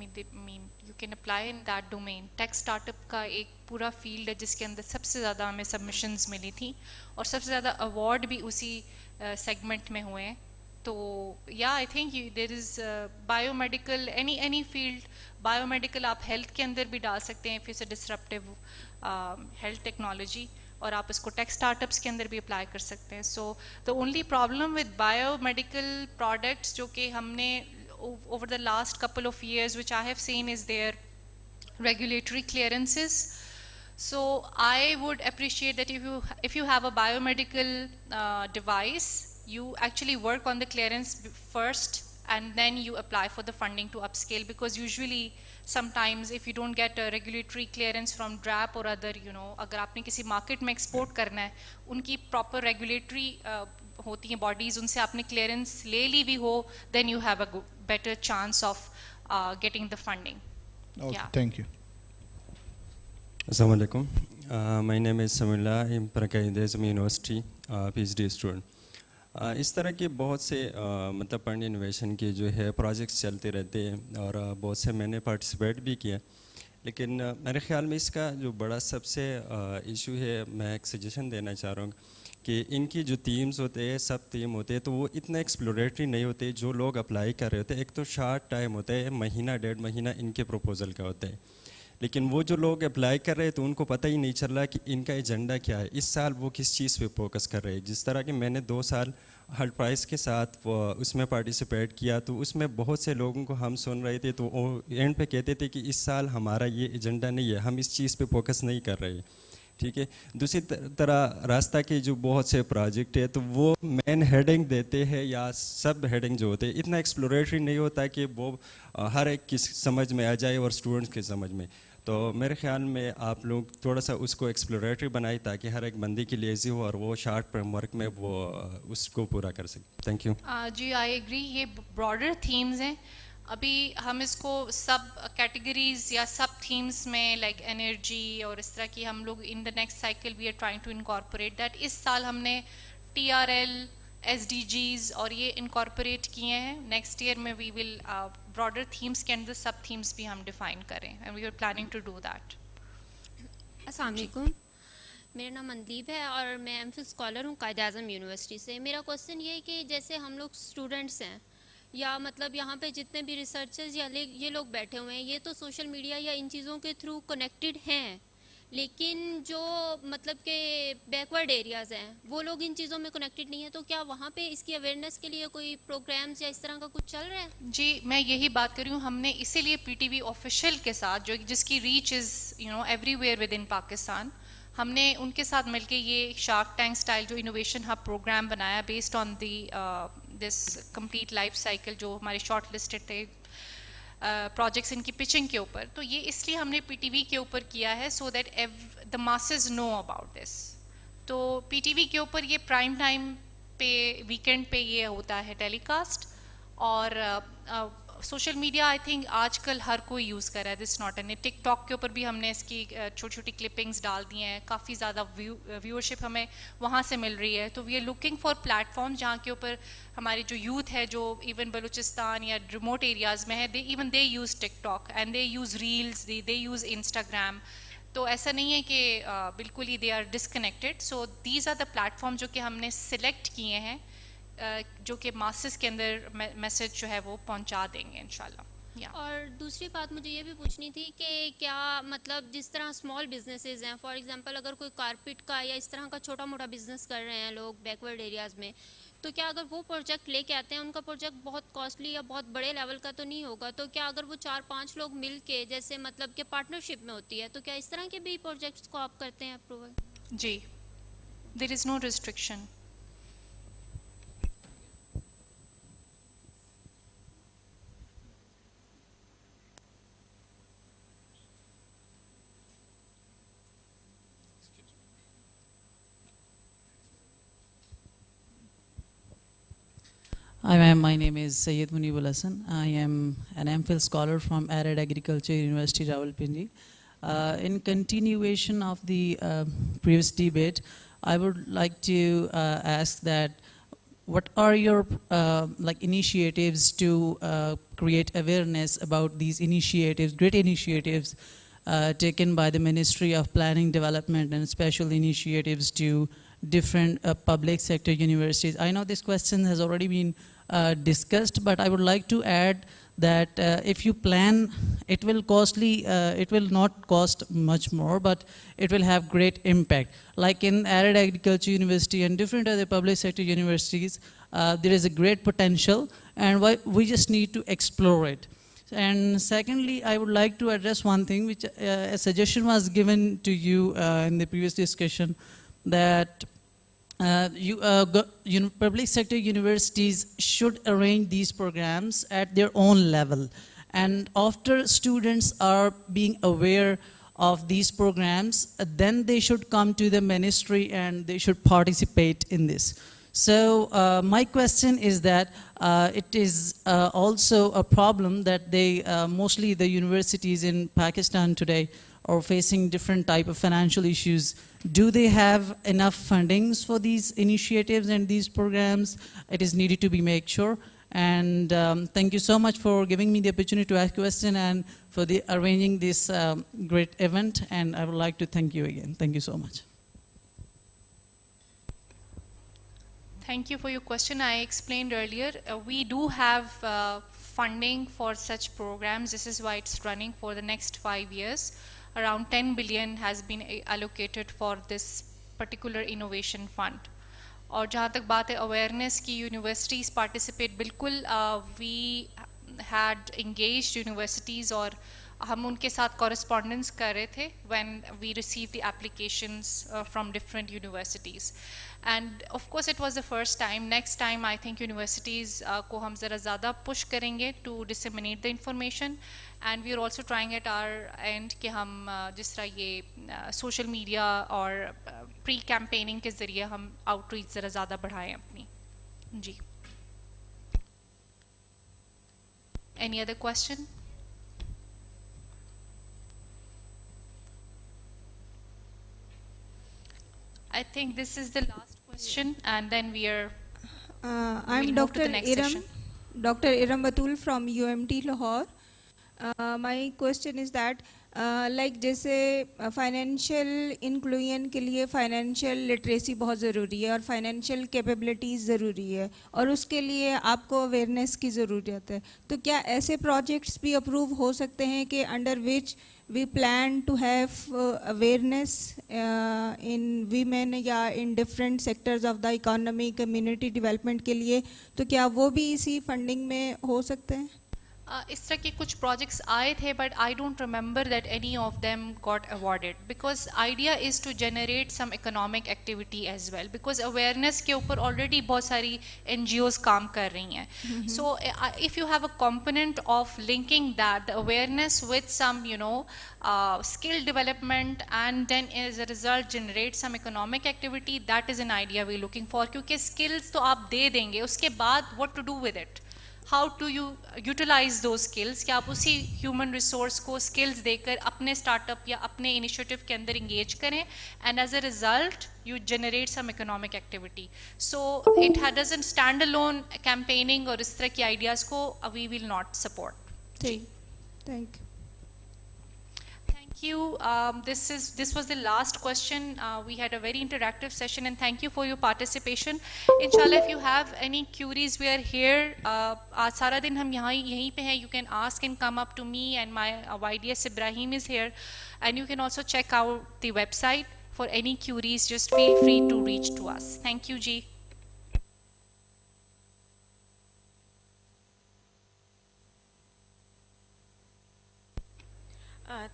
You can apply in that domain. Tech startup का एक पूरा field है जिसके अंदर सबसे ज़्यादा हमें submissions मिली थी और सबसे ज़्यादा award भी उसी segment में हुए हैं. तो I think there is biomedical, any field, biomedical आप health के अंदर भी डाल सकते हैं if it's a disruptive health technology. और आप इसको टेक स्टार्टअप्स के अंदर भी अप्लाई कर सकते हैं. So the only problem with biomedical products जो कि हमने over the last couple of years which I have seen is their regulatory clearances. So I would appreciate that if you have a biomedical device, you actually work on the clearance first and then you apply for the funding to upscale, because usually sometimes if you don't get a regulatory clearance from DRAP or other, अगर आपने किसी market में export करना है, उनकी proper regulatory होती हैं bodies, उनसे आपने clearance ले ली भी हो, then you have a better chance of getting the funding. Okay, thank you. Assalamu alaikum. My name is Samullah. I'm from Quaid-e-Azam University, PhD student. इस तरह के बहुत से मतलब फंड इनोवेशन के जो है प्रोजेक्ट्स चलते रहते हैं और बहुत से मैंने पार्टिसिपेट भी किया, लेकिन मेरे ख्याल में इसका जो बड़ा सबसे इशू है, मैं एक सजेशन देना चाह रहा हूँ कि इनकी जो थीम्स होते हैं, सब थीम होते हैं, तो वो इतना एक्सप्लोरेटरी नहीं होते. जो लोग अप्लाई कर रहे होते हैं, एक तो शार्ट टाइम होता है, महीना 1.5 महीना इनके प्रपोजल का होता है, लेकिन वो जो लोग अप्लाई कर रहे हैं तो उनको पता ही नहीं चल रहा कि इनका एजेंडा क्या है, इस साल वो किस चीज़ पे फोकस कर रहे हैं. जिस तरह कि मैंने 2 साल हर्ट प्राइस के साथ उसमें पार्टिसिपेट किया, तो उसमें बहुत से लोगों को हम सुन रहे थे तो वो एंड पे कहते थे कि इस साल हमारा ये एजेंडा नहीं है, हम इस चीज़ पे फोकस नहीं कर रहे. ठीक है. दूसरी तरह रास्ता के जो बहुत से प्रोजेक्ट है तो वो मेन हेडिंग देते हैं या सब हेडिंग जो होते हैं इतना एक्सप्लोरेटरी नहीं होता कि वो हर एक की समझ में आ जाए और स्टूडेंट्स की समझ में. तो मेरे ख्याल में आप लोग थोड़ा सा उसको एक्सप्लोरेटरी बनाए ताकि हर एक बंदी के लिए ईजी हो और वो शार्ट फ्रेमवर्क में वो उसको पूरा कर सके. Thank you. जी आई एग्री. ये ब्रॉडर थीम्स हैं. अभी हम इसको सब कैटेगरीज या सब थीम्स में लाइक एनर्जी और इस तरह की हम लोग in the next cycle we are trying to incorporate that. इस साल हमने TRL, SDGs اور یہ انکارپوریٹ کیے ہیں. نیکسٹ ایئر میں وی ول براڈر تھیمس کے اندر سب تھیمس بھی ہم ڈیفائن کریں and we are planning to do that. السلام علیکم، میرا نام مندیپ ہے اور میں ایم فل اسکالر ہوں قائد اعظم یونیورسٹی سے. میرا کوشچن یہ ہے کہ جیسے ہم لوگ اسٹوڈنٹس ہیں یا مطلب یہاں پہ جتنے بھی ریسرچرز یا یہ لوگ بیٹھے ہوئے ہیں، یہ تو سوشل میڈیا یا ان چیزوں کے تھرو کنیکٹڈ ہیں، لیکن جو مطلب کہ بیکورڈ ایریاز ہیں وہ لوگ ان چیزوں میں کنیکٹڈ نہیں ہیں. تو کیا وہاں پہ اس کی اویئرنیس کے لیے کوئی پروگرامز یا اس طرح کا کچھ چل رہا ہے؟ جی میں یہی بات کر رہی ہوں. ہم نے اسی لیے پی ٹی وی آفیشیل کے ساتھ جس کی reach is every where with in Pakistan, ہم نے ان کے ساتھ مل کے یہ شارک ٹینک اسٹائل جو انوویشن ہب پروگرام بنایا based on the this complete life cycle جو ہمارے شارٹ لسٹڈ تھے پروجیکٹس ان کی پچنگ کے اوپر. تو یہ اس لیے ہم نے پی ٹی وی کے اوپر کیا ہے so that the masses know about this. تو پی ٹی وی کے اوپر یہ پرائم ٹائم پہ ویکینڈ پہ یہ ہوتا ہے ٹیلی کاسٹ. اور سوشل میڈیا آئی تھنک آج کل ہر کوئی یوز کر رہا ہے. This not an TikTok کے اوپر بھی ہم نے اس کی چھوٹی چھوٹی کلپنگس ڈال دی ہیں. کافی زیادہ ویورشپ ہمیں وہاں سے مل رہی ہے. تو we are looking for platform جہاں کے اوپر ہماری جو یوتھ ہے جو ایون بلوچستان یا ریموٹ ایریاز میں ہے they use TikTok and they use reels, they use Instagram. تو ایسا نہیں ہے کہ بالکل ہی they are disconnected. So these are the platform جو کہ ہم نے سلیکٹ کیے ہیں جو کہ ماسز کے اندر میسج جو ہے وہ پہنچا دیں گے انشاءاللہ. اور دوسری بات مجھے یہ بھی پوچھنی تھی کہ کیا مطلب جس طرح اسمال بزنسز ہیں، فار ایگزامپل اگر کوئی کارپیٹ کا یا اس طرح کا چھوٹا موٹا بزنس کر رہے ہیں لوگ بیکورڈ ایریاز میں، تو کیا اگر وہ پروجیکٹ لے کے آتے ہیں، ان کا پروجیکٹ بہت کاسٹلی یا بہت بڑے لیول کا تو نہیں ہوگا، تو کیا اگر وہ 4-5 لوگ مل کے جیسے مطلب کہ پارٹنرشپ میں ہوتی ہے تو کیا اس طرح کے بھی پروجیکٹس کو آپ کرتے ہیں اپروول؟ جی there is no restriction. Hi ma'am, my name is Sayyid Munibul Hassan. I am an MPhil scholar from Arid Agriculture University, Rawalpindi. In continuation of the previous debate, I would like to ask that what are your initiatives to create awareness about these initiatives, great initiatives taken by the Ministry of Planning, Development and special initiatives to different public sector universities? I know this question has already been discussed, but I would like to add that if you plan, it will not cost much more, but it will have great impact. Like in Arid Agriculture University and different other public sector universities, there is a great potential and we just need to explore it. And secondly, I would like to address one thing which a suggestion was given to you in the previous discussion, that public sector universities should arrange these programs at their own level, and after students are being aware of these programs, then they should come to the ministry and they should participate in this. So my question is that it is also a problem that mostly the universities in Pakistan today are facing different type of financial issues. Do they have enough fundings for these initiatives and these programs? It is needed to be made sure. And thank you so much for giving me the opportunity to ask a question and for arranging this great event. And I would like to thank you again. Thank you so much. Thank you for your question. I explained earlier, we do have funding for such programs. This is why it's running for the next 5 years. Around 10 billion has been allocated for this particular innovation fund. اور جہاں تک بات ہے awareness کی، universities participate بالکل، we had engaged universities اور ہم ان کے ساتھ کورسپونڈنس کر رہے تھے when we receive the applications from different universities. And of course it was the first time. Next time I think universities کو ہم ذرا زیادہ پش کریں گے to disseminate the information. And we are also trying at our end کہ ہم جس طرح یہ سوشل میڈیا اور پری کیمپیننگ کے ذریعے ہم آؤٹ ریچ ذرا زیادہ بڑھائیں اپنی. جی any other question? I think this is the last question and then we are I'm We'll move to Dr. the next Iram, session. Dr. Iram Batul from UMT Lahore. My question is that like جیسے financial inclusion کے لیے financial literacy بہت ضروری ہے اور financial capabilities ضروری ہے اور اس کے لیے آپ کو اویئرنیس کی ضرورت ہے, تو کیا ایسے پروجیکٹس بھی اپروو ہو سکتے ہیں کہ under which we plan to have awareness in women یا in different sectors of the economy community development کے لیے, تو کیا وہ بھی اسی فنڈنگ میں ہو سکتے ہیں؟ اس طرح کے کچھ پروجیکٹس آئے تھے but I don't remember that any of them got awarded because idea is to generate some economic activity as well because awareness کے اوپر آلریڈی بہت ساری این جی اوز کام کر رہی ہیں. So if you have a component of linking that the awareness with some skill development and then as a result generate some economic activity, that is an idea we're looking for. کیونکہ skills تو آپ دے دیں گے, اس کے بعد what to do with it, how do you utilize those skills, کہ آپ اسی human resource کو skills دے کر اپنے اسٹارٹ اپ یا اپنے initiative کے اندر engage کریں and as a result you generate some economic activity. So it doesn't stand alone campaigning اور اس طرح کی ideas کو we will not support. Thank you. Thank you. This was the last question. We had a very interactive session and thank you for your participation. Inshallah, if you have any queries, we are here. Sara din hum yahin pe hain. You can ask and come up to me and my YDS Ibrahim is here. And you can also check out the website for any queries. Just feel free to reach to us. Thank you, Ji.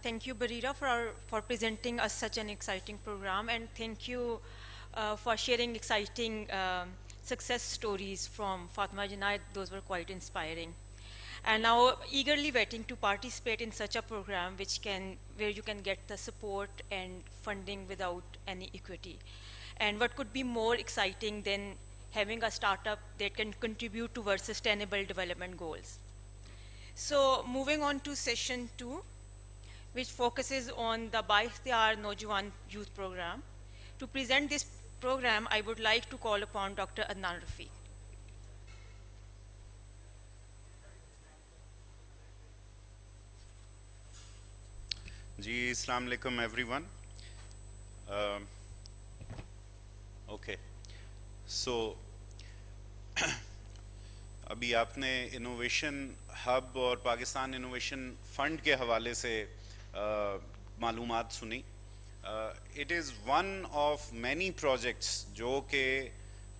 Thank you, Barira, for presenting us such an exciting program, and thank you for sharing exciting success stories from Fatima Junaid. Those were quite inspiring. And now eagerly waiting to participate in such a program where you can get the support and funding without any equity. And what could be more exciting than having a startup that can contribute towards sustainable development goals. So moving on to session 2, which focuses on the Ba-Ikhtiyar Naujawan Youth Program. To present this program, I would like to call upon Dr. Adnan Rafiq. Ji, Assalamu alaikum everyone. Okay, so ابھی آپ نے innovation hub اور Pakistan innovation fund کے حوالے سے معلومات سنی. It is one of many projects جو کہ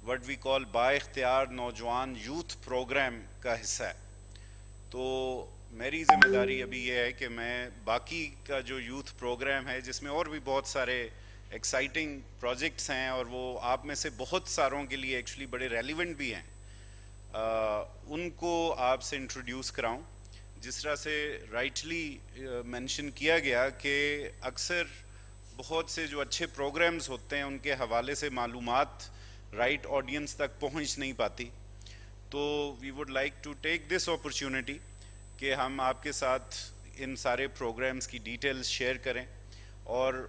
وٹ وی کال با اختیار نوجوان یوتھ پروگرام کا حصہ ہے. تو میری ذمہ داری ابھی یہ ہے کہ میں باقی کا جو یوتھ پروگرام ہے جس میں اور بھی بہت سارے ایکسائٹنگ پروجیکٹس ہیں اور وہ آپ میں سے بہت ساروں کے لیے ایکچولی بڑے ریلیونٹ بھی ہیں, ان کو آپ سے انٹروڈیوس کراؤں. جس طرح سے رائٹلی مینشن کیا گیا کہ اکثر بہت سے جو اچھے پروگرامز ہوتے ہیں ان کے حوالے سے معلومات رائٹ آڈینس تک پہنچ نہیں پاتی. تو we would like to take this opportunity کہ ہم آپ کے ساتھ ان سارے پروگرامز کی ڈیٹیلز شیئر کریں, اور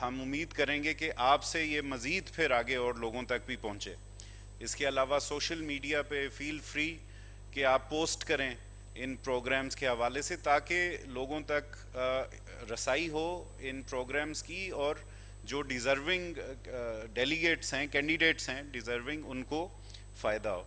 ہم امید کریں گے کہ آپ سے یہ مزید پھر آگے اور لوگوں تک بھی پہنچے. اس کے علاوہ سوشل میڈیا پہ فیل فری کہ آپ پوسٹ کریں ان پروگرامز کے حوالے سے تاکہ لوگوں تک رسائی ہو ان پروگرامز کی, اور جو ڈیزرونگ ڈیلیگیٹس ہیں, کینڈیڈیٹس ہیں ڈیزرونگ, ان کو فائدہ ہو.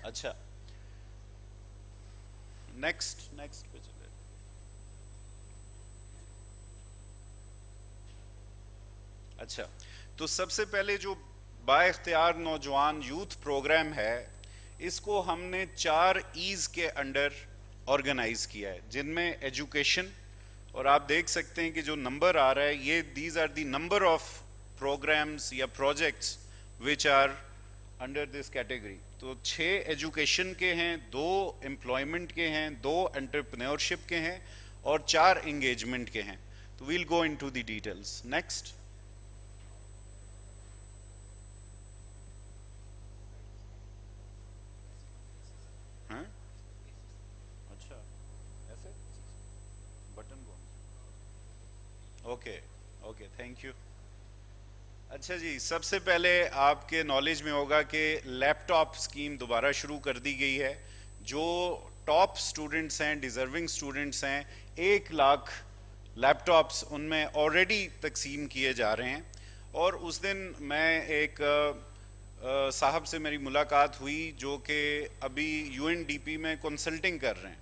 اچھا نیکسٹ پہ چلے. اچھا, تو سب سے پہلے جو با اختیار نوجوان یوتھ پروگرام ہے اس کو ہم نے 4 ایز کے انڈر آرگنائز کیا ہے, جن میں ایجوکیشن, اور آپ دیکھ سکتے ہیں کہ جو نمبر آ رہا ہے یہ these are the number of programmes یا projects which are under this category. تو 6 ایجوکیشن کے ہیں, 2 امپلائمنٹ کے ہیں, 2 انٹرپرینیورشپ کے ہیں, اور 4 انگیجمنٹ کے ہیں. تو we'll go into the details. Next. ہاں اوکے اوکے تھینک یو. اچھا جی, سب سے پہلے آپ کے نالج میں ہوگا کہ لیپ ٹاپ اسکیم دوبارہ شروع کر دی گئی ہے. جو ٹاپ اسٹوڈنٹس ہیں, ڈیزرونگ اسٹوڈنٹس ہیں, 1 لاکھ لیپ ٹاپس ان میں آلریڈی تقسیم کیے جا رہے ہیں. اور اس دن میں ایک صاحب سے میری ملاقات ہوئی جو کہ ابھی UNDP میں کنسلٹنگ کر رہے ہیں,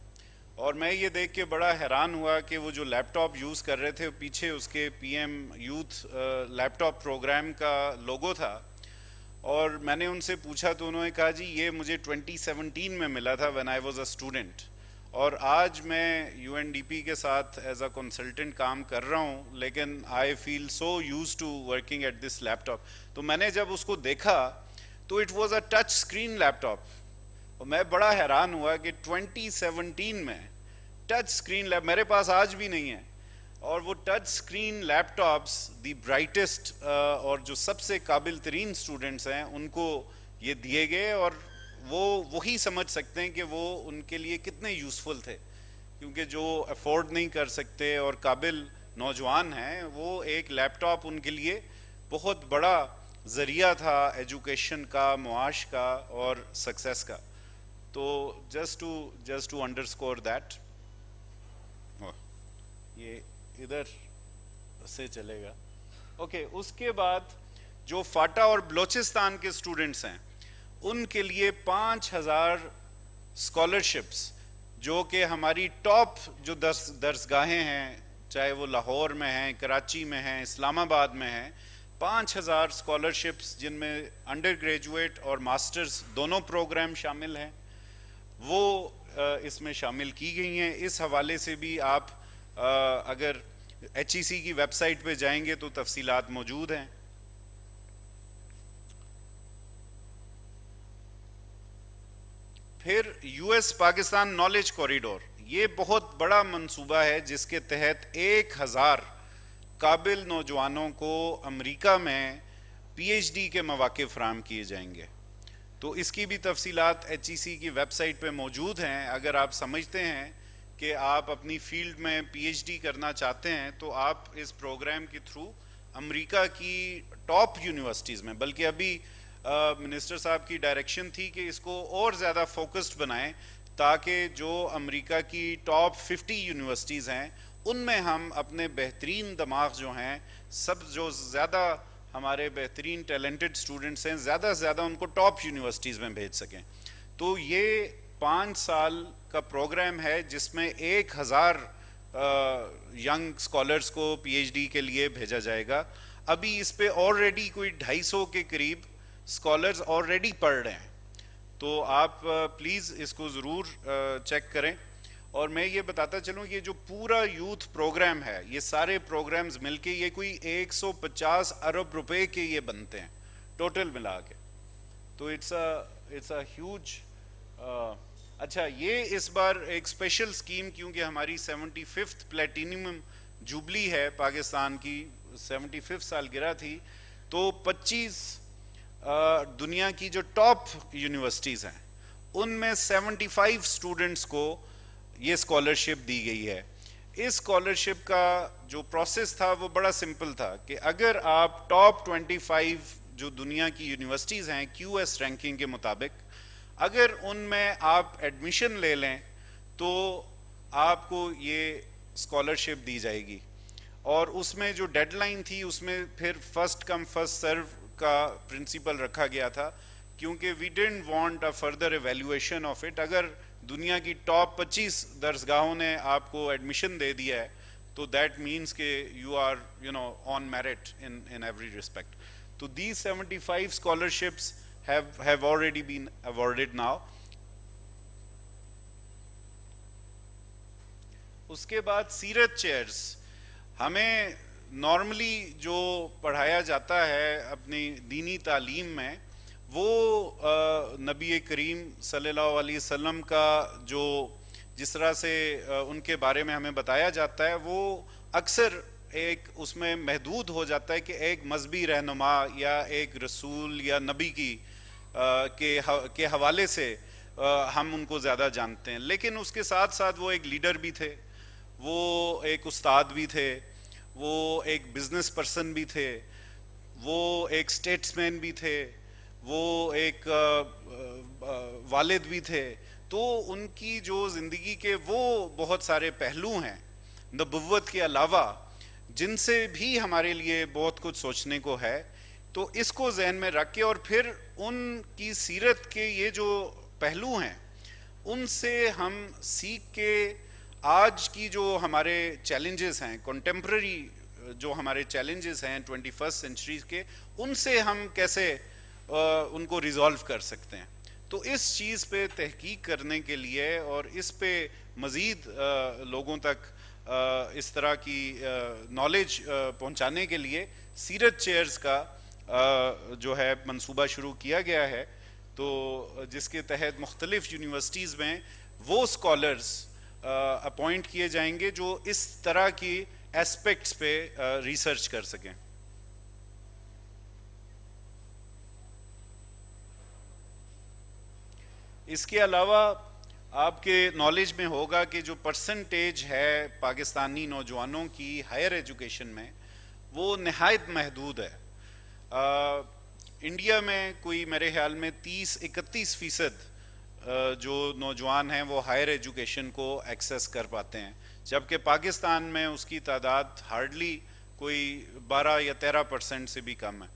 اور میں یہ دیکھ کے بڑا حیران ہوا کہ وہ جو لیپ ٹاپ یوز کر رہے تھے پیچھے اس کے PM یوتھ لیپ ٹاپ پروگرام کا لوگو تھا. اور میں نے ان سے پوچھا تو انہوں نے کہا جی یہ مجھے 2017 میں ملا تھا when I was a student, اور آج میں UNDP کے ساتھ ایز اے کنسلٹنٹ کام کر رہا ہوں, لیکن I feel so used to working at this laptop. تو میں نے جب اس کو دیکھا تو it was a touch screen laptop, اور میں بڑا حیران ہوا کہ 2017 میں ٹچ اسکرین لیپ میرے پاس آج بھی نہیں ہے. اور وہ ٹچ اسکرین لیپ ٹاپس دی برائٹسٹ اور جو سب سے قابل ترین اسٹوڈنٹس ہیں ان کو یہ دیے گئے, اور وہ وہی سمجھ سکتے ہیں کہ وہ ان کے لیے کتنے یوزفل تھے, کیونکہ جو افورڈ نہیں کر سکتے اور قابل نوجوان ہیں وہ ایک لیپ ٹاپ ان کے لیے بہت بڑا ذریعہ تھا ایجوکیشن کا, معاش کا اور سکسیس کا. تو جسٹ ٹو انڈرسکور دیٹ. یہ ادھر سے چلے گا. اوکے, اس کے بعد جو فاٹا اور بلوچستان کے اسٹوڈنٹس ہیں ان کے لیے 5000 اسکالرشپس جو کہ ہماری ٹاپ جو درسگاہیں ہیں, چاہے وہ لاہور میں ہیں, کراچی میں ہیں, اسلام آباد میں ہیں, 5000 اسکالرشپس جن میں انڈر گریجویٹ اور ماسٹرز دونوں پروگرام شامل ہیں وہ اس میں شامل کی گئی ہیں. اس حوالے سے بھی آپ اگر HEC کی ویب سائٹ پہ جائیں گے تو تفصیلات موجود ہیں. پھر US پاکستان نالج کوریڈور, یہ بہت بڑا منصوبہ ہے جس کے تحت 1000 قابل نوجوانوں کو امریکہ میں PhD کے مواقع فراہم کیے جائیں گے. تو اس کی بھی تفصیلات HEC کی ویب سائٹ پہ موجود ہیں. اگر آپ سمجھتے ہیں کہ آپ اپنی فیلڈ میں PhD کرنا چاہتے ہیں تو آپ اس پروگرام کے تھرو امریکہ کی ٹاپ یونیورسٹیز میں, بلکہ ابھی منسٹر صاحب کی ڈائریکشن تھی کہ اس کو اور زیادہ فوکسڈ بنائیں تاکہ جو امریکہ کی ٹاپ 50 یونیورسٹیز ہیں ان میں ہم اپنے بہترین دماغ جو ہیں, سب جو زیادہ ہمارے بہترین ٹیلنٹڈ اسٹوڈنٹس ہیں, زیادہ سے زیادہ ان کو ٹاپ یونیورسٹیز میں بھیج سکیں. تو یہ 5 سال کا پروگرام ہے جس میں 1000 ینگ اسکالرس کو PhD کے لیے بھیجا جائے گا. ابھی اس پہ آلریڈی کوئی 250 کے قریب اسکالرز آلریڈی پڑھ رہے ہیں, تو آپ پلیز اس کو ضرور چیک کریں. اور میں یہ بتاتا چلوں یہ جو پورا یوتھ پروگرام ہے, یہ سارے پروگرامز مل کے یہ کوئی 150 ارب روپے کے یہ بنتے ہیں ٹوٹل ملا کے. تو اٹس اے ہیوج. اچھا, یہ اس بار ایک اسپیشل اسکیم, کیونکہ ہماری 75th پلیٹینیم جوبلی ہے پاکستان کی, 75 سالگرہ تھی, تو 25 دنیا کی جو ٹاپ یونیورسٹیز ہیں ان میں 75 اسٹوڈنٹس کو یہ اسکالرشپ دی گئی ہے. اس اسکالرشپ کا جو پروسیس تھا وہ بڑا سمپل تھا کہ اگر آپ ٹاپ 25 جو دنیا کی یونیورسٹیز ہیں QS رینکنگ کے مطابق, اگر ان میں آپ ایڈمیشن لے لیں تو آپ کو یہ اسکالرشپ دی جائے گی. اور اس میں جو ڈیڈ لائن تھی اس میں پھر فرسٹ کم فرسٹ سرو کا پرنسپل رکھا گیا تھا, کیونکہ we didn't want a further evaluation of it. اگر دنیا کی ٹاپ 25 درسگاہوں نے آپ کو ایڈمیشن دے دیا ہے تو دیٹ مینس کہ you are on merit in every respect. تو these 75 scholarships have already been awarded now. اس کے بعد سیرت چیئرز, ہمیں نارملی جو پڑھایا جاتا ہے اپنی دینی تعلیم میں وہ نبی کریم صلی اللہ علیہ وسلم کا جو جس طرح سے ان کے بارے میں ہمیں بتایا جاتا ہے وہ اکثر ایک اس میں محدود ہو جاتا ہے کہ ایک مذہبی رہنما یا ایک رسول یا نبی کے حوالے سے ہم ان کو زیادہ جانتے ہیں. لیکن اس کے ساتھ ساتھ وہ ایک لیڈر بھی تھے, وہ ایک استاد بھی تھے, وہ ایک بزنس پرسن بھی تھے, وہ ایک اسٹیٹسمین بھی تھے, وہ ایک والد بھی تھے. تو ان کی جو زندگی کے وہ بہت سارے پہلو ہیں نبوت کے علاوہ جن سے بھی ہمارے لیے بہت کچھ سوچنے کو ہے. تو اس کو ذہن میں رکھ کے اور پھر ان کی سیرت کے یہ جو پہلو ہیں ان سے ہم سیکھ کے آج کی جو ہمارے چیلنجز ہیں, کنٹمپرری جو ہمارے چیلنجز ہیں 21st سینچری کے, ان سے ہم کیسے ان کو ریزالو کر سکتے ہیں. تو اس چیز پہ تحقیق کرنے کے لیے اور اس پہ مزید لوگوں تک اس طرح کی نالج پہنچانے کے لیے سیرت چیئرز کا جو ہے منصوبہ شروع کیا گیا ہے. تو جس کے تحت مختلف یونیورسٹیز میں وہ اسکالرز اپوائنٹ کیے جائیں گے جو اس طرح کی ایسپیکٹس پہ ریسرچ کر سکیں. اس کے علاوہ آپ کے نالج میں ہوگا کہ جو پرسنٹیج ہے پاکستانی نوجوانوں کی ہائر ایجوکیشن میں وہ نہایت محدود ہے. انڈیا میں کوئی میرے خیال میں 30-31% جو نوجوان ہیں وہ ہائر ایجوکیشن کو ایکسیس کر پاتے ہیں, جبکہ پاکستان میں اس کی تعداد ہارڈلی کوئی 12 یا 13% سے بھی کم ہے.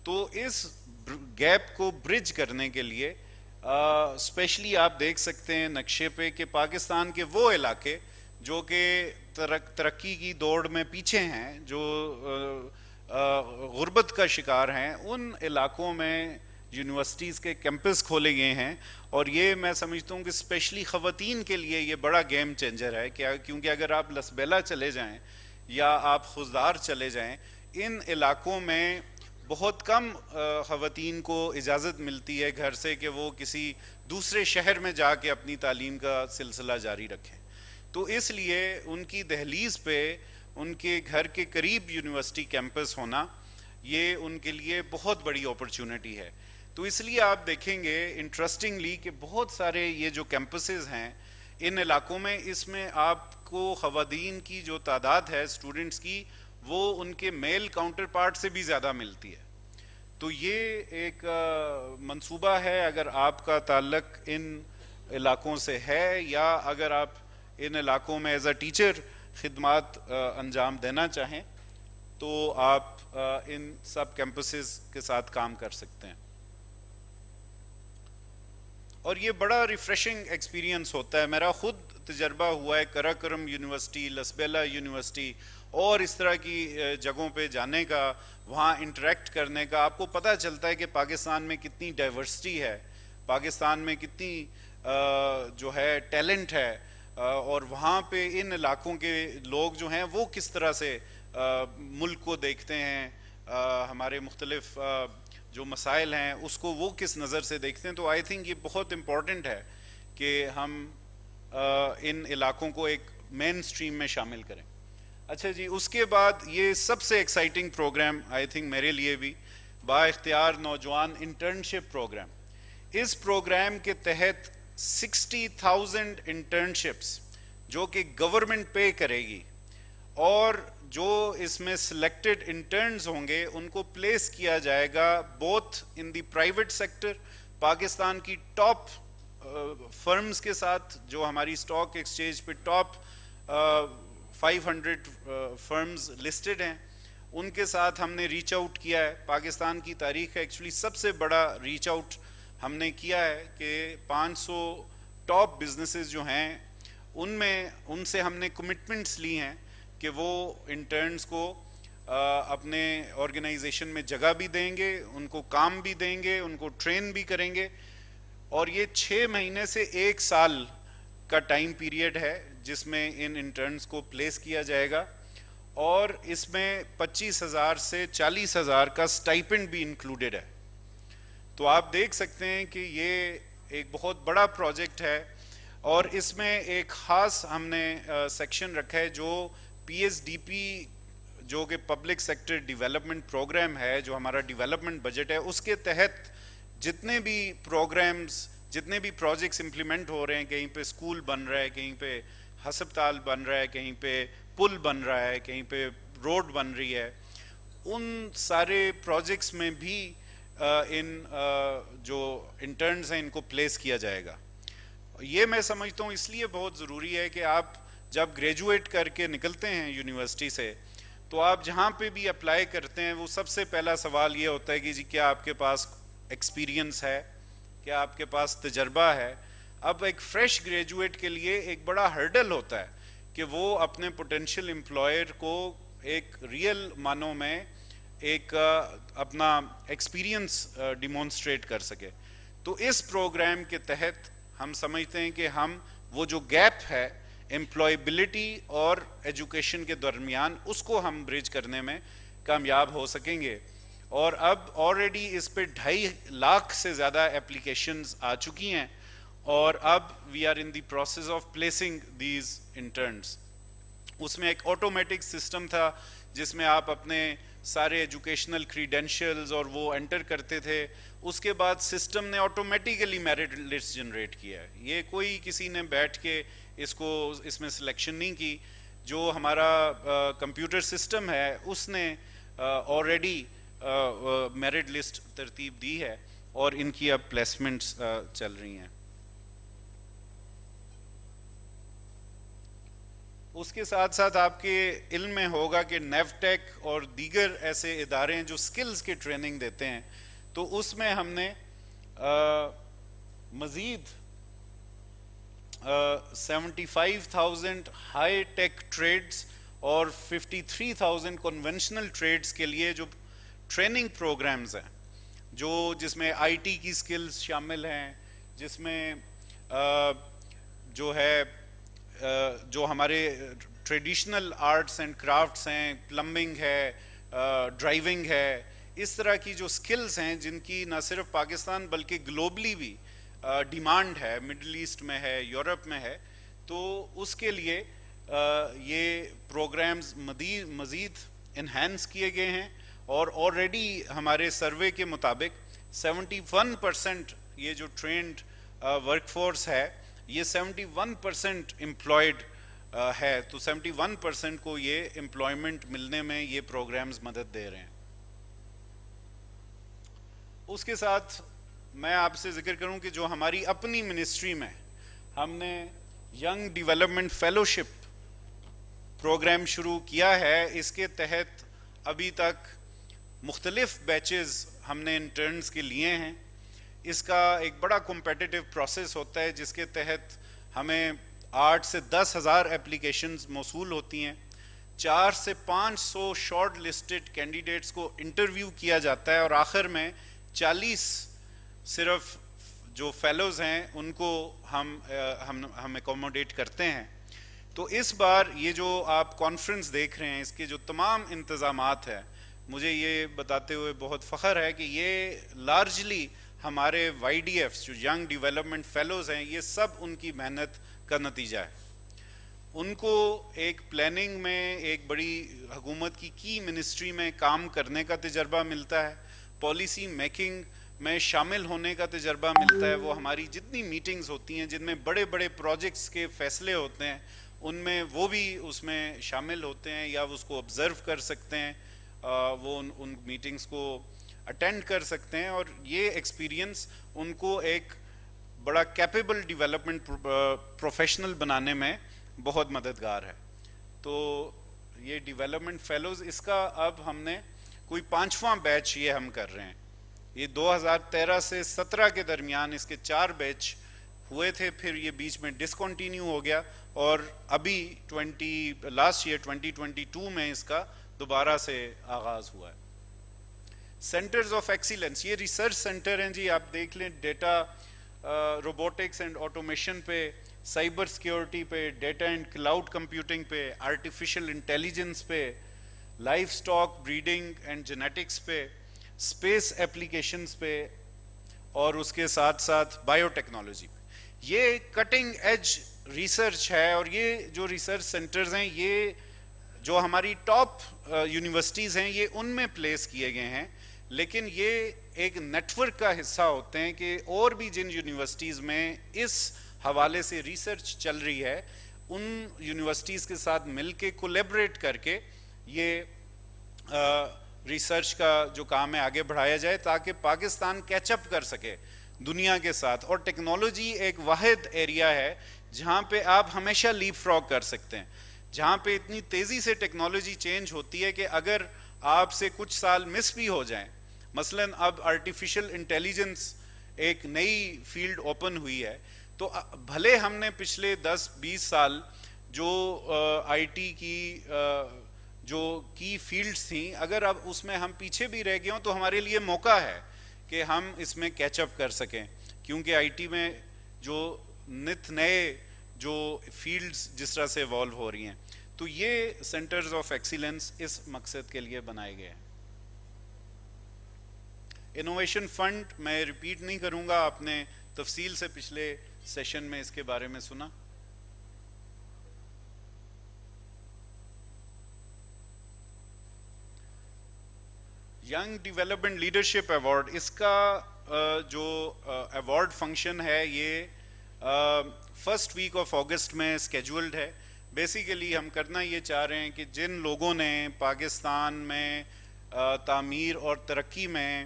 تو اس گیپ کو برج کرنے کے لیے اسپیشلی آپ دیکھ سکتے ہیں نقشے پہ کہ پاکستان کے وہ علاقے جو کہ ترقی کی دوڑ میں پیچھے ہیں, جو غربت کا شکار ہیں, ان علاقوں میں یونیورسٹیز کے کیمپس کھولے گئے ہیں. اور یہ میں سمجھتا ہوں کہ اسپیشلی خواتین کے لیے یہ بڑا گیم چینجر ہے, کیونکہ اگر آپ لسبیلا چلے جائیں یا آپ خضدار چلے جائیں, ان علاقوں میں بہت کم خواتین کو اجازت ملتی ہے گھر سے کہ وہ کسی دوسرے شہر میں جا کے اپنی تعلیم کا سلسلہ جاری رکھیں. تو اس لیے ان کی دہلیز پہ ان کے گھر کے قریب یونیورسٹی کیمپس ہونا یہ ان کے لیے بہت بڑی اپرچونٹی ہے. تو اس لیے آپ دیکھیں گے انٹرسٹنگلی کہ بہت سارے یہ جو کیمپسز ہیں ان علاقوں میں, اس میں آپ کو خواتین کی جو تعداد ہے اسٹوڈنٹس کی وہ ان کے میل کاؤنٹر پارٹ سے بھی زیادہ ملتی ہے. تو یہ ایک منصوبہ ہے, اگر آپ کا تعلق ان علاقوں سے ہے یا اگر آپ ان علاقوں میں ایز اے ٹیچر خدمات انجام دینا چاہیں تو آپ ان سب کیمپسز کے ساتھ کام کر سکتے ہیں. اور یہ بڑا ریفریشنگ ایکسپیرینس ہوتا ہے. میرا خود تجربہ ہوا ہے کراکرم یونیورسٹی, لسبیلا یونیورسٹی اور اس طرح کی جگہوں پہ جانے کا, وہاں انٹریکٹ کرنے کا. آپ کو پتہ چلتا ہے کہ پاکستان میں کتنی ڈائیورسٹی ہے, پاکستان میں کتنی جو ہے ٹیلنٹ ہے, اور وہاں پہ ان علاقوں کے لوگ جو ہیں وہ کس طرح سے ملک کو دیکھتے ہیں, ہمارے مختلف جو مسائل ہیں اس کو وہ کس نظر سے دیکھتے ہیں. تو آئی تھنک یہ بہت امپورٹنٹ ہے کہ ہم ان علاقوں کو ایک مین اسٹریم میں شامل کریں. اچھا جی, اس کے بعد یہ سب سے ایکسائٹنگ پروگرام آئی تھنک میرے لیے بھی با اختیار نوجوان انٹرنشپ پروگرام. اس پروگرام کے تحت 60,000 انٹرنشپس جو کہ گورنمنٹ پے کرے گی, اور جو اس میں سلیکٹڈ انٹرنز ہوں گے ان کو پلیس کیا جائے گا both in the private sector, Pakistan کی ٹاپ فرمز کے ساتھ جو ہماری اسٹاک ایکسچینج پہ ٹاپ 500 فرمز لسٹڈ ہیں, ان کے ساتھ ہم نے ریچ آؤٹ کیا ہے. پاکستان کی تاریخ کا ایکچولی سب سے بڑا ریچ آؤٹ ہم نے کیا ہے کہ 500 ٹاپ بزنسز جو ہیں ان سے ہم نے کمٹمنٹس لی ہیں کہ وہ انٹرنز کو اپنے آرگنائزیشن میں جگہ بھی دیں گے, ان کو کام بھی دیں گے, ان کو ٹرین بھی کریں گے. اور یہ 6 مہینے سے 1 سال کا ٹائم پیریڈ ہے جس میں ان انٹرنز کو پلیس کیا جائے گا, اور اس میں 25,000 سے 40,000 کا سٹائپنڈ بھی انکلوڈڈ ہے. تو آپ دیکھ سکتے ہیں کہ یہ ایک بہت بڑا پروجیکٹ ہے, اور اس میں ایک خاص ہم نے سیکشن رکھا ہے جو PSDP جو کہ پبلک سیکٹر ڈیولپمنٹ پروگرام ہے, جو ہمارا ڈیولپمنٹ بجٹ ہے, اس کے تحت جتنے بھی پروگرامز, جتنے بھی پروجیکٹس امپلیمنٹ ہو رہے ہیں, کہیں پہ اسکول بن رہا ہے, کہیں پہ ہسپتال بن رہا ہے, کہیں پہ پل بن رہا ہے, کہیں پہ روڈ بن رہی ہے, ان سارے پروجیکٹس میں بھی ان جو انٹرنز ہیں ان کو پلیس کیا جائے گا. یہ میں سمجھتا ہوں اس لیے بہت ضروری ہے کہ آپ جب گریجویٹ کر کے نکلتے ہیں یونیورسٹی سے تو آپ جہاں پہ بھی اپلائی کرتے ہیں وہ سب سے پہلا سوال یہ ہوتا ہے کہ جی کیا آپ کے پاس ایکسپیرینس ہے, کیا آپ کے پاس تجربہ ہے. اب ایک فریش گریجویٹ کے لیے ایک بڑا ہرڈل ہوتا ہے کہ وہ اپنے پوٹینشیل امپلائر کو ایک ریئل معنوں میں ایک اپنا ایکسپیرینس ڈیمونسٹریٹ کر سکے. تو اس پروگرام کے تحت ہم سمجھتے ہیں کہ ہم وہ جو گیپ ہے امپلائیبلٹی اور ایجوکیشن کے درمیان اس کو ہم برج کرنے میں کامیاب ہو سکیں گے. اور اب آلریڈی اس پہ 2.5 لاکھ سے زیادہ اپلیکیشنز آ چکی ہیں اور اب we are in the process of placing these interns. اس میں ایک آٹومیٹک سسٹم تھا جس میں آپ اپنے سارے ایجوکیشنل کریڈینشیلز اور وہ انٹر کرتے تھے, اس کے بعد سسٹم نے آٹومیٹیکلی میرٹ لسٹ جنریٹ کیا ہے. یہ کوئی کسی نے بیٹھ کے اس میں سلیکشن نہیں کی. جو ہمارا کمپیوٹر سسٹم ہے اس نے آلریڈی میرٹ لسٹ ترتیب دی ہے اور ان کی اب پلیسمنٹس چل رہی ہیں. اس کے ساتھ ساتھ آپ کے علم میں ہوگا کہ نیوٹیک اور دیگر ایسے ادارے ہیں جو سکلز کے ٹریننگ دیتے ہیں, تو اس میں ہم نے مزید 75,000 ہائی ٹیک ٹریڈز اور 53,000 کنونشنل ٹریڈز کے لیے جو ٹریننگ پروگرامز ہیں, جس میں آئی ٹی کی سکلز شامل ہیں, جس میں جو ہے جو ہمارے ٹریڈیشنل آرٹس اینڈ کرافٹس ہیں, پلمبنگ ہے, ڈرائیونگ ہے, اس طرح کی جو سکلز ہیں جن کی نہ صرف پاکستان بلکہ گلوبلی بھی ڈیمانڈ ہے, مڈل ایسٹ میں ہے, یورپ میں ہے. تو اس کے لیے یہ پروگرامز مزید انہینس کیے گئے ہیں اور آلریڈی ہمارے سروے کے مطابق 71% یہ جو ٹرینڈ ورک فورس ہے یہ 71% امپلائڈ ہے. تو 71% کو یہ امپلائمنٹ ملنے میں یہ پروگرامز مدد دے رہے ہیں. اس کے ساتھ میں آپ سے ذکر کروں کہ جو ہماری اپنی منسٹری میں ہم نے ینگ ڈیولپمنٹ فیلوشپ پروگرام شروع کیا ہے, اس کے تحت ابھی تک مختلف بیچز ہم نے انٹرنز کے لیے ہیں. اس کا ایک بڑا کمپیٹیٹیو پروسیس ہوتا ہے جس کے تحت ہمیں 8 سے 10,000 اپلیکیشنز موصول ہوتی ہیں. 400 سے 500 شارٹ لسٹڈ کینڈیڈیٹس کو انٹرویو کیا جاتا ہے اور آخر میں 40 صرف جو فیلوز ہیں ان کو ہم اکوموڈیٹ کرتے ہیں. تو اس بار یہ جو آپ کانفرنس دیکھ رہے ہیں اس کے جو تمام انتظامات ہیں, مجھے یہ بتاتے ہوئے بہت فخر ہے کہ یہ لارجلی ہمارے وائی ڈی ایفس جو ینگ ڈیولپمنٹ فیلوز ہیں یہ سب ان کی محنت کا نتیجہ ہے. ان کو ایک پلاننگ میں ایک بڑی حکومت کی منسٹری میں کام کرنے کا تجربہ ملتا ہے, پالیسی میکنگ میں شامل ہونے کا تجربہ ملتا ہے. وہ ہماری جتنی میٹنگز ہوتی ہیں جن میں بڑے بڑے پروجیکٹس کے فیصلے ہوتے ہیں ان میں وہ بھی اس میں شامل ہوتے ہیں یا اس کو آبزرو کر سکتے ہیں, وہ ان میٹنگز کو اٹینڈ کر سکتے ہیں اور یہ ایکسپیرینس ان کو ایک بڑا کیپیبل ڈیولپمنٹ پروفیشنل بنانے میں بہت مددگار ہے. تو یہ ڈیولپمنٹ فیلوز اس کا اب ہم نے کوئی 5واں بیچ یہ ہم کر رہے ہیں. یہ 2013 سے 17 کے درمیان اس کے 4 بیچ ہوئے تھے, پھر یہ بیچ میں ڈسکنٹینیو ہو گیا اور ابھی لاسٹ ایئر 2022 میں اس کا دوبارہ سے آغاز ہوا ہے. سینٹرز آف ایکسیلنس یہ ریسرچ سینٹر ہیں جی, آپ دیکھ لیں ڈیٹا روبوٹکس اینڈ آٹومیشن پہ, سائبر سیکیورٹی پہ, ڈیٹا اینڈ کلاؤڈ کمپیوٹنگ پہ, آرٹیفیشل انٹیلیجنس پہ, life stock breeding and genetics پہ, اسپیس اپلیکیشنز پہ اور اس کے ساتھ ساتھ بایو ٹیکنالوجی پہ. یہ کٹنگ ایج ریسرچ ہے اور یہ جو ریسرچ سینٹرز ہیں یہ جو ہماری ٹاپ یونیورسٹیز ہیں یہ ان میں پلیس کیے گئے ہیں, لیکن یہ ایک نیٹ ورک کا حصہ ہوتے ہیں کہ اور بھی جن یونیورسٹیز میں اس حوالے سے ریسرچ چل رہی ہے ان یونیورسٹیز کے ساتھ مل کے کولیبریٹ کر کے یہ ریسرچ کا جو کام ہے آگے بڑھایا جائے تاکہ پاکستان کیچ اپ کر سکے دنیا کے ساتھ. اور ٹیکنالوجی ایک واحد ایریا ہے جہاں پہ آپ ہمیشہ لیپ فراگ کر سکتے ہیں, جہاں پہ اتنی تیزی سے ٹیکنالوجی چینج ہوتی ہے کہ اگر آپ سے کچھ سال مس بھی ہو جائیں, مثلاً اب آرٹیفیشل انٹیلیجنس ایک نئی فیلڈ اوپن ہوئی ہے, تو بھلے ہم نے پچھلے 10-20 سال جو آئی ٹی کی جو کی فیلڈز تھیں, اگر اب اس میں ہم پیچھے بھی رہ گئے ہوں تو ہمارے لیے موقع ہے کہ ہم اس میں کیچ اپ کر سکیں, کیونکہ آئی ٹی میں جو نت نئے جو فیلڈز جس طرح سے ایوالو ہو رہی ہیں, تو یہ سینٹرز آف ایکسیلنس اس مقصد کے لیے بنائے گئے ہیں. انوویشن فنڈ میں ریپیٹ نہیں کروں گا, آپ نے تفصیل سے پچھلے سیشن میں اس کے بارے میں سنا. ینگ ڈیولپمنٹ لیڈرشپ ایوارڈ, اس کا جو ایوارڈ فنکشن ہے یہ فرسٹ ویک آف اگست میں اسکیجولڈ ہے. بیسیکلی ہم کرنا یہ چاہ رہے ہیں کہ جن لوگوں نے پاکستان میں تعمیر اور ترقی میں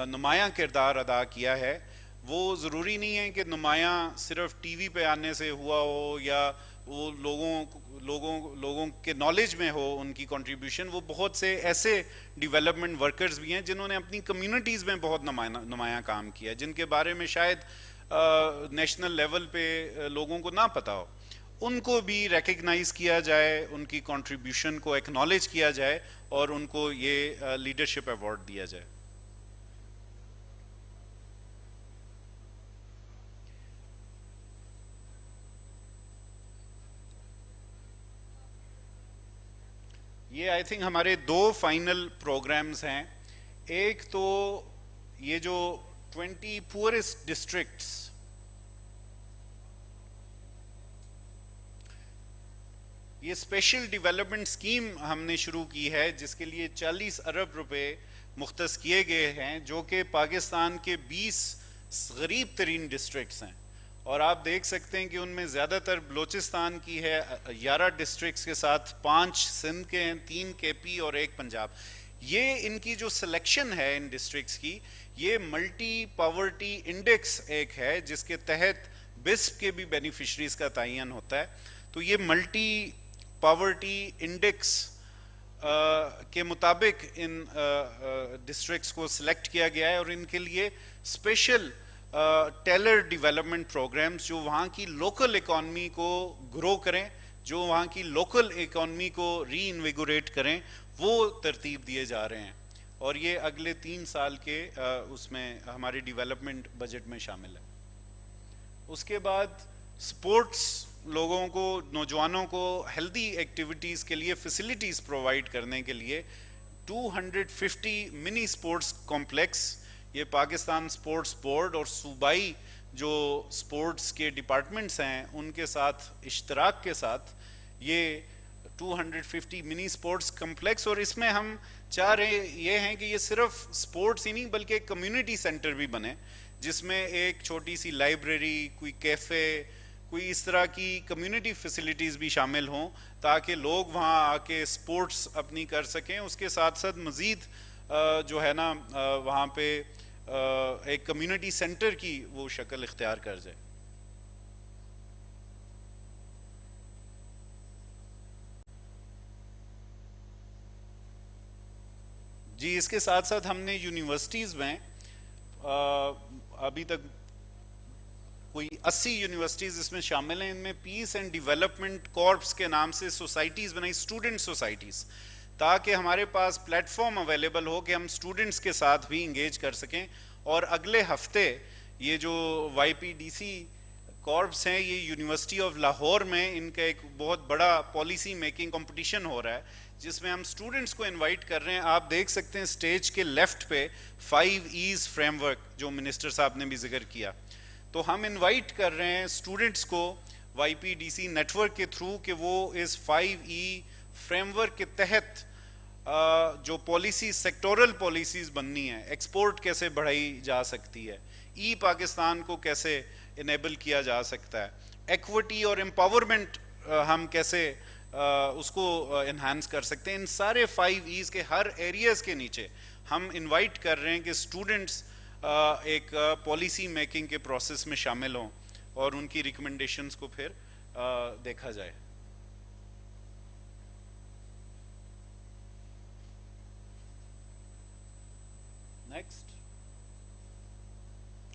نمایاں کردار ادا کیا ہے, وہ ضروری نہیں ہے کہ نمایاں صرف ٹی وی پہ آنے سے ہوا ہو یا وہ لوگوں کے نالج میں ہو ان کی کنٹریبیوشن. وہ بہت سے ایسے ڈیولپمنٹ ورکرز بھی ہیں جنہوں نے اپنی کمیونٹیز میں بہت نمایاں کام کیا, جن کے بارے میں شاید نیشنل لیول پہ لوگوں کو نہ پتہ ہو. ان کو بھی ریکگنائز کیا جائے, ان کی کنٹریبیوشن کو ایکنالج کیا جائے اور ان کو یہ لیڈرشپ ایوارڈ دیا جائے. یہ آئی تھنک ہمارے 2 فائنل پروگرامز ہیں. ایک تو یہ جو 20 پورسٹ ڈسٹرکٹس, یہ اسپیشل ڈیولپمنٹ اسکیم ہم نے شروع کی ہے جس کے لیے 40 ارب روپے مختص کیے گئے ہیں, جو کہ پاکستان کے 20 غریب ترین ڈسٹرکٹس ہیں. اور آپ دیکھ سکتے ہیں کہ ان میں زیادہ تر بلوچستان کی ہے, 11 ڈسٹرکٹس کے ساتھ 5 سندھ کے ہیں, 3 کے پی اور 1 پنجاب. یہ ان کی جو سلیکشن ہے ان ڈسٹرکٹس کی, یہ ملٹی پاورٹی انڈیکس ایک ہے جس کے تحت بسپ کے بھی بینیفیشریز کا تعین ہوتا ہے. تو یہ ملٹی پاورٹی انڈیکس کے مطابق ان ڈسٹرکٹس کو سلیکٹ کیا گیا ہے, اور ان کے لیے اسپیشل ٹیلر ڈیولپمنٹ پروگرامز جو وہاں کی لوکل اکانومی کو گرو کریں, جو وہاں کی لوکل اکانومی کو ری انویگوریٹ کریں, وہ ترتیب دیے جا رہے ہیں. اور یہ اگلے 3 سال کے اس میں ہمارے ڈیولپمنٹ بجٹ میں شامل ہے. اس کے بعد سپورٹس, لوگوں کو, نوجوانوں کو ہیلدی ایکٹیویٹیز کے لیے فیسلٹیز پرووائڈ کرنے کے لیے 250 منی سپورٹس کمپلیکس, یہ پاکستان سپورٹس بورڈ اور صوبائی جو سپورٹس کے ڈپارٹمنٹس ہیں ان کے ساتھ اشتراک کے ساتھ یہ 250 منی سپورٹس کمپلیکس. اور اس میں ہم چاہ رہے یہ ہیں کہ یہ صرف سپورٹس ہی نہیں بلکہ ایک کمیونٹی سینٹر بھی بنے, جس میں ایک چھوٹی سی لائبریری, کوئی کیفے, کوئی اس طرح کی کمیونٹی فیسلٹیز بھی شامل ہوں تاکہ لوگ وہاں آ کے سپورٹس اپنی کر سکیں. اس کے ساتھ ساتھ مزید جو ہے نا وہاں پہ ایک کمیونٹی سینٹر کی وہ شکل اختیار کر جائے. جی, اس کے ساتھ ساتھ ہم نے یونیورسٹیز میں ابھی تک کوئی 80 یونیورسٹیز اس میں شامل ہیں, ان میں پیس اینڈ ڈیولپمنٹ کارپس کے نام سے سوسائٹیز بنائی, اسٹوڈنٹ سوسائٹیز, تاکہ ہمارے پاس پلیٹ فارم اویلیبل ہو کہ ہم اسٹوڈنٹس کے ساتھ بھی انگیج کر سکیں. اور اگلے ہفتے یہ جو Y P D C corps ہیں, یہ یونیورسٹی آف لاہور میں ان کا ایک بہت بڑا پالیسی میکنگ کمپٹیشن ہو رہا ہے جس میں ہم اسٹوڈنٹس کو انوائٹ کر رہے ہیں. آپ دیکھ سکتے ہیں اسٹیج کے لیفٹ پہ 5 ایز فریم ورک جو منسٹر صاحب نے بھی ذکر کیا. تو ہم انوائٹ کر رہے ہیں اسٹوڈنٹس کو Y P D C network کے تھرو کہ وہ اس 5E فریم ورک کے تحت جو پالیسی, سیکٹورل پالیسیز بننی ہیں, ایکسپورٹ کیسے بڑھائی جا سکتی ہے, ای پاکستان کو کیسے انیبل کیا جا سکتا ہے, ایکوٹی اور امپاورمنٹ ہم کیسے اس کو انہانس کر سکتے ہیں. ان سارے 5 E's کے ہر ایریاز کے نیچے ہم انوائٹ کر رہے ہیں کہ اسٹوڈنٹس ایک پالیسی میکنگ کے پروسیس میں شامل ہوں اور ان کی ریکمنڈیشنز کو پھر دیکھا جائے. نیکسٹ.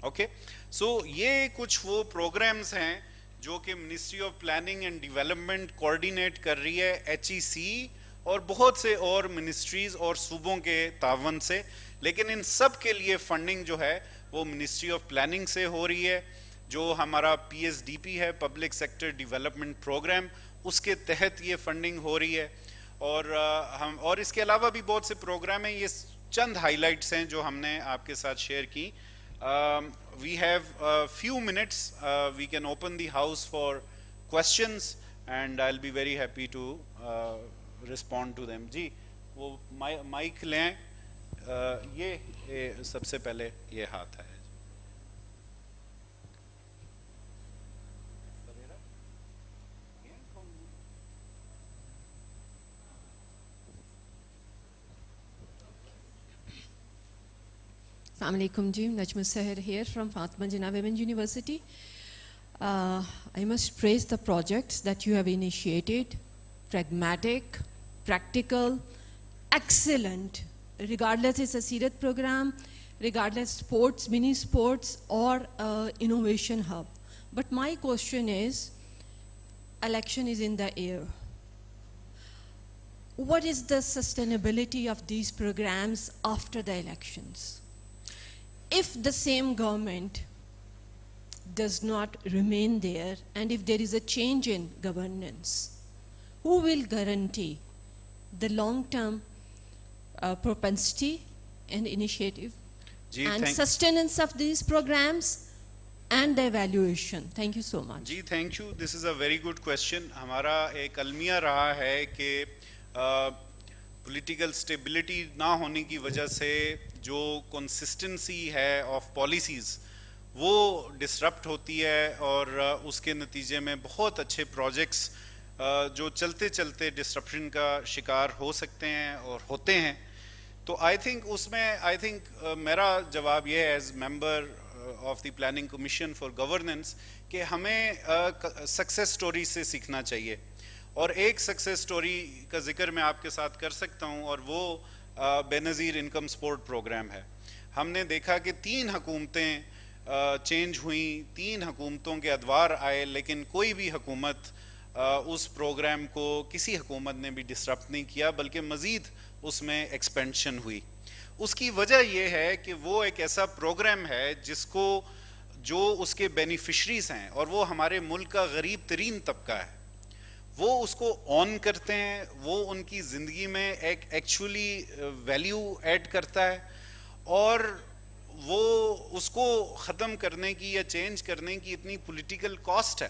اوکے, سو یہ کچھ وہ پروگرامز ہیں جو کہ ministry of planning and development coordinate کر رہی ہے HEC اور بہت سے اور منسٹریز اور صوبوں کے تعاون سے, لیکن ان سب کے لیے فنڈنگ جو ہے وہ منسٹری آف پلاننگ سے ہو رہی ہے. جو ہمارا PSDP ہے, پبلک سیکٹر ڈیولپمنٹ پروگرام, اس کے تحت یہ فنڈنگ ہو رہی ہے. اور اس کے علاوہ بھی بہت سے پروگرام ہیں. یہ چند ہائی لائٹس ہیں جو ہم نے آپ کے ساتھ شیئر کی. We have a few minutes. We can open the house for questions and I'll be very happy to respond to them. جی وہ مائک لیں. یہ سب سے پہلے یہ ہاتھ ہے. Assalamu alaikum ji, Najma Sahir here from Fatima Jinnah Women University. I must praise the projects that you have initiated, pragmatic, practical, excellent, regardless it's a Seerat program, regardless sports, mini sports or innovation hub. But my question is, election is in the air. What is the sustainability of these programs after the elections? If the same government does not remain there and if there is a change in governance, who will guarantee the long-term propensity and initiative and sustenance of these programs and the evaluation? Thank you so much. G thank you. This is a very good question. ہمارا ایک المیہ رہا ہے کہ political stability نہ ہونے کی وجہ سے جو کنسسٹنسی ہے آف پالیسیز وہ ڈسرپٹ ہوتی ہے اور اس کے نتیجے میں بہت اچھے پروجیکٹس جو چلتے چلتے ڈسرپشن کا شکار ہو سکتے ہیں اور ہوتے ہیں. تو آئی تھنک میرا جواب یہ ہے as member of the planning commission for governance کہ ہمیں سکسیس سٹوری سے سیکھنا چاہیے. اور ایک سکسیس سٹوری کا ذکر میں آپ کے ساتھ کر سکتا ہوں اور وہ بے نظیر انکم سپورٹ پروگرام ہے. ہم نے دیکھا کہ 3 حکومتیں چینج ہوئیں, 3 حکومتوں کے ادوار آئے, لیکن کوئی بھی حکومت اس پروگرام کو کسی حکومت نے بھی ڈسرپٹ نہیں کیا بلکہ مزید اس میں ایکسپینشن ہوئی. اس کی وجہ یہ ہے کہ وہ ایک ایسا پروگرام ہے جس کو جو اس کے بینیفیشریز ہیں اور وہ ہمارے ملک کا غریب ترین طبقہ ہے وہ اس کو آن کرتے ہیں, وہ ان کی زندگی میں ایک ایکچولی ویلیو ایڈ کرتا ہے اور وہ اس کو ختم کرنے کی یا چینج کرنے کی اتنی پولیٹیکل کاسٹ ہے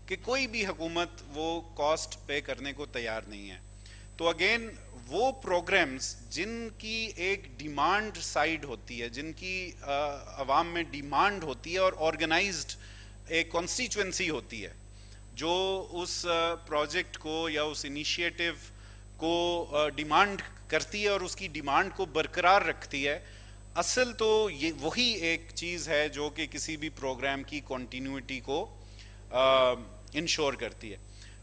کہ کوئی بھی حکومت وہ کاسٹ پے کرنے کو تیار نہیں ہے. تو اگین وہ پروگرامز جن کی ایک ڈیمانڈ سائیڈ ہوتی ہے, جن کی عوام میں ڈیمانڈ ہوتی ہے اور آرگنائزڈ ایک کانسٹیچوئنسی ہوتی ہے جو اس پروجیکٹ کو یا اس انیشیٹو کو ڈیمانڈ کرتی ہے اور اس کی ڈیمانڈ کو برقرار رکھتی ہے, اصل تو یہ وہی ایک چیز ہے جو کہ کسی بھی پروگرام کی کنٹینیوٹی کو انشور کرتی ہے.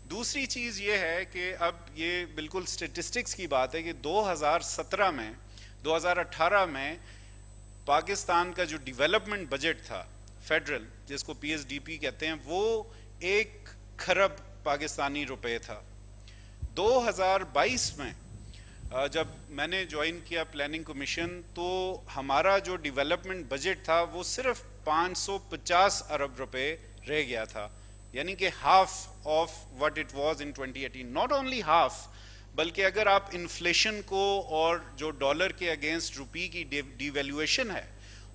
دوسری چیز یہ ہے کہ اب یہ بالکل سٹیٹسٹکس کی بات ہے کہ 2018 میں پاکستان کا جو ڈیولپمنٹ بجٹ تھا فیڈرل, جس کو PSDP کہتے ہیں, وہ 1 کھرب پاکستانی روپے تھا. 2022 میں جب میں نے جوائن کیا پلاننگ کمیشن تو ہمارا جو ڈیولپمنٹ بجٹ تھا وہ صرف 550 ارب روپے رہ گیا تھا, یعنی کہ half of what it was in 2018. Not only half, بلکہ اگر آپ انفلیشن کو اور جو ڈالر کے اگینسٹ روپی کی ڈی ویلیویشن ہے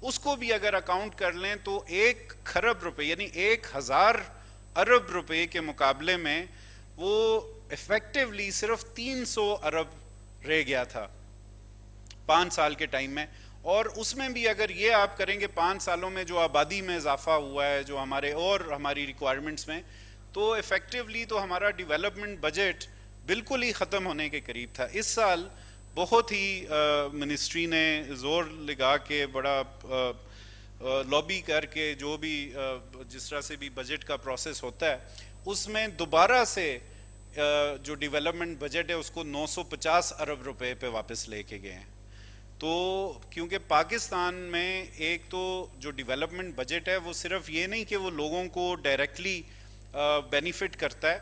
اس کو بھی اگر اکاؤنٹ کر لیں تو 1 کھرب روپے یعنی 1000 ارب روپے کے مقابلے میں وہ ایفیکٹولی صرف 300 ارب رہ گیا تھا 5 سال کے ٹائم میں. اور اس میں بھی اگر یہ آپ کریں گے 5 سالوں میں جو آبادی میں اضافہ ہوا ہے, جو ہماری ریکوائرمنٹس میں, تو ایفیکٹولی تو ہمارا ڈیولپمنٹ بجٹ بالکل ہی ختم ہونے کے قریب تھا. اس سال بہت ہی منسٹری نے زور لگا کے بڑا لابی کر کے جو بھی جس طرح سے بھی بجٹ کا پروسیس ہوتا ہے اس میں دوبارہ سے جو ڈیولپمنٹ بجٹ ہے اس کو 950 ارب روپے پہ واپس لے کے گئے ہیں. تو کیونکہ پاکستان میں ایک تو جو ڈیولپمنٹ بجٹ ہے وہ صرف یہ نہیں کہ وہ لوگوں کو ڈائریکٹلی بینیفٹ کرتا ہے,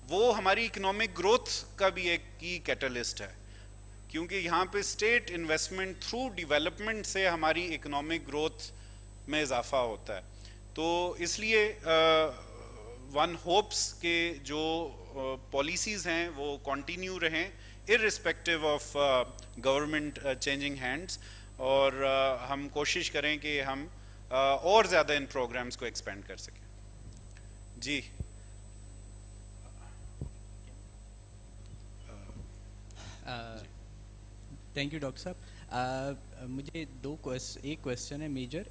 وہ ہماری اکنامک گروتھ کا بھی ایک کی کیٹلسٹ ہے, کیونکہ یہاں پہ اسٹیٹ انویسٹمنٹ تھرو ڈیولپمنٹ سے ہماری اکنامک گروتھ میں اضافہ ہوتا ہے. تو اس لیے ون ہوپس کہ جو پالیسیز ہیں وہ کنٹینیو رہیں irrespective of government changing hands, اور ہم کوشش کریں کہ ہم اور زیادہ ان پروگرامز کو ایکسپینڈ کر سکیں. جی تھینک یو ڈاکٹر صاحب. مجھے ایک کویسچن ہے میجر,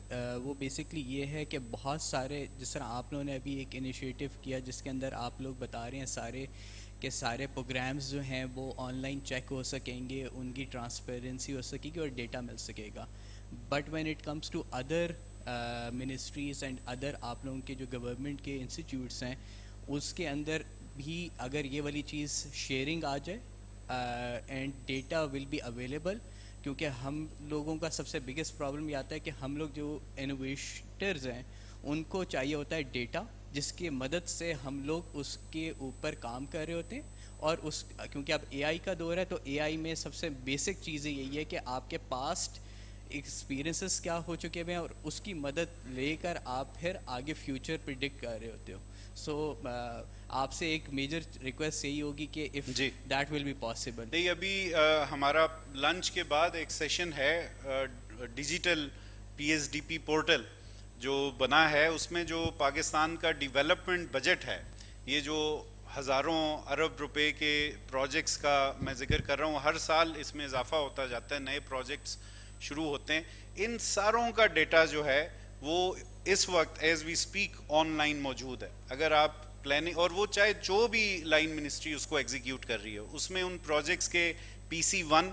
وہ بیسکلی یہ ہے کہ بہت سارے جس طرح آپ لوگوں نے ابھی ایک انیشیٹو کیا جس کے اندر آپ لوگ بتا رہے ہیں سارے کہ سارے پروگرامز جو ہیں وہ آن لائن چیک ہو سکیں گے, ان کی ٹرانسپیرنسی ہو سکے گی اور ڈیٹا مل سکے گا, but when it comes to other ministries and other آپ لوگوں کے جو گورنمنٹ کے انسٹیٹیوٹس ہیں اس کے اندر بھی اگر یہ والی چیز شیئرنگ آ جائے and data will be available, کیونکہ ہم لوگوں کا سب سے بگیسٹ پرابلم یہ آتا ہے کہ ہم لوگ جو انوویٹرز ہیں ان کو چاہیے ہوتا ہے ڈیٹا جس کی مدد سے ہم لوگ اس کے اوپر کام کر رہے ہوتے ہیں, اور اس کیونکہ اب اے آئی کا دور ہے تو اے آئی میں سب سے بیسک چیزیں یہی ہے کہ آپ کے پاسٹ ایکسپیرینسز کیا ہو چکے ہوئے ہیں اور اس کی مدد لے کر آپ پھر آگے فیوچر پریڈکٹ کر رہے ہوتے ہو. سو آپ سے ایک میجر ریکویسٹ یہی ہوگی کہ if that will be possible. نہیں, ابھی ہمارا لنچ کے بعد ایک سیشن ہے digital P S D P portal جو بنا ہے, اس میں جو پاکستان کا ڈیولپمنٹ بجٹ ہے, یہ جو ہزاروں ارب روپے کے پروجیکٹس کا میں ذکر کر رہا ہوں, ہر سال اس میں اضافہ ہوتا جاتا ہے, نئے پروجیکٹس شروع ہوتے ہیں, ان ساروں کا ڈیٹا جو ہے وہ اس وقت as we speak online موجود ہے. اگر آپ پلاننگ, اور وہ چاہے جو بھی لائن منسٹری اس کو ایگزیکیوٹ کر رہی ہو, اس میں ان پروجیکٹس کے PC1,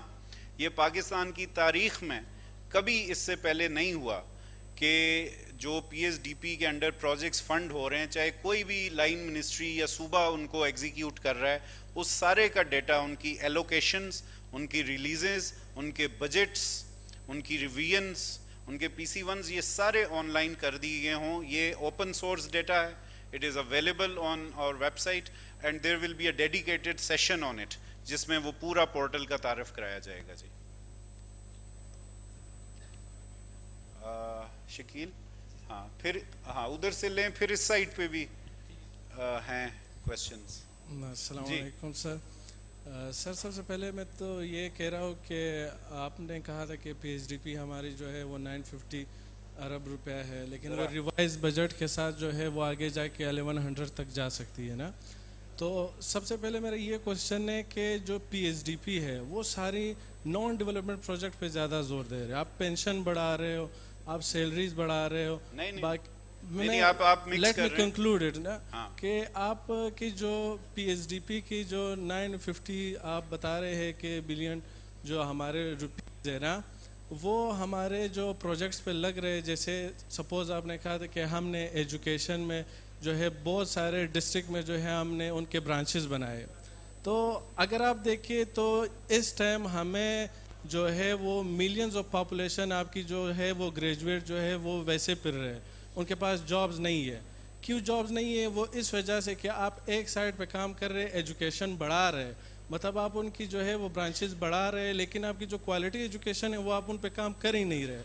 یہ پاکستان کی تاریخ میں کبھی اس سے پہلے نہیں ہوا کہ جو پی ایس ڈی پی کے انڈر پروجیکٹس فنڈ ہو رہے ہیں, چاہے کوئی بھی لائن منسٹری یا صوبہ ان کو ایگزیکیوٹ کر رہا ہے, اس سارے کا ڈیٹا, ان کی ایلوکیشنز, ان کی ریلیزز, ان کے بجٹس, ان کی ریویژنز, ان کے PC1s, یہ سارے آن لائن کر دیے گئے ہوں. یہ اوپن سورس ڈیٹا ہے, it is available on our website and there will be a dedicated session on it جس میں وہ پورا پورٹل کا تعارف کرایا جائے گا. جی شکیل, ہاں پھر ہاں ادھر سے لیں, پھر اس سائٹ پہ بھی ہیں کویسچنز. السلام علیکم سر. سر سب سے پہلے میں تو یہ کہہ رہا ہوں کہ آپ نے کہا تھا کہ پی ایچ ڈی پی ہماری جو ہے وہ 950 ارب روپیہ ہے, لیکن وہ ریوائز بجٹ کے ساتھ جو ہے وہ آگے جا کے 1100 تک جا سکتی ہے نا. تو سب سے پہلے میرا یہ کوشچن ہے کہ جو پی ایچ ڈی پی ہے وہ ساری نان ڈیولپمنٹ پروجیکٹ پہ زیادہ زور دے رہے ہیں. آپ پینشن بڑھا رہے ہو, آپ سیلریز بڑھا رہے ہو, لیٹ می کنکلوڈ اٹ نا, کہ آپ کی جو پی ایچ ڈی پی کی جو 950 آپ بتا رہے ہیں کہ بلین جو ہمارے روپیز ہے نا, وہ ہمارے جو پروجیکٹس پہ لگ رہے, جیسے سپوز آپ نے کہا تھا کہ ہم نے ایجوکیشن میں جو ہے بہت سارے ڈسٹرکٹ میں جو ہے ہم نے ان کے برانچز بنائے, تو اگر آپ دیکھیے تو اس ٹائم ہمیں جو ہے وہ ملینز آف پاپولیشن آپ کی جو ہے وہ گریجویٹ جو ہے وہ ویسے پھر رہے ہیں, ان کے پاس جابز نہیں ہے. کیوں جابز نہیں ہے؟ وہ اس وجہ سے کہ آپ ایک سائڈ پہ کام کر رہے, ایجوکیشن بڑھا رہے, مطلب آپ ان کی جو ہے وہ برانچز بڑھا رہے, لیکن آپ کی جو کوالٹی ایجوکیشن ہے وہ آپ ان پہ کام کر ہی نہیں رہے.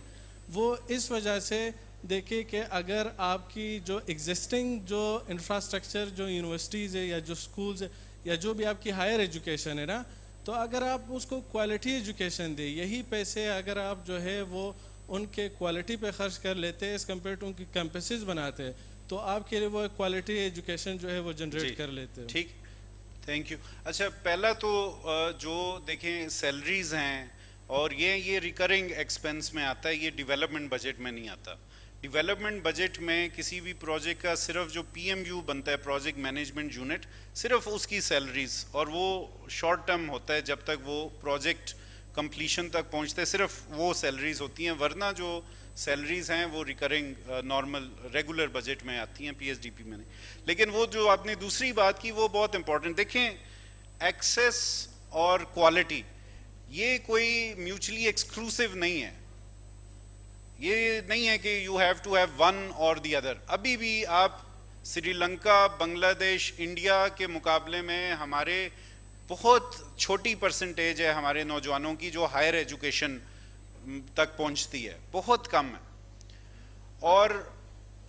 وہ اس وجہ سے دیکھیں کہ اگر آپ کی جو ایگزسٹنگ جو انفراسٹرکچر جو یونیورسٹیز ہے یا جو سکولز ہے یا جو بھی آپ کی ہائر ایجوکیشن ہے نا, تو اگر آپ اس کو کوالٹی ایجوکیشن دیں, یہی پیسے اگر آپ جو ہے وہ ان کے کوالٹی پہ خرچ کر لیتے ایز کمپیئر ٹو ان کی کیمپسز بناتے, تو آپ کے لیے وہ کوالٹی ایجوکیشن جو ہے وہ جنریٹ کر لیتے. ٹھیک, تھینک یو. اچھا, پہلا تو جو دیکھیں سیلریز ہیں اور یہ ریکرنگ ایکسپینس میں آتا ہے, یہ ڈیولپمنٹ بجٹ میں نہیں آتا. डेवलपमेंट बजट में किसी भी प्रोजेक्ट का सिर्फ जो PMU बनता है, प्रोजेक्ट मैनेजमेंट यूनिट, सिर्फ उसकी सैलरीज, और वो शॉर्ट टर्म होता है जब तक वो प्रोजेक्ट कंप्लीशन तक पहुंचते हैं, सिर्फ वो सैलरीज होती हैं, वरना जो सैलरीज हैं वो रिकरिंग नॉर्मल रेगुलर बजट में आती हैं, PSDP में नहीं. लेकिन वो जो आपने दूसरी बात की वो बहुत इंपॉर्टेंट. देखें, एक्सेस और क्वालिटी ये कोई म्यूचुअली एक्सक्लूसिव नहीं है. ये नहीं है कि you have to have one और द अदर. अभी भी आप श्रीलंका, बांग्लादेश, इंडिया के मुकाबले में हमारे बहुत छोटी परसेंटेज है हमारे नौजवानों की जो हायर एजुकेशन तक पहुंचती है, बहुत कम है. और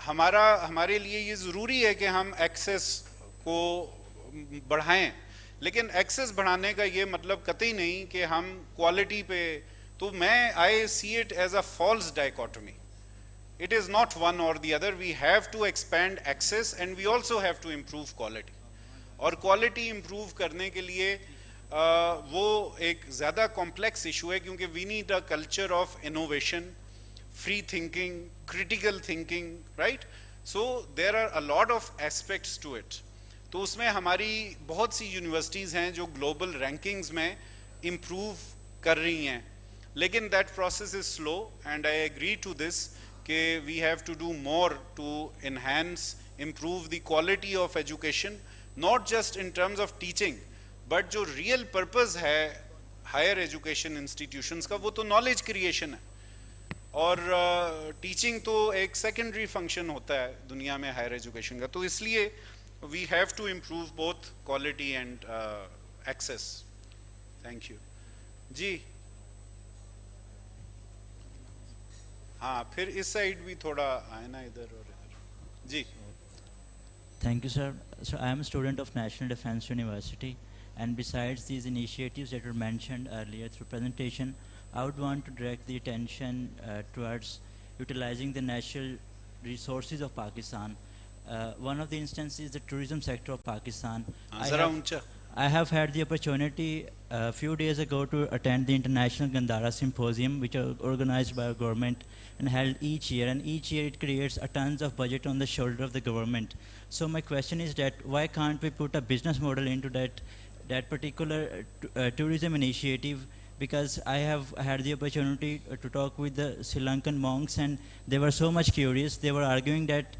हमारे लिए ये ज़रूरी है कि हम एक्सेस को बढ़ाएं, लेकिन एक्सेस बढ़ाने का ये मतलब कतई नहीं कि हम क्वालिटी पे. तो I see it as a false dichotomy. It is not one or the other. We have to expand access and we also have to improve quality. और quality improve करने के लिए वो एक ज़्यादा complex issue है, क्योंकि we need a culture of innovation, free thinking, critical thinking, right? So there are a lot of aspects to it. तो उसमें हमारी बहुत सी यूनिवर्सिटीज़ हैं जो global rankings में improve कर रही हैं, लेकिन that process is slow and I agree to this कि we have to do more to enhance, improve the quality of education, not just in terms of teaching, but जो real purpose है higher education institutions का, वो तो knowledge creation है, और teaching तो एक secondary function होता है दुनिया में higher education का. तो इसलिए we have to improve both quality and access. Thank you. जी हाँ, फिर इस साइड भी थोड़ा आए ना, इधर और इधर. जी. Thank you, sir. So I am a student of National Defense University, and besides these initiatives that were mentioned earlier through presentation, I would want to direct the attention towards utilizing the natural resources of Pakistan. One of the instances is the tourism sector of Pakistan. I have had the opportunity a few days ago to attend the International Gandhara Symposium, which are organized by our government and held each year, and each year it creates a tons of budget on the shoulder of the government. So my question is that why can't we put a business model into that particular tourism initiative? Because I have had the opportunity to talk with the Sri Lankan monks, and they were so much curious. They were arguing that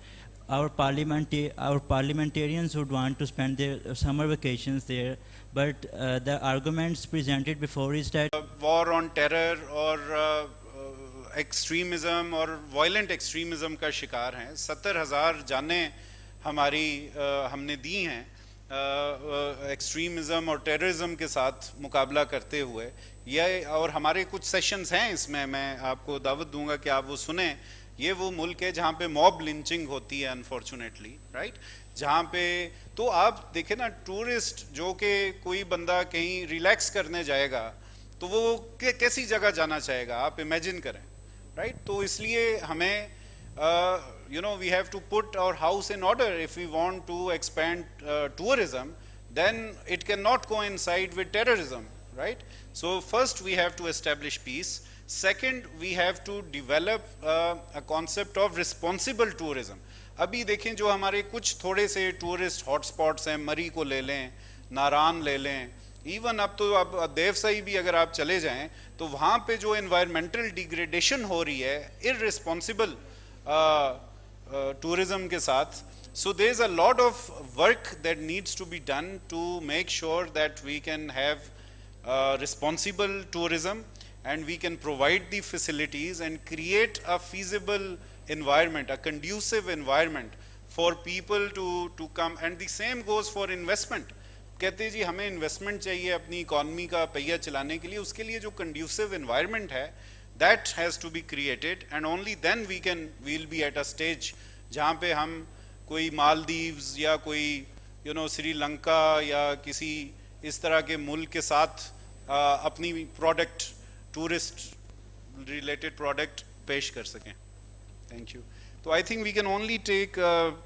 our parliamentarians would want to spend their summer vacations there, but the arguments presented before is that war on terror or extremism और violent extremism का शिकार हैं. 70,000 जानें हमने दी हैं extremism और terrorism के साथ मुकाबला करते हुए. ये और हमारे कुछ सेशंस हैं इसमें, मैं आपको दावत दूंगा कि आप वो सुने. ये वो मुल्क है जहाँ पे मॉब लिंचिंग होती है अनफॉर्चुनेटली, राइट? जहाँ पे तो आप देखें ना, टूरिस्ट जो कि कोई बंदा कहीं रिलैक्स करने जाएगा तो वो कैसी जगह जाना चाहेगा, आप इमेजिन करें, राइट? तो इसलिए हमें we have to put our house in order. If we want to expand tourism, then it cannot coincide with terrorism, right? So first we have to establish peace. Second, we have to develop a concept of responsible tourism. अभी देखें जो हमारे कुछ थोड़े से tourist hotspots हैं, मरी को ले लें, नारान ले लें, इवन अब तो अब देवसई भी अगर आप चले जाएं तो वहाँ पे जो एनवायरमेंटल डिग्रेडेशन हो रही है इररिस्पॉन्सिबल tourism के साथ. So there is a lot of work that needs to be done to make sure that we can have responsible tourism and we can provide the facilities and create a feasible environment, a conducive environment for people to come. And the same goes for investment. कहते जी हमें investment चाहिए अपनी economy का पहिया चलाने के लिए, उसके लिए जो conducive environment है that has to be created, and only then we'll be at a stage जहाँ पे हम कोई मालदीव्स या कोई श्रीलंका या किसी इस तरह के मुल्क के साथ अपनी प्रोडक्ट, टूरिस्ट रिलेटेड प्रोडक्ट पेश कर सकें. Thank you. तो I think we can only take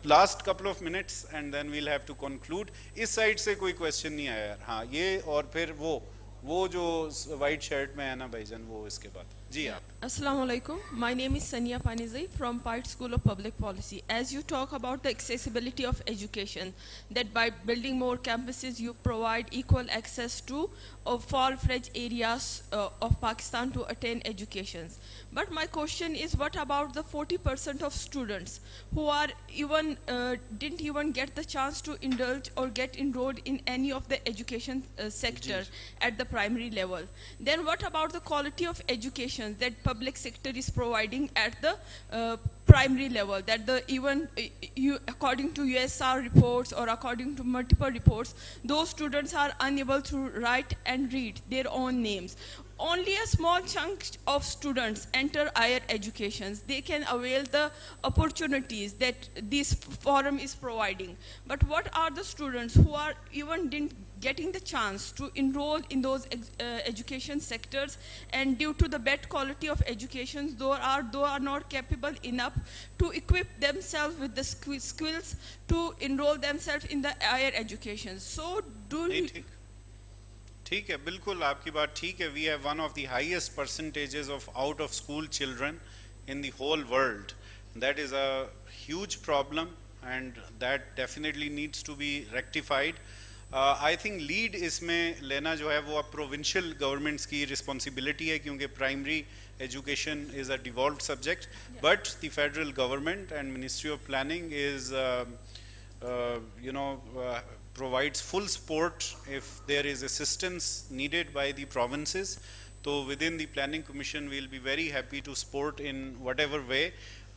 last couple of minutes and then we'll have to conclude. इस साइड से कोई क्वेश्चन नहीं आया यार. हाँ, ये और फिर वो जो वाइट शर्ट में है ना भाईजान, वो इसके बाद. جی آپ. Assalamu alaikum. My name is Sania Panizai from Pite School of Public Policy. As you talk about the accessibility of education, that by building more campuses you provide equal access to far-fetched areas of Pakistan to attain education. But my question is, what about the 40% of students who are didn't even get the chance to indulge or get enrolled in any of the education sector at the primary level? Then what about the quality of education that public sector is providing at the primary level, that according to USR reports or according to multiple reports, those students are unable to write and read their own names. Only a small chunk of students enter higher educations. They can avail the opportunities that this forum is providing. But what are the students who are even didn't getting the chance to enroll in those education sectors, and due to the bad quality of education, they are not capable enough to equip themselves with the skills to enroll themselves in the higher education. So ٹھیک ہے, بالکل آپ کی بات ٹھیک ہے. We have one of the highest percentages of out of school children in the whole world. That is a huge problem and that definitely needs to be rectified. I think lead اس میں لینا جو ہے وہ اب provincial governments کی responsibility ہے, کیونکہ primary education is a devolved subject, but the federal government and ministry of planning is provides full support if there is assistance needed by the provinces. So within the planning commission we will be very happy to support in whatever way.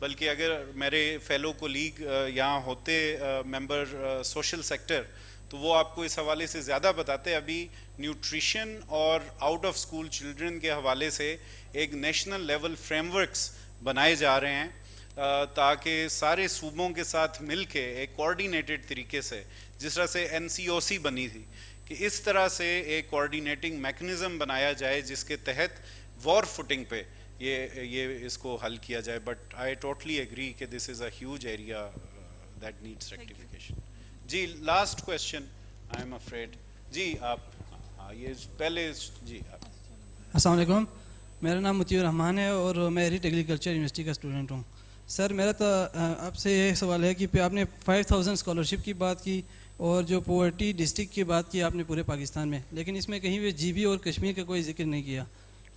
بلکہ اگر میرے fellow colleague یہاں ہوتے ممبر social sector تو وہ آپ کو اس حوالے سے زیادہ بتاتے. ابھی نیوٹریشن اور آؤٹ آف اسکول چلڈرن کے حوالے سے ایک نیشنل لیول فریم ورکس بنائے جا رہے ہیں تاکہ سارے صوبوں کے ساتھ مل کے ایک کوآرڈینیٹڈ طریقے سے, جس طرح سے NCOC بنی تھی, کہ اس طرح سے ایک کوآرڈینیٹنگ میکنزم بنایا جائے جس کے تحت وار فوٹنگ پہ یہ اس کو حل کیا جائے. بٹ آئی ٹوٹلی ایگری کہ this is a huge area that needs rectification. جی last question I'm afraid. جی آپ یہ پہلے. جی آپ. السلام علیکم, میرا نام مطیع الرحمان ہے اور میں ایریٹ ایگریکلچر یونیورسٹی کا اسٹوڈنٹ ہوں. سر میرا تو آپ سے یہ سوال ہے کہ آپ نے 5000 اسکالرشپ کی بات کی اور جو پورٹی ڈسٹرکٹ کی بات کی آپ نے پورے پاکستان میں, لیکن اس میں کہیں بھی GB اور کشمیر کا کوئی ذکر نہیں کیا,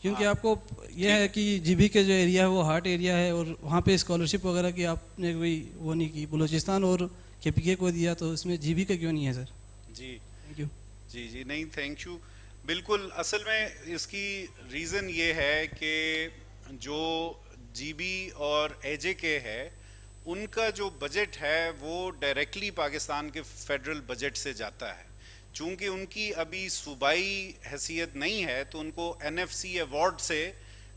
کیونکہ آپ کو یہ ہے کہ GB کے جو ایریا ہے وہ ہارٹ ایریا ہے اور وہاں پہ اسکالرشپ وغیرہ کی آپ نے کوئی وہ نہیں کی. بلوچستان اور KPK کو دیا تو اس میں GB کا کیوں نہیں ہے سر؟ جی تھینک یو. جی نہیں تھینک یو. بالکل, اصل میں اس کی ریزن یہ ہے کہ جو GB اور AJK ہے ان کا جو بجٹ ہے وہ ڈائریکٹلی پاکستان کے فیڈرل بجٹ سے جاتا ہے. چونکہ ان کی ابھی صوبائی حیثیت نہیں ہے تو ان کو NFC ایوارڈ سے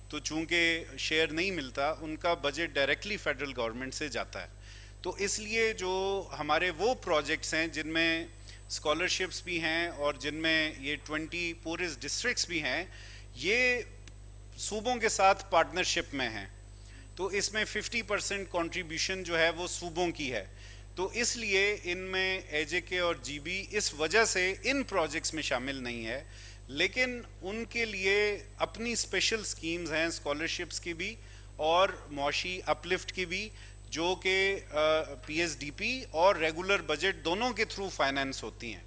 تو چونکہ شیئر نہیں ملتا, ان کا بجٹ ڈائریکٹلی فیڈرل گورنمنٹ سے جاتا ہے. تو اس لیے جو ہمارے وہ پروجیکٹس ہیں جن میں اسکالرشپس بھی ہیں اور جن میں یہ 20 پورسٹ ڈسٹرکٹس بھی ہیں, یہ صوبوں کے ساتھ پارٹنرشپ میں ہیں. تو اس میں 50% کنٹریبیوشن جو ہے وہ صوبوں کی ہے. تو اس لیے ان میں AJK اور GB اس وجہ سے ان پروجیکٹس میں شامل نہیں ہے, لیکن ان کے لیے اپنی اسپیشل سکیمز ہیں اسکالرشپس کی بھی اور معاشی اپلفٹ کی بھی, جو کہ PSDP اور ریگولر بجٹ دونوں کے تھرو فائنینس ہوتی ہیں.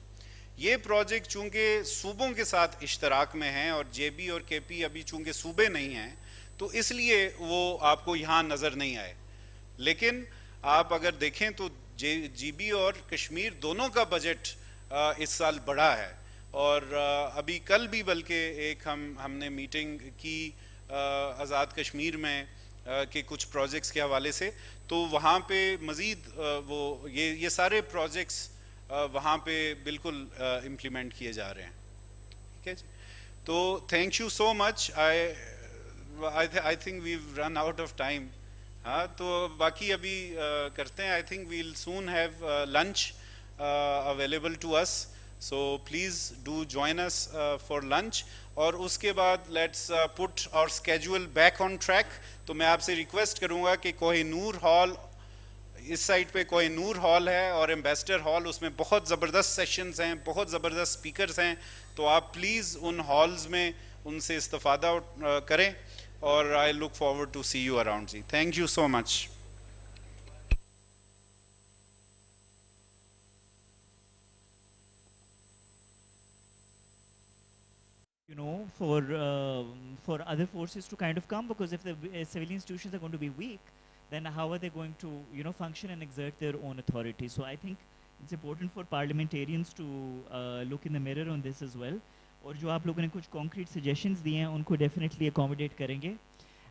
یہ پروجیکٹ چونکہ صوبوں کے ساتھ اشتراک میں ہیں اور JB اور KP ابھی چونکہ صوبے نہیں ہیں تو اس لیے وہ آپ کو یہاں نظر نہیں آئے. لیکن آپ اگر دیکھیں تو GB اور کشمیر دونوں کا بجٹ اس سال بڑا ہے, اور ابھی کل بھی بلکہ ایک ہم نے میٹنگ کی آزاد کشمیر میں کہ کچھ پروجیکٹس کے حوالے سے, تو وہاں پہ مزید وہ یہ سارے پروجیکٹس وہاں پہ بالکل امپلیمنٹ کیے جا رہے ہیں. ٹھیک ہے جی, تو thank you so much. I think we've run out of time. ہاں تو باقی ابھی کرتے ہیں. I think we'll soon have lunch available to us. So please do join us for lunch. اور اس کے بعد let's put our schedule back on track. تو میں آپ سے ریکویسٹ کروں گا کہ کوہ نور ہال, اس سائٹ پہ کوہ نور ہال ہے اور ایمبیسڈر ہال, اس میں بہت زبردست سیشنز ہیں, بہت زبردست اسپیکرز ہیں. تو آپ پلیز ان ہالز میں ان سے استفادہ کریں. or I look forward to see you around. Ji. Thank you so much. You know, for other forces to kind of come, because if the civilian institutions are going to be weak, then how are they going to, you know, function and exert their own authority? So I think it's important for parliamentarians to look in the mirror on this as well. और जो आप लोगों ने कुछ concrete suggestions दिए हैं उनको definitely accommodate करेंगे.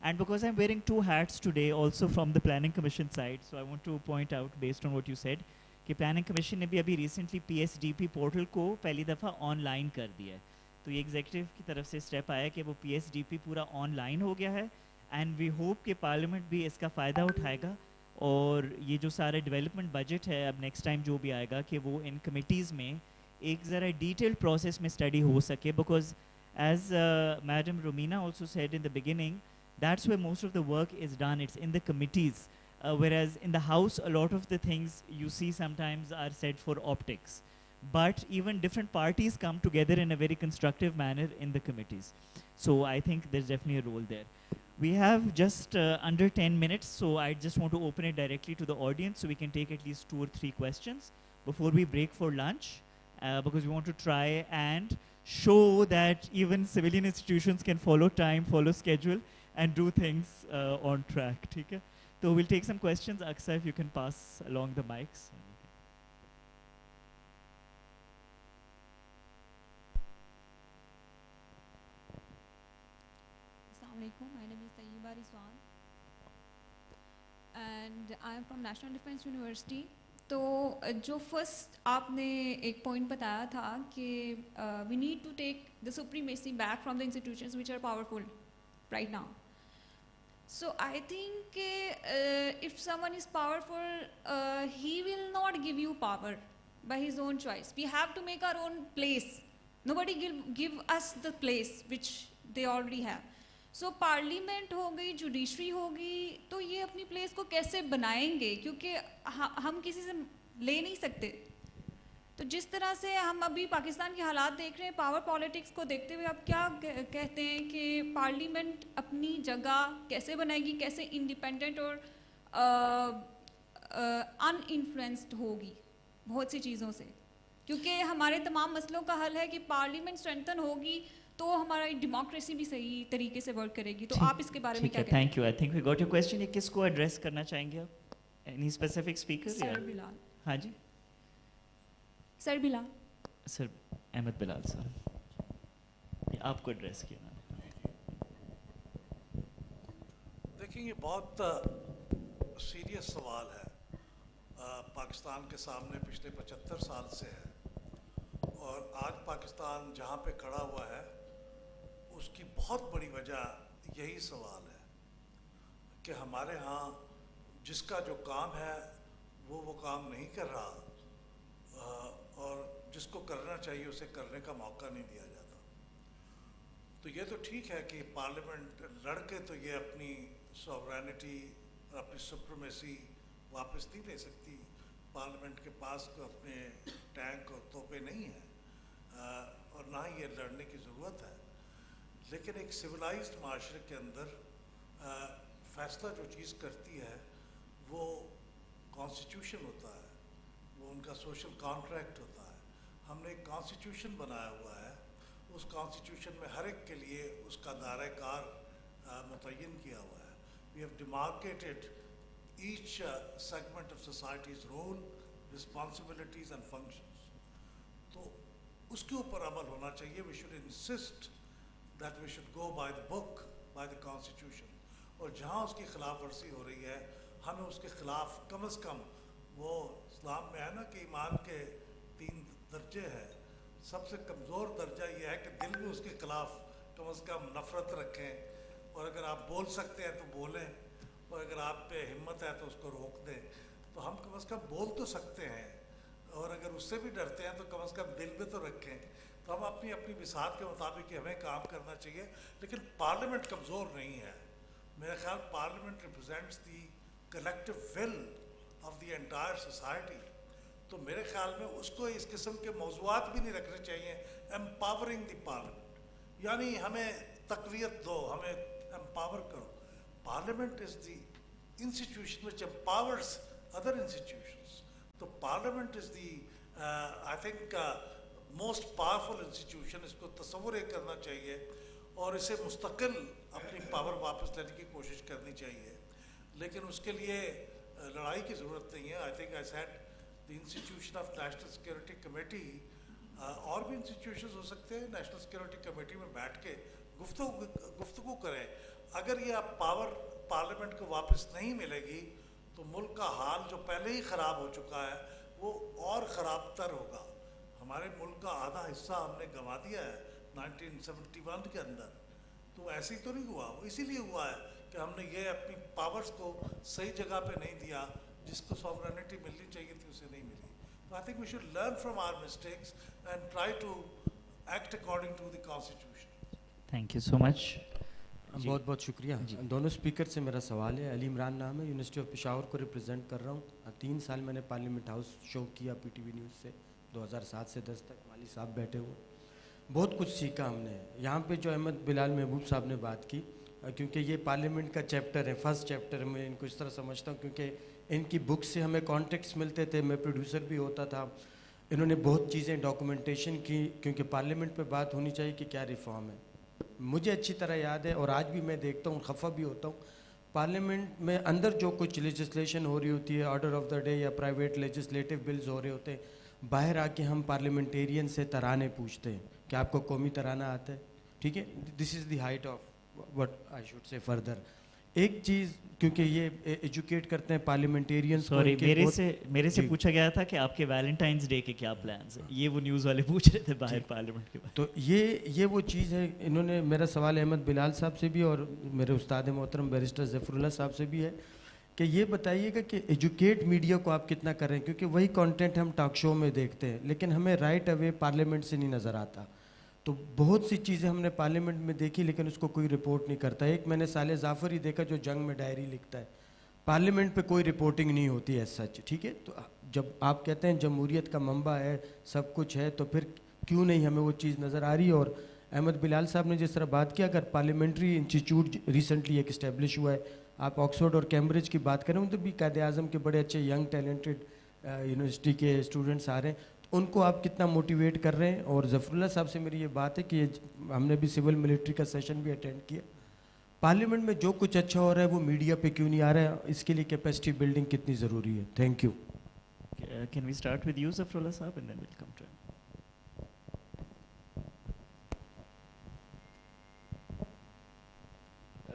And because I'm wearing two hats today, also from the Planning Commission side, so I want to point out, based on what you said, कि Planning Commission ने भी अभी recently PSDP portal को पहली दफ़ा online कर दिया है. तो ये executive की तरफ से step आया कि वो PSDP पूरा online हो गया है, and we hope कि Parliament भी इसका फ़ायदा उठाएगा, और ये जो सारे development budget है अब next time जो भी आएगा कि वो in committees में एक ज़रा detailed process में study हो सके, because as Madam Romina also said in the beginning, that's where most of the work is done. It's in the committees, whereas in the House a lot of the things you see sometimes are said for optics, but even different parties come together in a very constructive manner in the committees. So I think there's definitely a role there. We have just under 10 minutes, so I just want to open it directly to the audience so we can take at least 2 or 3 questions before we break for lunch, because we want to try and show that even civilian institutions can follow time, follow schedule, and do things on track. Okay? So we'll take some questions. Aksa, if you can pass along the mics. Assalamualaikum. My name is Tayyiba Rizwan and I am from National Defence University. तो जो first आपने एक point बताया था कि we need to take the supremacy back from the institutions which are powerful right now. So I think if someone is powerful, he will not give you power by his own choice. We have to make our own place. Nobody give us the place which they already have. So parliament हो गई, judiciary होगी, तो ये अपनी place को कैसे बनाएंगे, क्योंकि हम किसी से ले नहीं सकते. तो जिस तरह से हम अभी पाकिस्तान के हालात देख रहे हैं, पावर पॉलिटिक्स को देखते हुए आप क्या कहते हैं कि पार्लियामेंट अपनी जगह कैसे बनाएगी, कैसे इंडिपेंडेंट और अनइन्फ्लुएंस्ड होगी बहुत सी चीज़ों से, क्योंकि हमारे तमाम मसलों का हल है कि पार्लियामेंट स्ट्रेंथन होगी तो हमारी डेमोक्रेसी भी सही तरीके से वर्क करेगी. तो आप इसके बारे में क्या कहते हैं? Thank you. I think we got your question. ये किसको एड्रेस करना चाहेंगे आप? Any specific speaker? Sir Bilal. हाँ जी, सर बिलाल. सर अहमद बिलाल साहब, आपको एड्रेस किया ना. देखिए, ये बहुत सीरियस सवाल है, पाकिस्तान के सामने पिछले 75 साल से है, और आज पाकिस्तान जहाँ पे खड़ा हुआ है उसकी बहुत बड़ी वजह यही सवाल है कि हमारे यहाँ जिसका जो काम है वो काम नहीं कर रहा, और जिसको करना चाहिए उसे करने का मौका नहीं दिया जाता. तो ये तो ठीक है कि पार्लियामेंट लड़के तो ये अपनी सॉवरेनिटी और अपनी सुप्रीमेसी वापस नहीं ले सकती. पार्लियामेंट के पास को अपने टैंक और तोपे नहीं हैं, और ना ही ये लड़ने की ज़रूरत है. लेकिन एक सिविलाइज्ड माशरे के अंदर फ़ैसला जो चीज़ करती है वो कॉन्स्टिट्यूशन होता है, वो उनका सोशल कॉन्ट्रैक्ट होता है. हमने एक कॉन्स्टिट्यूशन बनाया हुआ है, उस कॉन्स्टिट्यूशन में हर एक के लिए उसका दायरा कार मुतय्यन किया हुआ है. We have demarcated each segment of society's role, responsibilities and functions. तो उसके ऊपर अमल होना चाहिए. We should insist that we should go by the book, by the constitution. और जहाँ उसकी खिलाफ वर्जी हो रही है हमें उसके खिलाफ कम से कम, वो इस्लाम में है ना कि ईमान के 3 दर्जे हैं, सबसे कमज़ोर दर्जा ये है कि दिल में उसके खिलाफ कम से कम नफ़रत रखें, और अगर आप बोल सकते हैं तो बोलें, और अगर आप पे हिम्मत है तो उसको रोक दें. तो हम कम से कम बोल तो सकते हैं, और अगर उससे भी डरते हैं तो कम से कम दिल में तो रखें. तो हम अपनी अपनी मिसाल के मुताबिक हमें काम करना चाहिए. लेकिन पार्लियामेंट कमज़ोर नहीं है. मेरा ख्याल parliament represents the collective will of the entire society. तो मेरे ख्याल में उसको इस किस्म के मौज़ूआत भी नहीं रखने चाहिए. एम्पावरिंग द पार्लियामेंट, यानी हमें तक़वियत दो, हमें empower karo. Parliament is the institution which empowers other institutions. So Parliament is the, I think, most powerful institution. इसको तस्वुर एक करना चाहिए और इसे मुस्तकिल अपनी पावर वापस लेने की कोशिश करनी चाहिए. लेकिन उसके लिए लड़ाई की ज़रूरत नहीं है. I think I said the institution of National Security Committee, और भी institutions हो सकते हैं. National Security Committee में बैठ के गुफ्तगू करें. अगर ये पावर पार्लियामेंट को वापस नहीं मिलेगी तो मुल्क का हाल जो पहले ही ख़राब हो चुका है वो और ख़राब तर होगा. हमारे मुल्क का आधा हिस्सा हमने गंवा दिया है 1971 के अंदर. तो ऐसे ही तो नहीं हुआ. वो इसीलिए हुआ है कि हमने ये अपनी पावर्स को सही जगह पे नहीं दिया. जिसको सॉवरेनिटी मिलनी चाहिए थी उसे नहीं मिली. तो I think we should learn from our mistakes and try to act according to the constitution. Thank you so much. बहुत बहुत शुक्रिया. दोनों स्पीकर से मेरा सवाल है. अली इमरान नाम है, यूनिवर्सिटी ऑफ पेशावर को रिप्रेजेंट कर रहा हूँ. 3 साल मैंने पार्लियामेंट हाउस शो किया PTV न्यूज़ से, 2007 से 10 तक. वाली साहब बैठे हुए, बहुत कुछ सीखा हमने. यहाँ पे जो अहमद बिलाल महबूब साहब ने बात की, क्योंकि ये पार्लियामेंट का चैप्टर है, फर्स्ट चैप्टर. मैं इनको इस तरह समझता हूँ क्योंकि इनकी बुक से हमें कॉन्टेक्स्ट मिलते थे. मैं प्रोड्यूसर भी होता था. इन्होंने बहुत चीज़ें डॉक्यूमेंटेशन की, क्योंकि पार्लियामेंट पे बात होनी चाहिए कि क्या रिफॉर्म है. मुझे अच्छी तरह याद है और आज भी मैं देखता हूँ, खफा भी होता हूँ. पार्लियामेंट में अंदर जो कुछ लेजिस्लेशन हो रही होती है, ऑर्डर ऑफ द डे या प्राइवेट लेजिस्लेटिव बिल्स हो रहे होते हैं, बाहर आके हम पार्लियामेंटेरियन से तराने पूछते हैं कि आपको कौमी तराना आता है. ठीक है, this is the height of what I should say further. एक चीज़, क्योंकि ये एजुकेट करते हैं पार्लियामेंटेरियंस. सॉरी, मेरे से पूछा गया था कि आपके वैलेंटाइंस डे के क्या प्लान्स हैं. ये वो न्यूज़ वाले पूछ रहे थे बाहर पार्लियामेंट के बाद. तो ये वो चीज़ है. इन्होंने, मेरा सवाल अहमद बिलाल साहब से भी और मेरे उस्ताद मोहतरम बैरिस्टर ज़फ़रुल्लाह साहब से भी है कि ये बताइएगा कि एजुकेट मीडिया को आप कितना कर रहे हैं, क्योंकि वही कंटेंट हम टॉक शो में देखते हैं लेकिन हमें राइट अवे पार्लियामेंट से नहीं नज़र आता. तो बहुत सी चीज़ें हमने पार्लियामेंट में देखी लेकिन उसको कोई रिपोर्ट नहीं करता. एक मैंने साले जाफ़र ही देखा जो जंग में डायरी लिखता है. पार्लियामेंट पे कोई रिपोर्टिंग नहीं होती है सच. ठीक है, तो जब आप कहते हैं जमहूरियत का मंबा है, सब कुछ है, तो फिर क्यों नहीं हमें वो चीज़ नज़र आ रही है. और अहमद बिलाल साहब ने जिस तरह बात किया, अगर पार्लियामेंट्री इंस्टीट्यूट रिसेंटली एक इस्टेब्लिश हुआ है, आप ऑक्सफोर्ड और कैम्ब्रिज की बात करें, उधर भी कायदे आज़म के बड़े अच्छे यंग टैलेंटेड यूनिवर्सिटी के स्टूडेंट्स आ रहे हैं. उनको आप कितना मोटिवेट कर रहे हैं. और ज़फ़रुल्लाह साहब से मेरी ये बात है कि हमने भी सिविल मिलिट्री का सेशन भी अटेंड किया. पार्लियामेंट में जो कुछ अच्छा हो रहा है वो मीडिया पे क्यों नहीं आ रहा है. इसके लिए कैपेसिटी बिल्डिंग कितनी ज़रूरी है. Thank you. Can we start with you Zafarullah sahab and then will come to.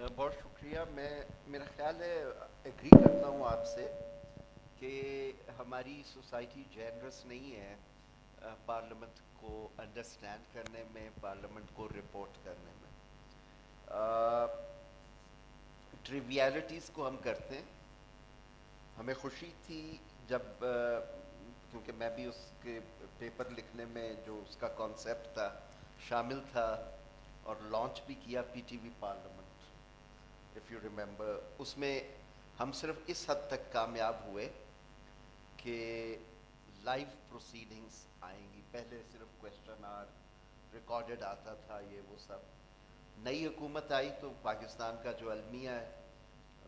बहुत शुक्रिया. मेरा ख्याल है एग्री करता हूँ आपसे कि हमारी सोसाइटी जेनरस नहीं है पार्लियामेंट को अंडरस्टैंड करने में, पार्लियामेंट को रिपोर्ट करने में. ट्रिवियलिटीज़ को हम करते हैं. हमें खुशी थी जब, क्योंकि मैं भी उसके पेपर लिखने में जो उसका कॉन्सेप्ट था शामिल था और लॉन्च भी किया PTV parliament, if you remember. उसमें हम सिर्फ इस हद तक कामयाब हुए कि लाइव प्रोसीडिंग्स आएंगी. पहले सिर्फ क्वेश्चन आवर रिकॉर्डेड आता था, ये वो सब. नई हुकूमत आई तो पाकिस्तान का जो अलमिया है,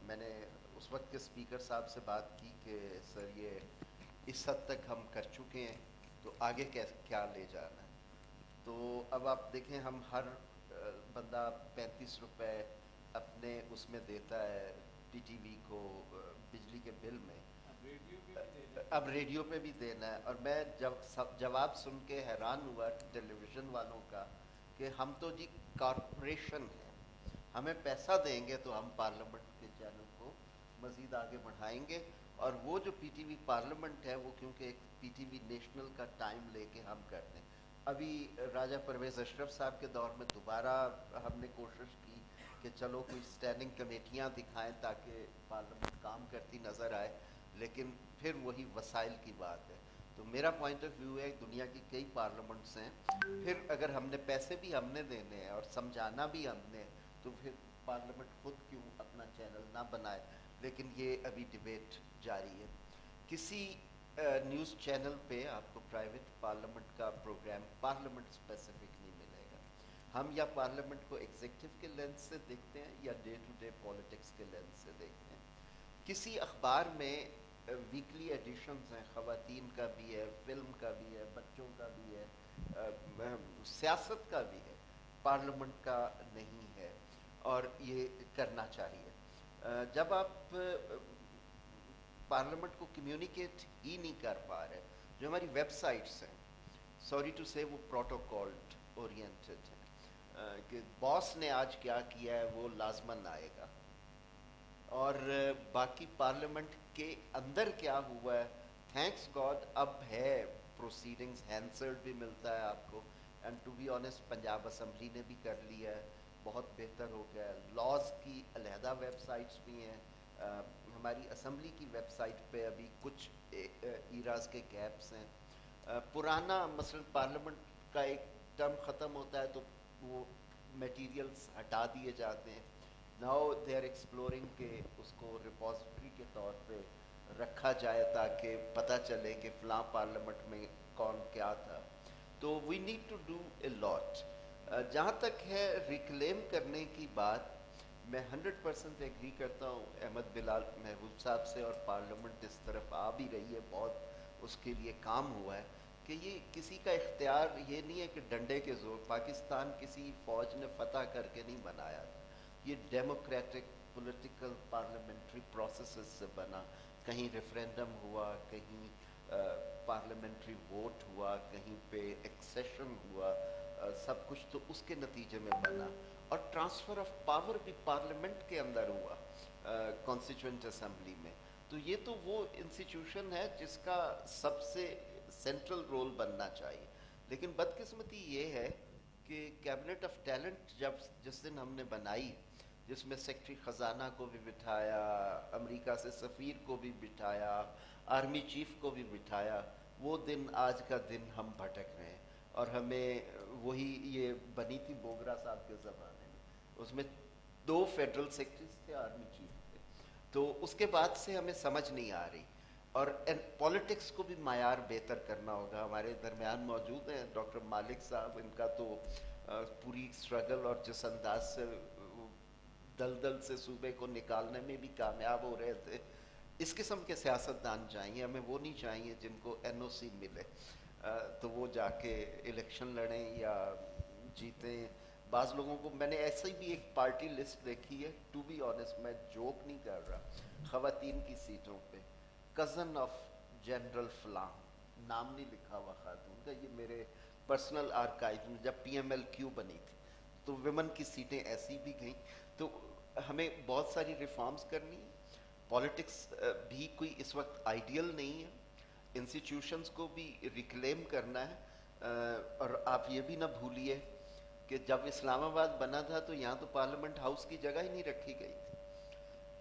मैंने उस वक्त के स्पीकर साहब से बात की कि सर ये इस हद तक हम कर चुके हैं तो आगे क्या ले जाना है. तो अब आप देखें, हम हर बंदा 35 रुपए अपने उसमें देता है PTV को बिजली के बिल में. अब रेडियो पे भी देना है. और मैं जवाब सुन के हैरान हुआ टेलीविज़न वालों का कि हम तो जी कॉरपोरेशन है, हमें पैसा देंगे तो हम पार्लियामेंट के चैनल को मज़ीद आगे बढ़ाएंगे. और वो जो PTV पार्लियामेंट है वो क्योंकि एक PTV नेशनल का टाइम लेके हम करते हैं. अभी राजा परवेज़ अशरफ साहब के दौर में दोबारा हमने कोशिश की कि चलो कोई स्टैंडिंग कमेटियाँ दिखाएं ताकि पार्लियामेंट काम करती नज़र आए, लेकिन फिर वही वसाइल की बात है. तो मेरा पॉइंट ऑफ व्यू है, दुनिया की कई पार्लियामेंट्स हैं, फिर अगर हमने पैसे भी हमने देने हैं और समझाना भी हमने, तो फिर पार्लियामेंट खुद क्यों अपना चैनल ना बनाए. लेकिन ये अभी डिबेट जारी है. किसी न्यूज़ चैनल पे आपको प्राइवेट पार्लियामेंट का प्रोग्राम पार्लियामेंट स्पेसिफिक नहीं मिलेगा. ہم یا پارلیمنٹ کو ایگزیکٹو کے لینس سے دیکھتے ہیں یا ڈے ٹو ڈے پالیٹکس کے لینس سے دیکھتے ہیں. کسی اخبار میں ویکلی ایڈیشنز ہیں, خواتین کا بھی ہے, فلم کا بھی ہے, بچوں کا بھی ہے, سیاست کا بھی ہے, پارلیمنٹ کا نہیں ہے, اور یہ کرنا چاہیے. جب آپ پارلیمنٹ کو کمیونیکیٹ ہی نہیں کر پا رہے, جو ہماری ویب سائٹس ہیں, سوری ٹو سے وہ پروٹوکولڈ اورینٹڈ ہیں, کہ باس نے آج کیا کیا ہے وہ لازماً آئے گا, اور باقی پارلیمنٹ کے اندر کیا ہوا ہے, تھینکس گاڈ اب ہے پروسیڈنگز, ہینسرڈ بھی ملتا ہے آپ کو, and to be honest Punjab assembly نے بھی کر لیا ہے, بہت بہتر ہو گیا ہے. لاز کی علیحدہ ویب سائٹس بھی ہیں, ہماری اسمبلی کی ویب سائٹ پہ ابھی کچھ ایراز کے گیپس ہیں. پرانا مثلا پارلیمنٹ کا ایک ٹرم ختم ہوتا ہے تو وہ میٹیریلز ہٹا دیے جاتے ہیں. ناؤ دے آر ایکسپلورنگ کہ اس کو ریپوزیٹری کے طور پہ رکھا جائے تاکہ پتہ چلے کہ فلاں پارلیمنٹ میں کون کیا تھا. تو we need to do a lot. جہاں تک ہے ریکلیم کرنے کی بات, میں 100% ایگری کرتا ہوں احمد بلال محبوب صاحب سے, اور پارلیمنٹ اس طرف آ بھی رہی ہے, بہت اس کے لیے کام ہوا ہے کہ یہ کسی کا اختیار یہ نہیں ہے کہ ڈنڈے کے زور. پاکستان کسی فوج نے فتح کر کے نہیں بنایا تھا, یہ ڈیموکریٹک پولیٹیکل پارلیمنٹری پروسیسز سے بنا. کہیں ریفرینڈم ہوا, کہیں پارلیمنٹری ووٹ ہوا, کہیں پہ ایکسیشن ہوا, سب کچھ تو اس کے نتیجے میں بنا. اور ٹرانسفر آف پاور بھی پارلیمنٹ کے اندر ہوا, کانسٹیچوئنٹ اسمبلی میں. تو یہ تو وہ انسٹیٹیوشن ہے جس کا سب سے سینٹرل رول بننا چاہیے. لیکن بدقسمتی یہ ہے کہ کیبنٹ آف ٹیلنٹ جس دن ہم نے بنائی, جس میں سیکرٹری خزانہ کو بھی بٹھایا, امریکہ سے سفیر کو بھی بٹھایا, آرمی چیف کو بھی بٹھایا, وہ دن آج کا دن ہم بھٹک رہے ہیں. اور ہمیں وہی یہ بنی تھی بوگرا صاحب کے زمانے میں, اس میں 2 فیڈرل سیکرٹریز تھے, آرمی چیف تھے. تو اس کے بعد سے ہمیں سمجھ نہیں آ رہی. اور پولیٹکس کو بھی معیار بہتر کرنا ہوگا. ہمارے درمیان موجود ہیں ڈاکٹر مالک صاحب, ان کا تو پوری اسٹرگل, اور جس انداز سے دلدل سے صوبے کو نکالنے میں بھی کامیاب ہو رہے تھے. اس قسم کے سیاستدان چاہیے ہمیں, وہ نہیں چاہیے جن کو NOC ملے تو وہ جا کے الیکشن لڑیں یا جیتیں. بعض لوگوں کو میں نے ایسے بھی ایک پارٹی لسٹ دیکھی ہے, ٹو بی آنیسٹ میں جوک نہیں کر رہا, خواتین کی سیٹوں پہ کزن آف جنرل فلاں, نام نہیں لکھا ہوا خاتون کا. یہ میرے پرسنل آرکائیو میں جب PMLQ بنی تھی تو ویمن کی سیٹیں ایسی بھی گئیں. تو ہمیں بہت ساری ریفارمز کرنی ہیں. پولیٹکس بھی کوئی اس وقت آئیڈیل نہیں ہے, انسٹیٹیوشنز کو بھی ریکلیم کرنا ہے. اور آپ یہ بھی نہ بھولیے کہ جب اسلام آباد بنا تھا تو یہاں تو پارلیمنٹ ہاؤس کی جگہ ہی نہیں رکھی گئی تھی.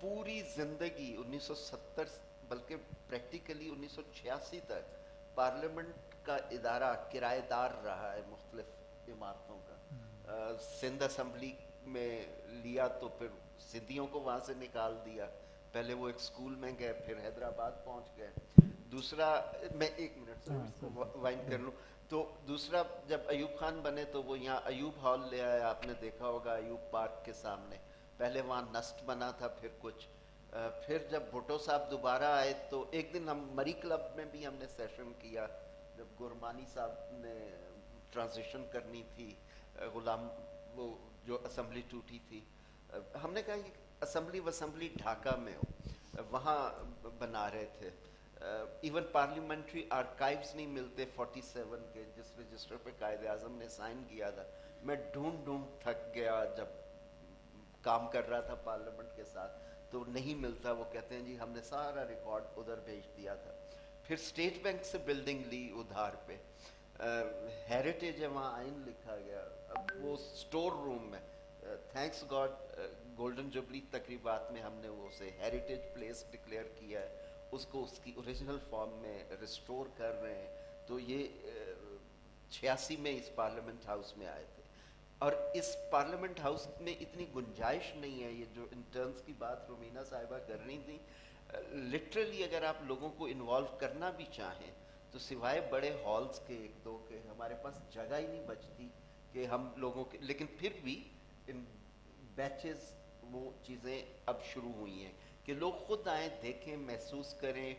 پوری زندگی 1970 بلکہ پریکٹیکلی 1986 تک پارلیمنٹ کا ادارہ کرایہ دار رہا ہے مختلف عمارتوں کا. سندھ اسمبلی میں لیا تو پھر سندھیوں کو وہاں سے نکال دیا, پہلے وہ ایک اسکول میں گئے, پھر حیدرآباد پہنچ گئے. دوسرا, میں 1 منٹ سے وائنڈ کر لوں, تو دوسرا جب ایوب خان بنے تو وہ یہاں ایوب ہال لے آیا, آپ نے دیکھا ہوگا ایوب پارک کے سامنے. پہلے وہاں نسٹ بنا تھا, پھر کچھ, پھر جب بھٹو صاحب دوبارہ آئے تو ایک دن ہم مری کلب میں بھی ہم نے سیشن کیا, جب گورمانی صاحب نے ٹرانزیشن کرنی تھی, غلام وہ جو اسمبلی ٹوٹی تھی, ہم نے کہا کہ اسمبلی ڈھاکہ میں ہو, وہاں بنا رہے تھے. ایون پارلیمنٹری آرکائیوز نہیں ملتے 47 کے, جس رجسٹر پہ قائد اعظم نے سائن کیا تھا. میں ڈھونڈ تھک گیا جب کام کر رہا تھا پارلیمنٹ کے ساتھ, تو نہیں ملتا. وہ کہتے ہیں جی ہم نے سارا ریکارڈ ادھر بھیج دیا تھا. پھر اسٹیٹ بینک سے بلڈنگ لی ادھار پہ, ہیریٹیج ہے وہاں آئین لکھا گیا, اب وہ اسٹور روم میں. تھینکس گاڈ گولڈن جوبلی تقریبات میں ہم نے وہ اسے ہیریٹیج پلیس ڈکلیئر کیا ہے, اس کو اس کی اوریجنل فارم میں ریسٹور کر رہے ہیں. تو یہ 86 میں اس پارلیمنٹ ہاؤس میں آئے تھے. اور اس پارلیمنٹ ہاؤس میں اتنی گنجائش نہیں ہے. یہ جو انٹرنس کی بات رومینہ صاحبہ کر رہی تھیں, لٹرلی اگر آپ لوگوں کو انوالو کرنا بھی چاہیں تو سوائے بڑے ہالز کے 1-2 کے ہمارے پاس جگہ ہی نہیں بچتی کہ ہم لوگوں کے, لیکن پھر بھی ان بیچز وہ چیزیں اب شروع ہوئی ہیں کہ لوگ خود آئیں, دیکھیں, محسوس کریں,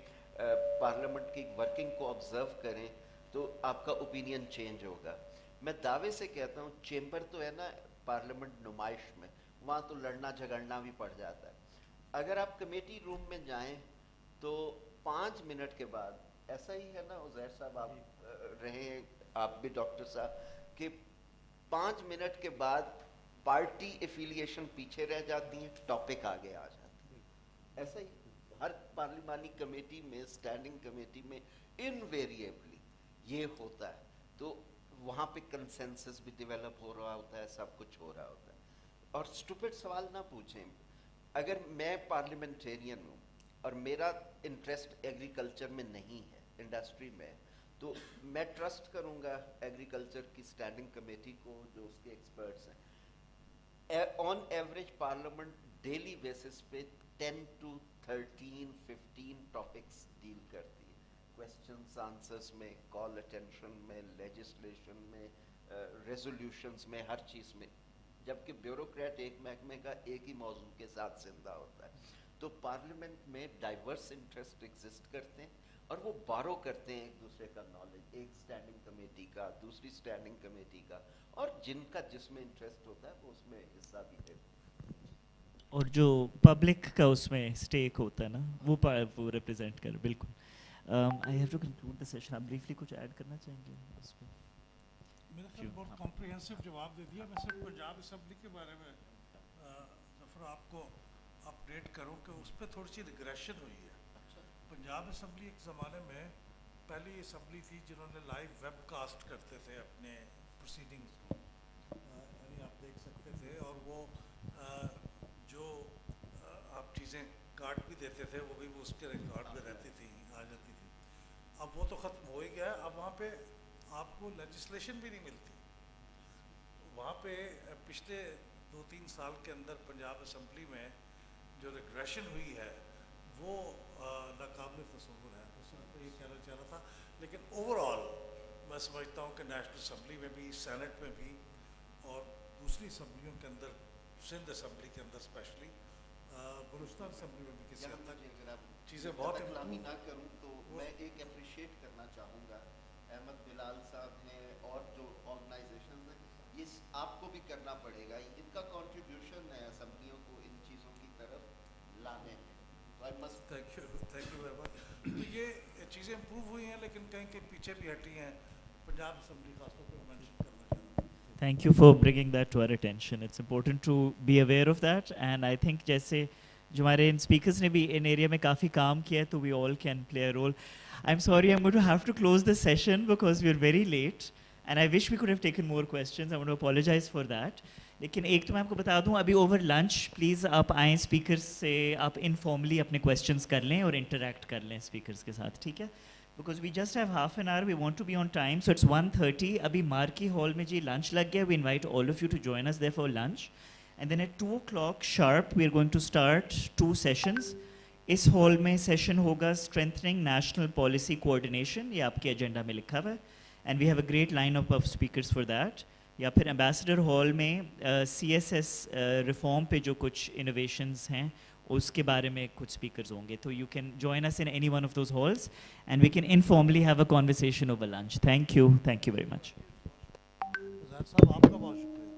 پارلیمنٹ کی ورکنگ کو آبزرو کریں, تو آپ کا اوپینین چینج ہوگا. میں دعوے سے کہتا ہوں چیمبر تو ہے نا پارلیمنٹ نمائش میں, وہاں تو لڑنا جھگڑنا بھی پڑ جاتا ہے. اگر آپ کمیٹی روم میں جائیں تو 5 منٹ کے بعد, ایسا ہی ہے نا عزیر صاحب, آپ رہے ہیں, آپ بھی ڈاکٹر صاحب, کہ 5 منٹ کے بعد پارٹی ایفیلیشن پیچھے رہ جاتی ہیں, ٹاپک آگے آ جاتی ہے. ایسا ہی ہر پارلیمانی کمیٹی میں, اسٹینڈنگ کمیٹی میں انویریبلی یہ ہوتا ہے. تو وہاں پہ کنسنسس بھی ڈیولپ ہو رہا ہوتا ہے, سب کچھ ہو رہا ہوتا ہے. اور اسٹوپڈ سوال نہ پوچھیں. اگر میں پارلیمنٹیرین ہوں اور میرا انٹرسٹ ایگریکلچر میں نہیں ہے, انڈسٹری میں, تو میں ٹرسٹ کروں گا ایگریکلچر کی اسٹینڈنگ کمیٹی کو, جو اس کے ایکسپرٹس ہیں. On average parliament daily basis پہ 10 to 13, 15 ٹاپکس ڈیل کرتی ہے, کویسچنس آنسرس میں, کال اٹینشن میں, لیجسلیشن میں, ریزولوشنس میں, ہر چیز میں. جبکہ بیوروکریٹ ایک محکمے کا ایک ہی موضوع کے ساتھ زندہ ہوتا ہے. تو پارلیمنٹ میں ڈائیورس انٹرسٹ ایگزسٹ کرتے ہیں اور وہ بارو کرتے ہیں ایک دوسرے کا نالج, ایک اسٹینڈنگ کمیٹی کا, دوسری اسٹینڈنگ کمیٹی کا, اور جن کا جس میں انٹرسٹ ہوتا ہے وہ اس میں حصہ بھی ہے. اور جو پبلک کا اس میں اسٹیک ہوتا ہے نا, وہ ریپرزینٹ کر. بالکل. I have to conclude the session. آپ بریفلی کچھ ایڈ کرنا چاہیں گے اس پہ؟ میرا خیال بہت کمپریہنسو جواب دے دیا. میں صرف پنجاب اسمبلی کے بارے میں ظفر آپ کو اپڈیٹ کروں کہ اس پہ تھوڑی سی ریگریشن ہوئی ہے. پنجاب اسمبلی ایک زمانے میں پہلی اسمبلی تھی جنہوں نے لائیو ویب کاسٹ کرتے تھے اپنے پروسیڈنگز کو, یعنی آپ دیکھ سکتے تھے, اور وہ جو آپ چیزیں کاٹ بھی دیتے تھے وہ بھی اس کے ریکارڈ میں رہتی تھی, آ جاتی تھی. اب وہ تو ختم ہو ہی گیا ہے. اب وہاں پہ آپ کو لیجسلیشن بھی نہیں ملتی. وہاں پہ پچھلے 2-3 سال کے اندر پنجاب اسمبلی میں جو ریگریشن ہوئی ہے وہ ناقابل تصور ہے. تو صرف یہ کہنا چاہ رہا تھا. لیکن اوور آل میں سمجھتا ہوں کہ نیشنل اسمبلی میں بھی, سینٹ میں بھی, اور دوسری اسمبلیوں کے اندر, سندھ اسمبلی کے اندر اسپیشلی, بلوچستان اسمبلی میں بھی کسی حد تک چیزیں بہت کلامی نہ کروں تو میں ایک اپریشیٹ کرنا چاہوں گا احمد بلال صاحب نے اور جو آرگنائزیشنز ہیں, یہ آپ کو بھی کرنا پڑے گا. ان کا کنٹریبیوشن ہے اسمبلیوں کو ان چیزوں کی طرف لانے میں. تھینک یو ویری مچ. تو یہ چیزیں امپروو ہوئی ہیں لیکن کہیں کہیں پیچھے بھی ہٹی ہیں. پنجاب اسمبلی خاص طور پہ مینشن کرنا چاہتا ہوں. Thank you for bringing that to our attention. It's important to be aware of that, and I think جیسے جو ہمارے ان اسپیکرس نے بھی ان ایریا میں کافی کام کیا ہے, تو we all can play a role. I'm sorry, I'm going to have to close the session because we're very late, and I wish we could have taken more questions. I want to apologize for that. لیکن ایک تو میں آپ کو بتا دوں, ابھی over lunch please آپ آئیں اسپیکرس سے, آپ انفارملی اپنے کویسچنس کر لیں اور انٹریکٹ کر لیں اسپیکرس کے ساتھ, ٹھیک ہے؟ Because we just have half an hour, we want to be on time, so it's 1:30. ابھی مارکی ہال میں جی لنچ لگ گیا. We invite all of you to join us there for lunch. And then at 2 o'clock sharp, we are going to start 2 sessions. اس ہال میں session ہوگا strengthening national policy coordination, یہ آپ کے ایجنڈا میں لکھا ہوا ہے, and we have a great line up of speakers for that. یا پھر ایمبیسڈر ہال میں CSS ریفارم پہ جو کچھ انوویشنز ہیں اس کے بارے میں کچھ اسپیکرز ہوں گے. تو you can join us in any one of those halls and we can informally have a conversation over lunch. Thank you very much. صاحب آپ کا بہت شکریہ.